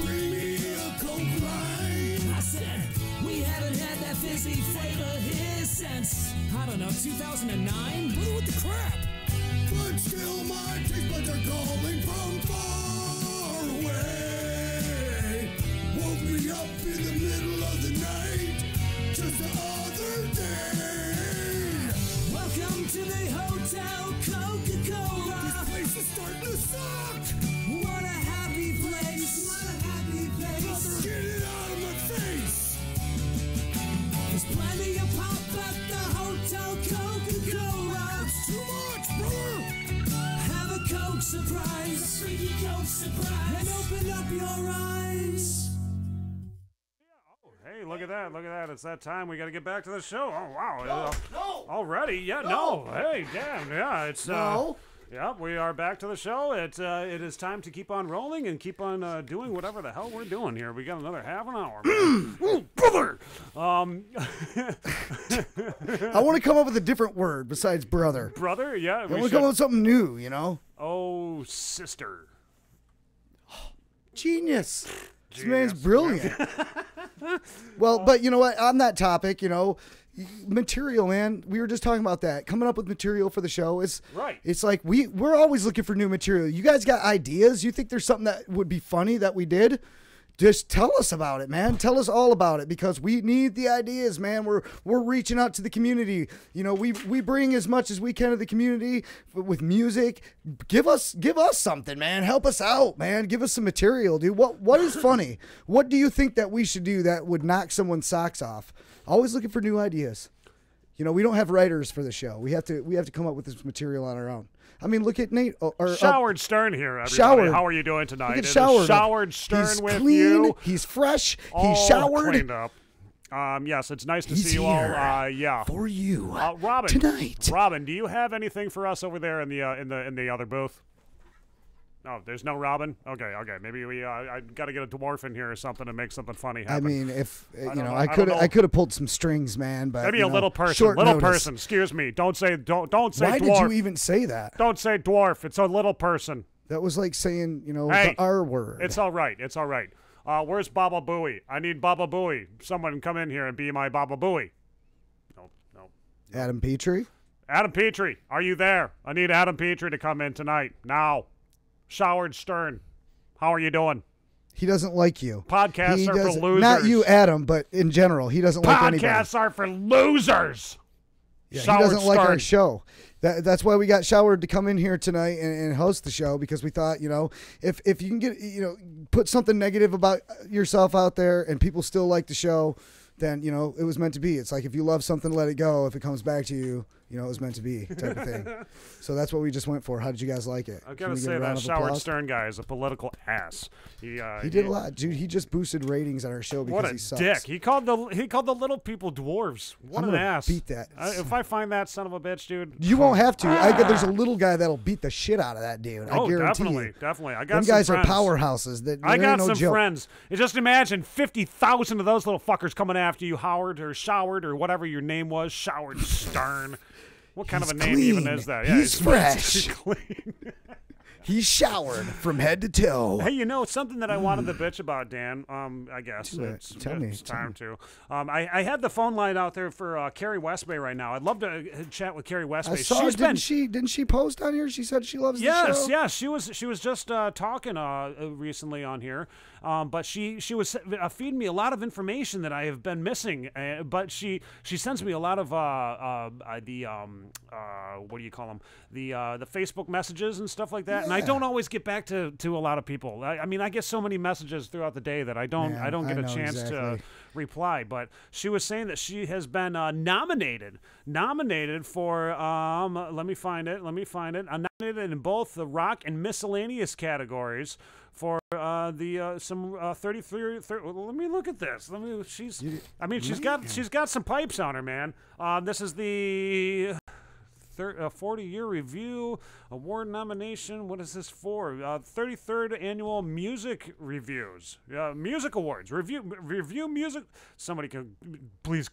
bring me a Coke line. I said, we haven't had that fizzy flavor here since, I don't know, 2009? What the crap? But still my taste buds are calling from far away. Woke me up in the middle of the night, just the other day. Welcome to the Hotel Coca-Cola. This place is starting to suck. What a happy place. What a happy place. Brother, get it out of my face. There's plenty of pop at the Hotel Coca-Cola. It's too much, brother. Have a Coke surprise. A freaky Coke surprise. And open up your eyes. Hey, look at that. Look at that. It's that time. We got to get back to the show. Oh, wow. No. Already? Yeah, no. Hey, damn. Yeah, it's... No. Yep, we are back to the show. It is time to keep on rolling and keep on doing whatever the hell we're doing here. We got another half an hour. Oh, brother! I want to come up with a different word besides brother. Brother? Yeah. I want to come up with something new, you know? Oh, sister. Genius. This man's brilliant. Well, but you know what? On that topic, you know, material, man. We were just talking about that. Coming up with material for the show is right. It's like we're always looking for new material. You guys got ideas? You think there's something that would be funny that we did? Just tell us about it, man. Tell us all about it, because we need the ideas, man. We're reaching out to the community. You know, we bring as much as we can to the community with music. Give us something, man. Help us out, man. Give us some material, dude. What is funny? What do you think that we should do that would knock someone's socks off? Always looking for new ideas. You know, we don't have writers for the show. We have to come up with this material on our own. I mean, look at Nate. Showered Stern here, everybody. Showered. How are you doing tonight? Look at Showered. Showered Stern He's with clean, you. He's fresh. All He's showered. Cleaned up. Yes, it's nice to He's see you all. here Yeah, for you, Robin. tonight. Robin, do you have anything for us over there in the other booth? Oh, there's no Robin? Okay. Maybe I got to get a dwarf in here or something to make something funny happen. I mean, if I could have pulled some strings, man, but maybe a little person. Short Little notice. person. Excuse me. Don't say Why dwarf. did you even say that? Don't say dwarf. It's a little person. That was like saying, Hey, the R word. It's all right. It's all right. Where's Baba Booey? I need Baba Booey. Someone come in here and be my Baba Booey. No. Adam Petrie? Adam Petrie, are you there? I need Adam Petrie to come in tonight. Now. Showered Stern, how are you doing? He doesn't like you. Podcasts are for losers. Not you, Adam, but in general, he doesn't like anybody. Podcasts are for losers. Yeah, Showered he doesn't like our Stern. show. That's why we got Showered to come in here tonight and host the show, because we thought, if you can get, put something negative about yourself out there and people still like the show, then, you know, it was meant to be. It's like if you love something, let it go. If it comes back to you, you know, it was meant to be type of thing. So that's what we just went for. How did you guys like it? I gotta say that Howard Stern guy is a political ass. He did a lot, dude. He just boosted ratings on our show because he sucks. What a dick! He called the little people dwarves. What an ass! Beat that. If I find that son of a bitch, dude, you won't have to. There's a little guy that'll beat the shit out of that dude. I guarantee you. Definitely. I got some guys friends. Are powerhouses. I got some friends. Just imagine 50,000 of those little fuckers coming after you, Howard or Showard or whatever your name was, Howard Stern. What kind of a name even is that? Yeah, he's fresh. Clean. He's showered from head to toe. Hey, you know, something that I wanted to bitch about, Dan, I guess it's time to. I had the phone line out there for Carrie Westbay right now. I'd love to chat with Carrie Westbay. I saw didn't she post on here? She said she loves the show. Yes, she was just talking recently on here. But she was feeding me a lot of information that I have been missing. But she sends me a lot of the what do you call them? The Facebook messages and stuff like that. Yeah. And I don't always get back to a lot of people. I mean, I get so many messages throughout the day that I don't get a chance to reply. But she was saying that she has been nominated for let me find it. Nominated in both the rock and miscellaneous categories for some 33. Let me look at this. She's got some pipes on her, man. This is the 40-year review award nomination. What is this for? 33rd annual music reviews, music awards. Review music. Somebody can please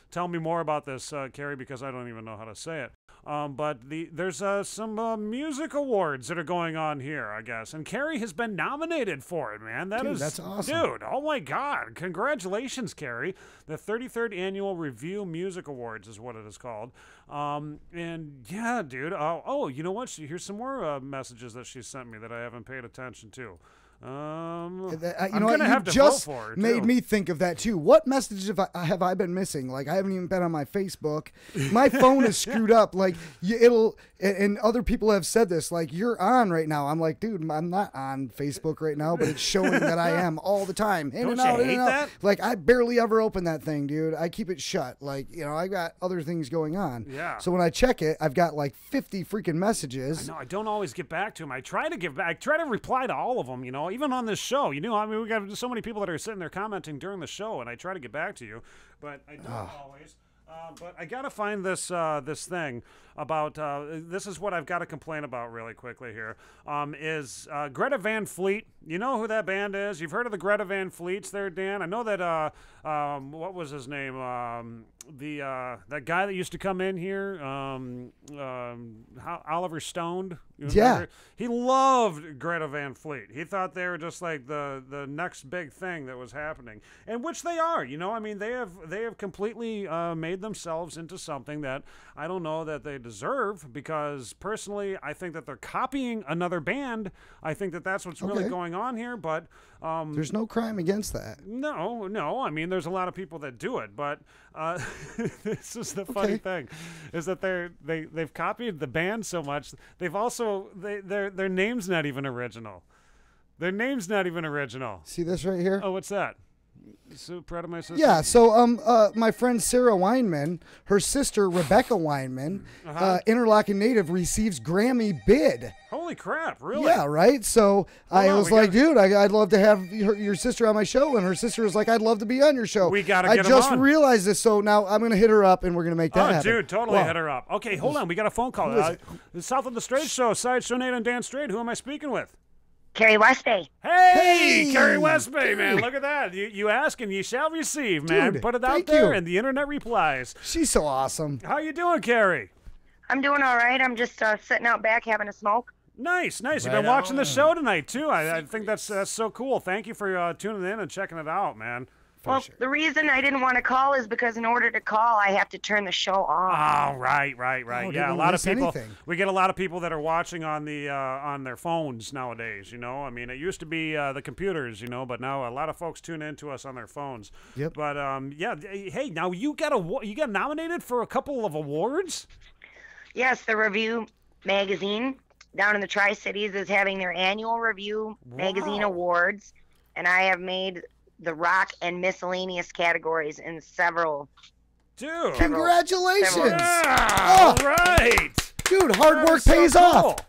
tell me more about this, Carrie, because I don't even know how to say it. But there's some music awards that are going on here, I guess. And Carrie has been nominated for it, man. That's awesome. Dude, oh my God. Congratulations, Carrie. The 33rd Annual Review Music Awards is what it is called. And yeah, dude. Oh, you know what? Here's some more messages that she sent me that I haven't paid attention to. I'm gonna have to just vote for her, made me think of that too. What messages have I been missing? Like, I haven't even been on my Facebook. My phone is screwed up. Like, and other people have said this. Like, you're on right now. I'm like, dude, I'm not on Facebook right now, but it's showing that I am all the time. Don't you hate that? Like, I barely ever open that thing, dude. I keep it shut. Like, you know, I got other things going on. Yeah. So when I check it, I've got like 50 freaking messages. I know. I don't always get back to them. I try to get back. I try to reply to all of them. You know. Even on this show, you know, I mean, we got so many people that are sitting there commenting during the show, and I try to get back to you, but I don't always. But I gotta find this thing about this is what I've got to complain about really quickly here. Is Greta Van Fleet? You know who that band is? You've heard of the Greta Van Fleets there, Dan? I know that what was his name? That guy that used to come in here, Oliver Stone. Yeah, he loved Greta Van Fleet. He thought they were just like the next big thing that was happening, and which they are. You know, I mean, they have completely made themselves into something that I don't know that they deserve, because personally I think that they're copying another band. I think that that's what's really going on here, but there's no crime against that. No, I mean, there's a lot of people that do it, but this is the funny thing, is that they've copied the band so much. They've also their name's not even original. Their name's not even original. See this right here? Oh, what's that? So proud of my sister. Yeah, so my friend Sarah Weinman, her sister Rebecca Weinman, Interlochen native, receives Grammy bid. Holy crap, really? Yeah, right? So I was like, dude, I'd love to have your sister on my show, and her sister was like, I'd love to be on your show. We gotta get I just on. realized this, so now I'm gonna hit her up, and we're gonna make that happen. Dude, totally hit her up. Okay, hold on, we got a phone call. The South of the Straits show, Sideshow Nate and Dan Strait. Who am I speaking with? Carrie Westbay. Hey, Carrie Westbay, man. Look at that. You ask and you shall receive, man. Dude, put it out there and the internet replies. She's so awesome. How you doing, Carrie? I'm doing all right. I'm just sitting out back having a smoke. Nice. You've been watching the show tonight, too. I think that's so cool. Thank you for tuning in and checking it out, man. Well, the reason I didn't want to call is because in order to call, I have to turn the show off. Oh, right. Yeah, a lot of people. We get a lot of people that are watching on the on their phones nowadays. You know, I mean, it used to be the computers, you know, but now a lot of folks tune into us on their phones. Yep. But yeah. Hey, now you got nominated for a couple of awards. Yes, the Review magazine down in the Tri-Cities is having their annual Review magazine awards, and I have made the rock and miscellaneous categories in several. Dude, congratulations! Yeah, all right, dude. Hard work pays off.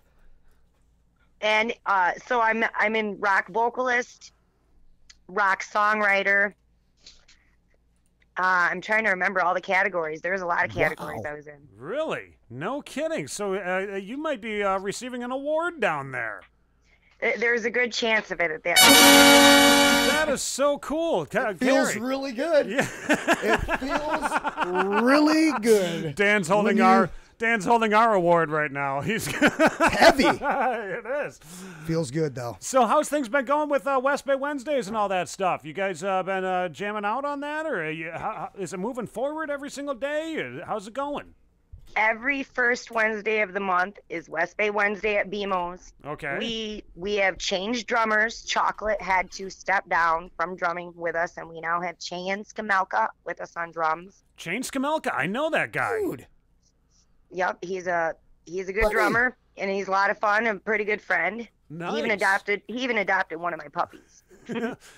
And so I'm in rock vocalist, rock songwriter. I'm trying to remember all the categories. There's a lot of categories I was in. Really? No kidding. So you might be receiving an award down there. There's a good chance of it at that. That is so cool. It feels really good. Yeah. It feels really good. Dan's holding our award right now. He's heavy. It is. Feels good though. So how's things been going with West Bay Wednesdays and all that stuff? You guys been jamming out on that, or is it moving forward every single day? How's it going? Every first Wednesday of the month is West Bay Wednesday at BMO's. Okay. We have changed drummers. Chocolate had to step down from drumming with us, and we now have Chane Skamelka with us on drums. Chane Skamelka, I know that guy. Dude. Yep, he's a good drummer, and he's a lot of fun and a pretty good friend. Nice. He even adopted one of my puppies.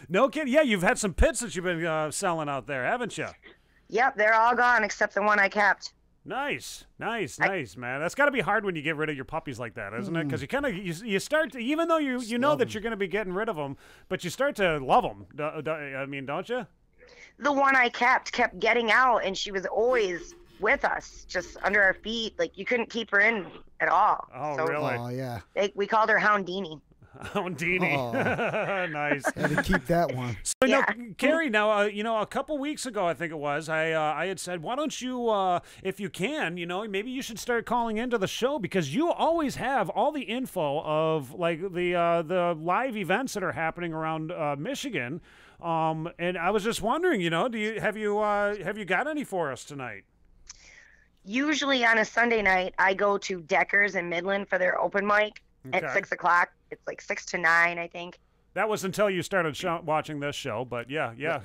No kidding. Yeah, you've had some pits that you've been selling out there, haven't you? Yep, they're all gone except the one I kept. Nice, man. That's got to be hard when you get rid of your puppies like that, isn't it? Because you kind of you start to, even though you know that you're going to be getting rid of them, but you start to love them. I mean, don't you? The one I kept getting out, and she was always with us, just under our feet. Like, you couldn't keep her in at all. Oh, so, really? Oh, yeah. We called her Houndini. Houndini. Oh. Nice. Had to keep that one. So, yeah. Carrie, now, a couple weeks ago, I think it was, I had said, why don't you, if you can, maybe you should start calling into the show, because you always have all the info of, like, the live events that are happening around Michigan. And I was just wondering, have you got any for us tonight? Usually on a Sunday night, I go to Decker's in Midland for their open mic at 6 o'clock. It's like 6 to 9, I think. That was until you started watching this show, but yeah.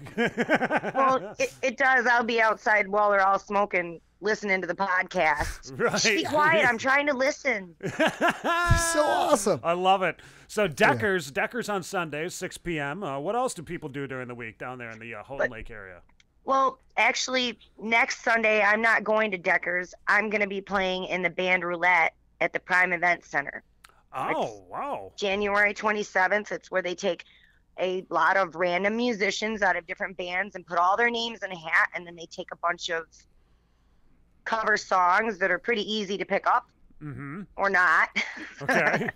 Well, it does. I'll be outside while they're all smoking, listening to the podcast. Right. Be quiet. I'm trying to listen. So awesome. I love it. So Decker's on Sundays, 6 p.m. What else do people do during the week down there in the Houghton Lake area? Well, actually, next Sunday, I'm not going to Decker's. I'm going to be playing in the band roulette at the Prime Event Center. Oh, wow. January 27th. It's where they take a lot of random musicians out of different bands and put all their names in a hat, and then they take a bunch of cover songs that are pretty easy to pick up or not. Okay.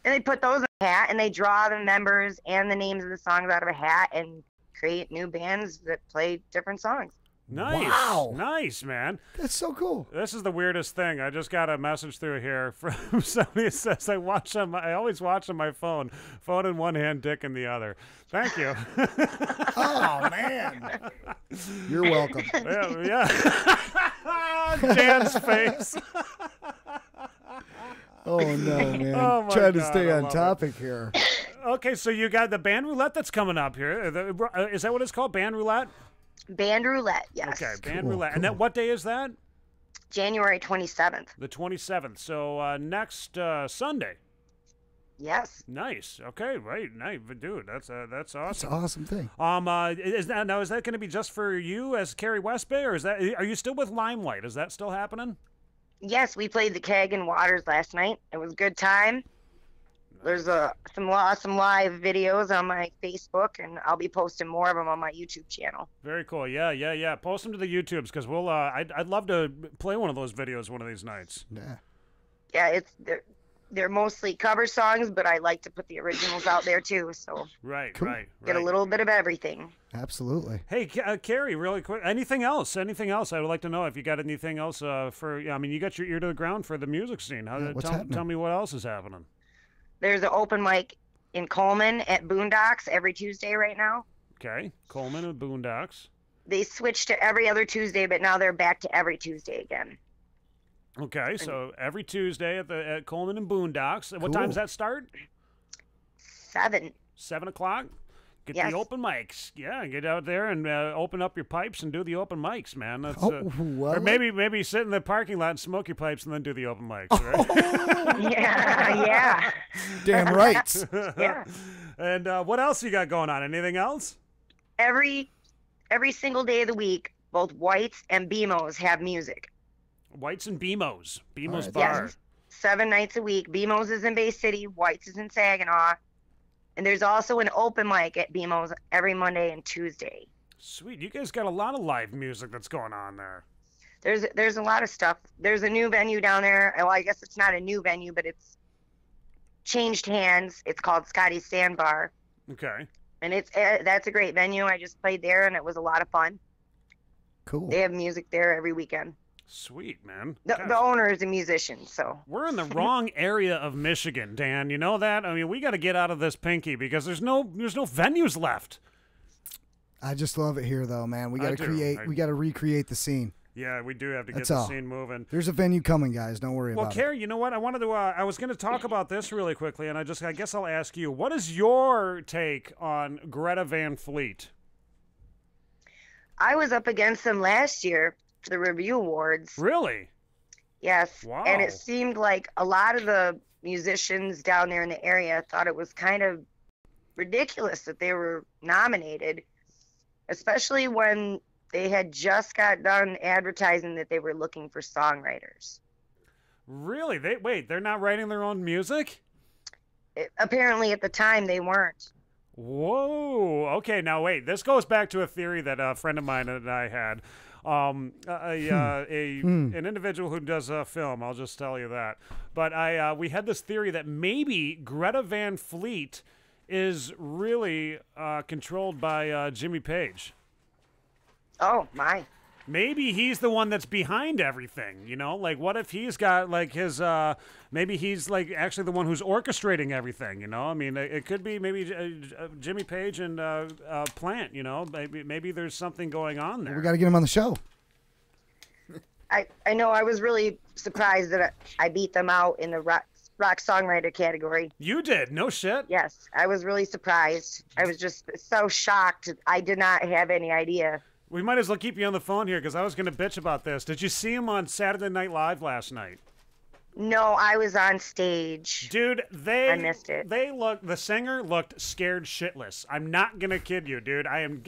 And they put those in a hat, and they draw the members and the names of the songs out of a hat and create new bands that play different songs. Nice. Wow. Nice, man. That's so cool. This is the weirdest thing. I just got a message through here from somebody that says I always watch on my phone in one hand, dick in the other. Thank you. Oh, man. You're welcome. Yeah. Dan's face. Oh, no, man. Oh, my Trying to God, stay I on love topic here. Okay, so you got the band roulette that's coming up here. Is that what it's called, band roulette? Band roulette, yes. Okay, band roulette. Cool. And then what day is that? January 27th. The 27th. So next Sunday. Yes. Nice. Okay. Right. Nice, dude. That's awesome. That's an awesome thing. Is that going to be just for you as Carrie Westbay, or are you still with Limelight? Is that still happening? Yes, we played the Keg and Waters last night. It was a good time. There's some awesome live videos on my Facebook, and I'll be posting more of them on my YouTube channel. Very cool. Yeah. Post them to the YouTubes, because we'll. I'd love to play one of those videos one of these nights. Yeah. Yeah, they're mostly cover songs, but I like to put the originals out there too. So right. Get a little bit of everything. Absolutely. Hey, Carrie, really quick. Anything else? I would like to know if you got anything else for. I mean, you got your ear to the ground for the music scene. What's happening? Tell me what else is happening. There's an open mic in Coleman at Boondocks every Tuesday right now. Okay, Coleman and Boondocks. They switched to every other Tuesday, but now they're back to every Tuesday again. Okay, so every Tuesday at Coleman and Boondocks. What time does that start? 7. 7 o'clock? Get Yes. the open mics. Yeah, get out there and open up your pipes and do the open mics, man. That's, or maybe sit in the parking lot and smoke your pipes and then do the open mics, right? Yeah. Damn right. Yeah. And what else you got going on? Anything else? every single day of the week, both Whites and BMOs have music. Whites and BMOs. BMOs Right. Bar. Yes, 7 nights a week. BMOs is in Bay City, Whites is in Saginaw. And there's also an open mic at BMOs every Monday and Tuesday. Sweet. You guys got a lot of live music that's going on there. There's a lot of stuff. There's a new venue down there. Well, I guess it's not a new venue, but it's changed hands. It's called Scotty's Sandbar. Okay. And that's a great venue. I just played there, and it was a lot of fun. Cool. They have music there every weekend. Sweet, man. The owner is a musician, so. We're in the wrong area of Michigan, Dan. You know that? I mean, we got to get out of this pinky because there's no venues left. I just love it here, though, man. We got to we got to recreate the scene. Yeah, we do have to That's get the all. scene moving. There's a venue coming, guys. Don't worry Well, about Carrie, you know what? I wanted to. I was going to talk about this really quickly, and I guess I'll ask you. What is your take on Greta Van Fleet? I was up against them last year for the Review Awards. Really? Yes. Wow. And it seemed like a lot of the musicians down there in the area thought it was kind of ridiculous that they were nominated, especially when they had just got done advertising that they were looking for songwriters. Really? They're not writing their own music? Apparently at the time they weren't. Whoa. Okay, now wait. This goes back to a theory that a friend of mine and I had. An individual who does film, I'll just tell you that. But we had this theory that maybe Greta Van Fleet is really controlled by Jimmy Page. Oh, my. Maybe he's the one that's behind everything, you know? Like, what if he's got, like, his, maybe he's, like, actually the one who's orchestrating everything, you know? I mean, it could be maybe Jimmy Page and Plant, you know? Maybe there's something going on there. We got to get him on the show. I know I was really surprised that I beat them out in the rock songwriter category. You did? No shit? Yes, I was really surprised. I was just so shocked. I did not have any idea. We might as well keep you on the phone here because I was going to bitch about this. Did you see him on Saturday Night Live last night? No, I was on stage. Dude, I missed it. The singer looked scared shitless. I'm not going to kid you, dude. I'm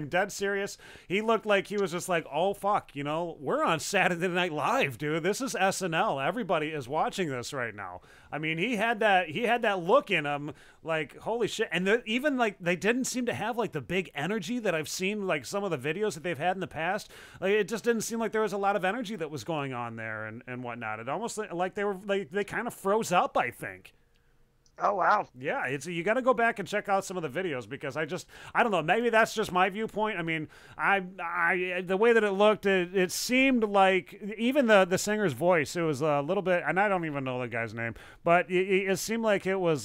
dead serious. He looked like he was just like, oh, fuck, you know, we're on Saturday Night Live, dude. This is SNL. Everybody is watching this right now. I mean, he had that look in him, like, holy shit. And even, like, they didn't seem to have, like, the big energy that I've seen, like, some of the videos that they've had in the past. Like, it just didn't seem like there was a lot of energy that was going on there and whatnot. It almost, like, they kind of froze up, I think. Oh, wow. Yeah, you got to go back and check out some of the videos because I don't know, maybe that's just my viewpoint. I mean, the way that it looked, it seemed like even the singer's voice, it was a little bit, and I don't even know the guy's name, but it seemed like it was,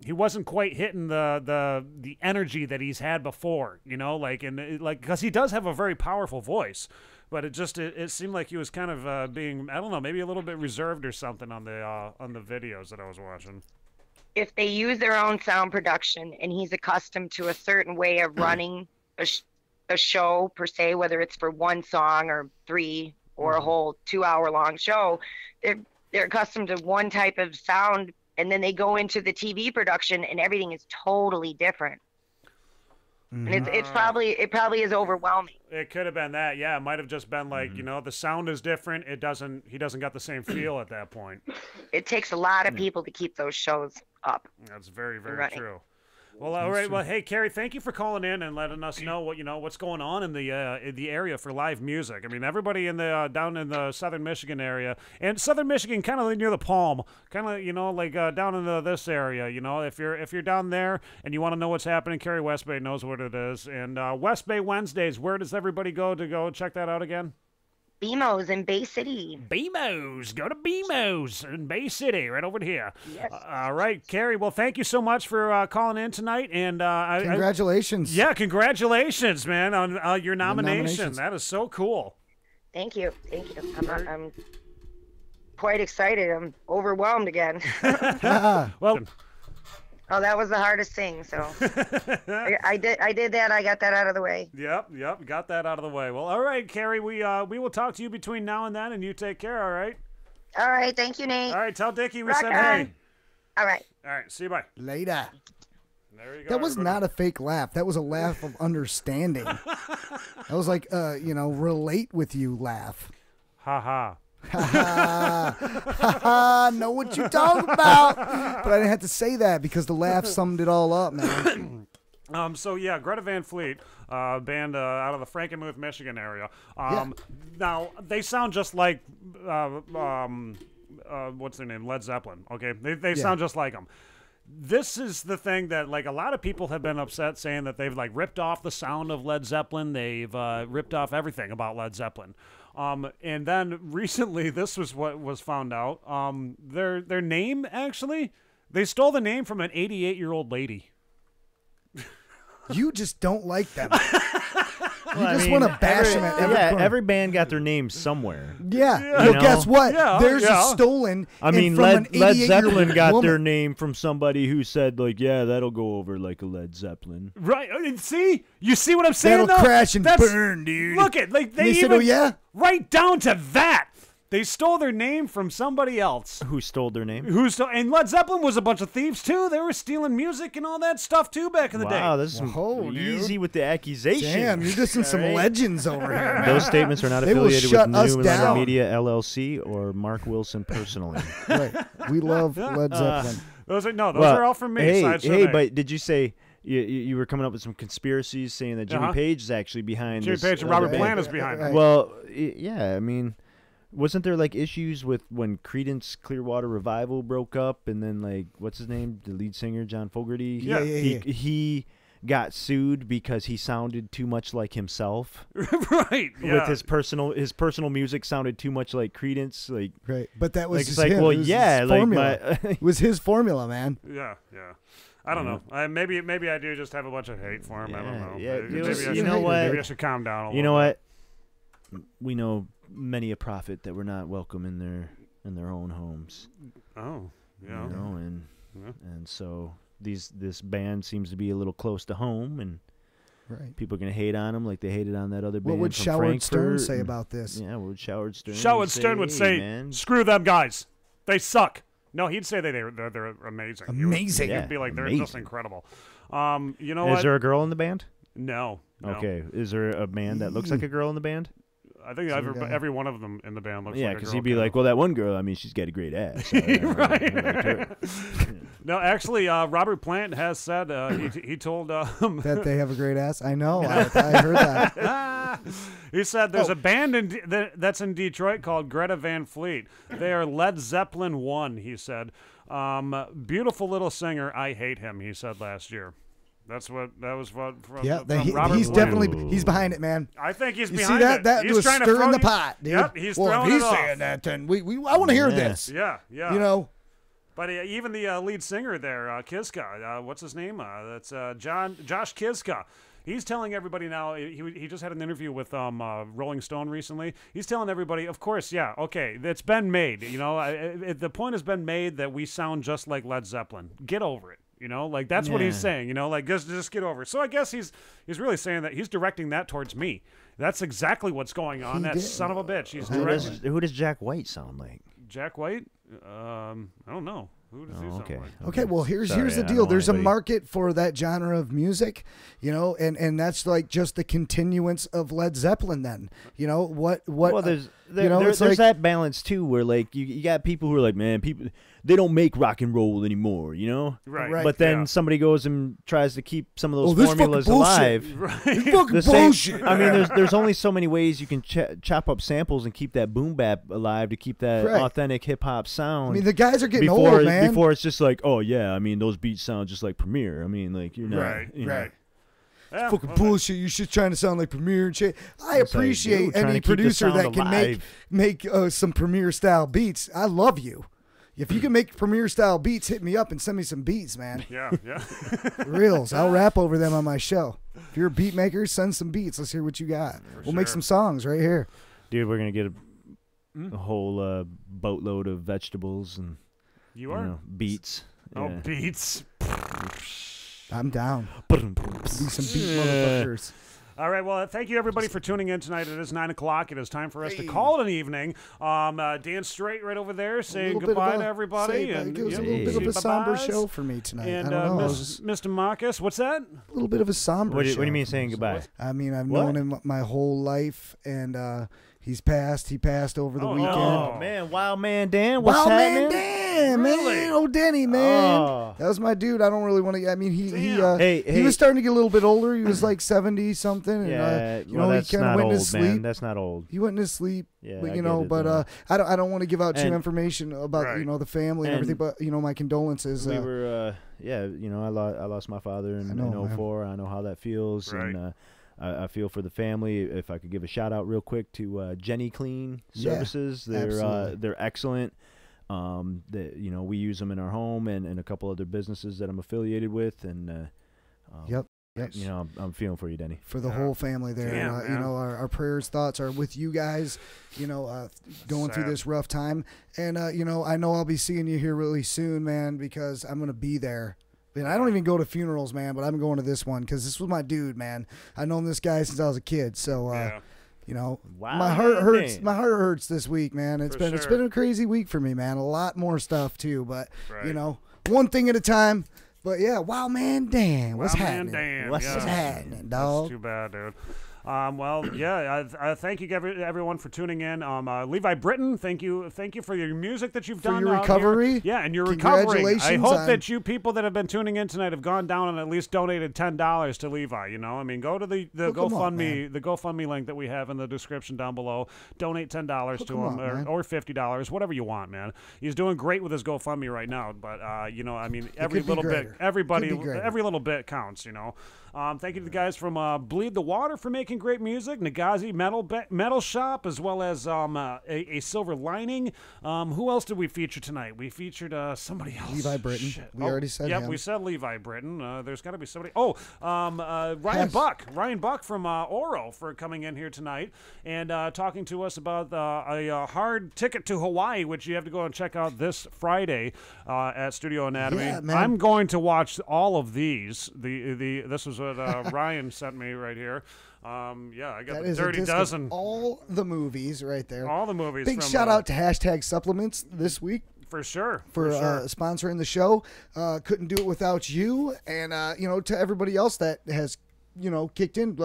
he wasn't quite hitting the energy that he's had before, you know, like, because he does have a very powerful voice. But it seemed like he was kind of being, I don't know, maybe a little bit reserved or something on the videos that I was watching. If they use their own sound production and he's accustomed to a certain way of running a show per se, whether it's for one song or three or a whole 2-hour-long show, they're accustomed to one type of sound, and then they go into the TV production and everything is totally different. And it probably is overwhelming. It could have been that, yeah. It might have just been like, you know, the sound is different. He doesn't got the same feel at that point. It takes a lot of people to keep those shows up. That's very, very true. Well, all right. Well, hey, Carrie, thank you for calling in and letting us know what's going on in the area for live music. I mean, everybody in the down in the southern Michigan area, and southern Michigan, kind of near the Palm, kind of like down in this area. You know, if you're down there and you want to know what's happening, Carrie West Bay knows what it is. And West Bay Wednesdays, where does everybody go to go check that out again? BMO's in Bay City. BMO's. Go to BMO's in Bay City, right over here. Yes. All right, Carrie. Well, thank you so much for calling in tonight. And congratulations. Congratulations, man, on your nomination. That is so cool. Thank you. I'm quite excited. I'm overwhelmed again. Well. Oh, that was the hardest thing. So I did that. I got that out of the way. Yep. Got that out of the way. Well, all right, Carrie. We will talk to you between now and then, and you take care. All right. All right. Thank you, Nate. All right. Tell Dickie we Rock said on. hey. All right. All right. See you. Bye. Later. There you go. That was not a fake laugh. That was a laugh of understanding. That was like, relate with you laugh. Ha ha. Know what you talking about. But I didn't have to say that because the laugh summed it all up, man. So yeah, Greta Van Fleet, band out of the Frankenmuth, Michigan area. Now they sound just like what's their name, Led Zeppelin. Okay, they sound just like them. This is the thing that like a lot of people have been upset saying that they've like ripped off the sound of Led Zeppelin. They've ripped off everything about Led Zeppelin. And then recently, this was what was found out. Their name actually, they stole the name from an 88-year-old lady. You just don't like them. You just want to bash them at every corner. Every band got their name somewhere. Yeah. Well, guess what? Theirs is stolen. I mean, from Led an Zeppelin got woman. their name from somebody who said, like, yeah, that'll go over like a Led Zeppelin. Right. See? You see what I'm saying? That'll though? crash and burn, dude. Look at like they said, even oh, yeah? right down to that. They stole their name from somebody else. Who stole their name? And Led Zeppelin was a bunch of thieves too. They were stealing music and all that stuff too back in the day. Wow, this is easy with the accusation. Damn, you're just in some legends over here. Those statements are not They will affiliated shut with us New down. Media LLC or Mark Wilson personally. Right. We love Led Zeppelin. Those are all from me. Hey, but did you say you were coming up with some conspiracies saying that Jimmy Page is actually behind Jimmy this? Page and Robert Plant is behind it. Well, yeah, I mean, wasn't there like issues with when Creedence Clearwater Revival broke up, and then like what's his name, the lead singer John Fogerty? Yeah. He got sued because he sounded too much like himself. Right. Yeah. With his personal music sounded too much like Creedence. Like right. But that was like, just it's like, him. well, It was yeah, his like formula. it was his formula, man. Yeah. I don't know. Maybe I do just have a bunch of hate for him. I don't know. Yeah, Maybe I should calm down a little. You know what? We know many a prophet that were not welcome in their own homes. Oh, yeah. You know, and so this band seems to be a little close to home, and people are gonna hate on them like they hated on that other band. What would from Howard Stern Frankfurt, say about this? Yeah, what would Howard Stern? Howard Stern would say, man? "Screw them guys, they suck." No, he'd say they're amazing. Amazing. He'd be like, they're just incredible. You know Is what? there a girl in the band? No. Okay. Is there a man that looks like a girl in the band? I think every one of them in the band looks like a girl. Yeah, because he'd be like, well, that one girl, I mean, she's got a great ass. So right. No, actually, Robert Plant has said, he told... that they have a great ass? I know. I heard that. He said there's a band that's in Detroit called Greta Van Fleet. They are Led Zeppelin 1, he said. Beautiful little singer. I hate him, he said last year. That was what from Robert he's Plant. definitely he's behind it, man. I think he's you behind see that? it. That he's was trying stirring to the pot, dude. Yep, he's well, throwing if he's it off. saying that, then I want to hear this. Yeah. You know. But even the lead singer there, Kiska, what's his name? That's Josh Kiska. He's telling everybody now. He just had an interview with Rolling Stone recently. He's telling everybody, of course, yeah, okay, it's been made. You know, the point has been made that we sound just like Led Zeppelin. Get over it. You know, like that's what he's saying. You know, like just get over it. So I guess he's really saying that he's directing that towards me. That's exactly what's going on. That son of a bitch. He's directing. Who does Jack White sound like? Jack White? I don't know. Who does he sound like? Okay, well, here's the deal. There's a market for that genre of music, you know, and that's like just the continuance of Led Zeppelin then. You know, what Well, there's like, that balance too where like you got people who are like, man, they don't make rock and roll anymore, you know? Right. But then somebody goes and tries to keep some of those formulas alive. Right. Fucking bullshit. I mean, there's only so many ways you can chop up samples and keep that boom bap alive to keep that authentic hip hop sound. I mean, the guys are getting old, man. Before it's just like, oh yeah, I mean, those beats sound just like Premier. I mean, like you're not right. Yeah, fucking bullshit. You shit trying to sound like Premier and shit. I appreciate any producer that can make some Premier style beats. I love you. If you can make Premier style beats, hit me up and send me some beats, man. Yeah. Reels. I'll rap over them on my show. If you're a beat maker, send some beats. Let's hear what you got. We'll make some songs right here. Dude, we're gonna get a whole boatload of vegetables and beets. Oh, beets. I'm down. Be some beat motherfuckers. All right, well, thank you, everybody, for tuning in tonight. It is 9 o'clock. It is time for us to call it an evening. Dan Straight right over there saying goodbye to everybody. It was a little bit of a somber show for me tonight. And I don't know. Mr. Marcus, what's that? A little bit of a somber show. What do you mean saying goodbye? I mean, I've known him my whole life, and he's passed. He passed over the weekend. Oh, man. Wild Man Dan. What's Wild happening? Man Dan, man. Oh, Denny, man. That was my dude. I don't really want to. I mean, he was starting to get a little bit older. He was like 70-something. Yeah, and, he kind of went to sleep. Man. That's not old. He went to sleep. Yeah, but, I don't want to give out too information about the family and everything. But my condolences. We were I lost my father in 2004. I know how that feels, and I feel for the family. If I could give a shout out real quick to Jenny Clean Services, they're excellent. We use them in our home and a couple other businesses that I'm affiliated with, and Yep. I'm feeling for you, Denny. For the whole family there. Damn, our prayers, thoughts are with you guys, going through this rough time. And, I know I'll be seeing you here really soon, man, because I'm going to be there. And I don't even go to funerals, man, but I'm going to this one because this was my dude, man. I've known this guy since I was a kid. So, my heart hurts. My heart hurts this week, man. It's been a crazy week for me, man. A lot more stuff, too. But, one thing at a time. But, yeah, Wild Man Dan. What's happening? What's happening, dog? That's too bad, dude. Thank you everyone for tuning in. Levi Britton, thank you for your music that you've done. For your recovery. Here. Yeah, and your recovery. I hope that you people that have been tuning in tonight have gone down and at least donated $10 to Levi. Go to the GoFundMe, the GoFundMe link that we have in the description down below. Donate $10 to him or $50, whatever you want, man. He's doing great with his GoFundMe right now, but every little bit, every little bit counts. Thank you to the guys from Bleed the Water for making great music. Nagazi Metal Shop, as well as a Silver Lining. Who else did we feature tonight? We featured somebody else. Levi Britton. We already said him. Yep, we said Levi Britton. There's got to be somebody. Ryan Buck. Ryan Buck from Oro for coming in here tonight and talking to us about a hard ticket to Hawaii, which you have to go and check out this Friday at Studio Anatomy. Yeah, man. I'm going to watch all of these. This was what Ryan sent me right here. I got the Dirty Dozen. All the movies right there. All the movies. Big shout out to Hashtag Supplements this week. For sure. For sponsoring the show. Couldn't do it without you. And, to everybody else that has, kicked in,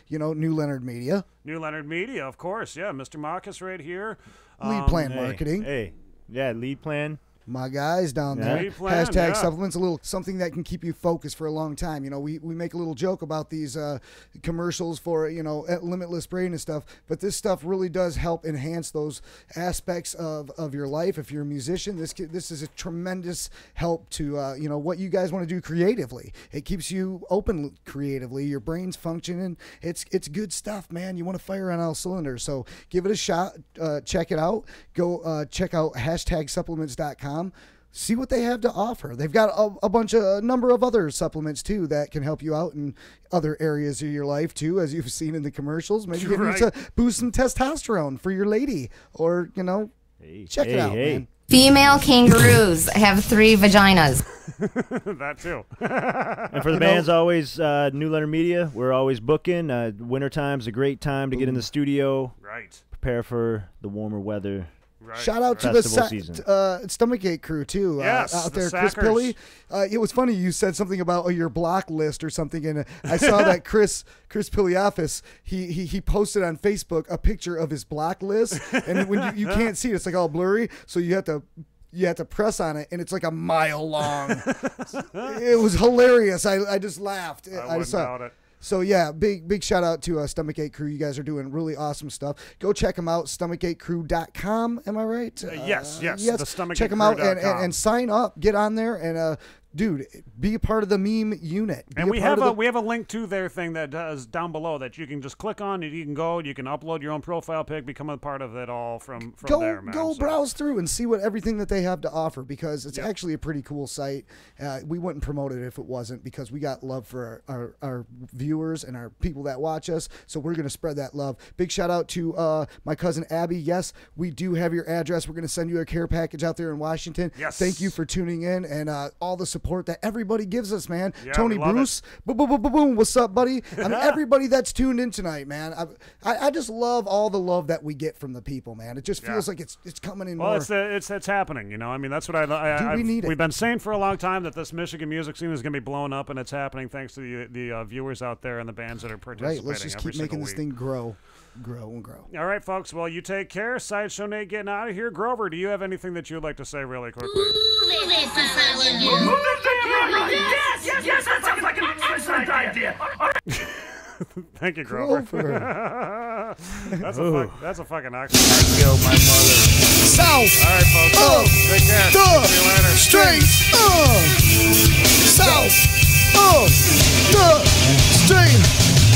New Leonard Media. New Leonard Media, of course. Yeah, Mr. Marcus right here. Lead Plan Marketing. Hey. Yeah, Lead Plan. My guys down there. Hashtag Supplements, a little something that can keep you focused for a long time. We make a little joke about these commercials for, limitless brain and stuff, but this stuff really does help enhance those aspects of your life. If you're a musician, this is a tremendous help to, what you guys want to do creatively. It keeps you open creatively. Your brain's functioning. It's good stuff, man. You want to fire on all cylinders. So give it a shot. Check it out. Go check out hashtagsupplements.com. See what they have to offer. They've got a number of other supplements too that can help you out in other areas of your life too, as you've seen in the commercials. Maybe you need to boost some testosterone for your lady, or check it out, man. Female kangaroos have 3 vaginas. That too. And for the bands, always New Leonard Media. We're always booking. Wintertime's a great time to get in the studio. Right. Prepare for the warmer weather. Right. Shout out to the Stomachache crew too. Yes, out there, the Chris Sackers. Pilley. It was funny you said something about your block list or something, and I saw that Chris Piliafis he posted on Facebook a picture of his block list, and when you can't see it, it's like all blurry, so you have to press on it, and it's like a mile long. It was hilarious. I just laughed. I wouldn't doubt it. So, yeah, big shout out to Stomachache Crew. You guys are doing really awesome stuff. Go check them out, stomachachecrew.com. Am I right? Yes. Check them out and sign up. Get on there and dude, be a part of the meme unit. And we have a link to their thing that does down below that you can just click on, and you can go, you can upload your own profile pic, become a part of it all from there, man. Go browse through and see what everything that they have to offer, because it's actually a pretty cool site. We wouldn't promote it if it wasn't, because we got love for our viewers and our people that watch us, so we're going to spread that love. Big shout out to my cousin Abby. Yes, we do have your address. We're going to send you a care package out there in Washington. Yes. Thank you for tuning in and all the support support that everybody gives us, man. Yeah, Tony Bruce, boom, what's up, buddy? I mean, everybody that's tuned in tonight, man. I just love all the love that we get from the people, man. It just feels like it's coming in more. Well, it's happening, you know. I mean, that's what we've been saying for a long time, that this Michigan music scene is going to be blowing up, and it's happening thanks to the viewers out there and the bands that are participating. Right, let's just keep making this thing grow and grow. All right, folks. Well, you take care. Sideshow Nate getting out of here. Grover, do you have anything that you'd like to say really quickly? Yes, that sounds like an excellent idea. Thank you, Grover. That's a fucking oxygen. Yo, my mother. South. All right, folks. Take care. See you later. Straits. South. Stream.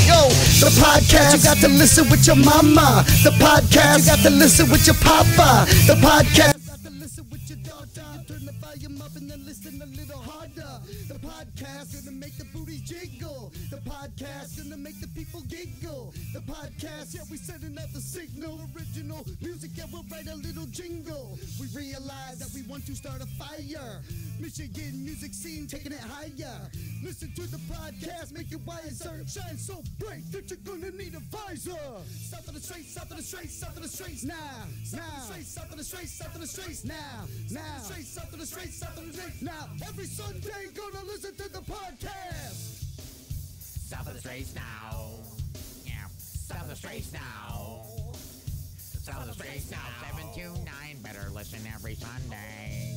Yo, the podcast, you got to listen with your mama. The podcast, you got to listen with your papa. The podcast, you got to listen with your daughter. Turn the volume up and then listen a little harder. The podcast gonna make the booty jiggle. The podcast gonna make the people giggle. The podcast, yeah, we sending out the signal. Original music, yeah, we'll write a little jingle. We realize that we want to start a fire. Michigan music scene taking it higher. Listen to the podcast, make it wiser. Shine so bright that you're gonna need a visor. South of the Straits, south of the Straits, south of the Straits, now. South of the Straits, south of the Straits, now. South of the Straits, south of the Straits, now. Every Sunday, gonna listen to the podcast. South of the Straits now. Yeah. South of the Straits now. South of the Straits now. 7 to 9. Better listen every Sunday.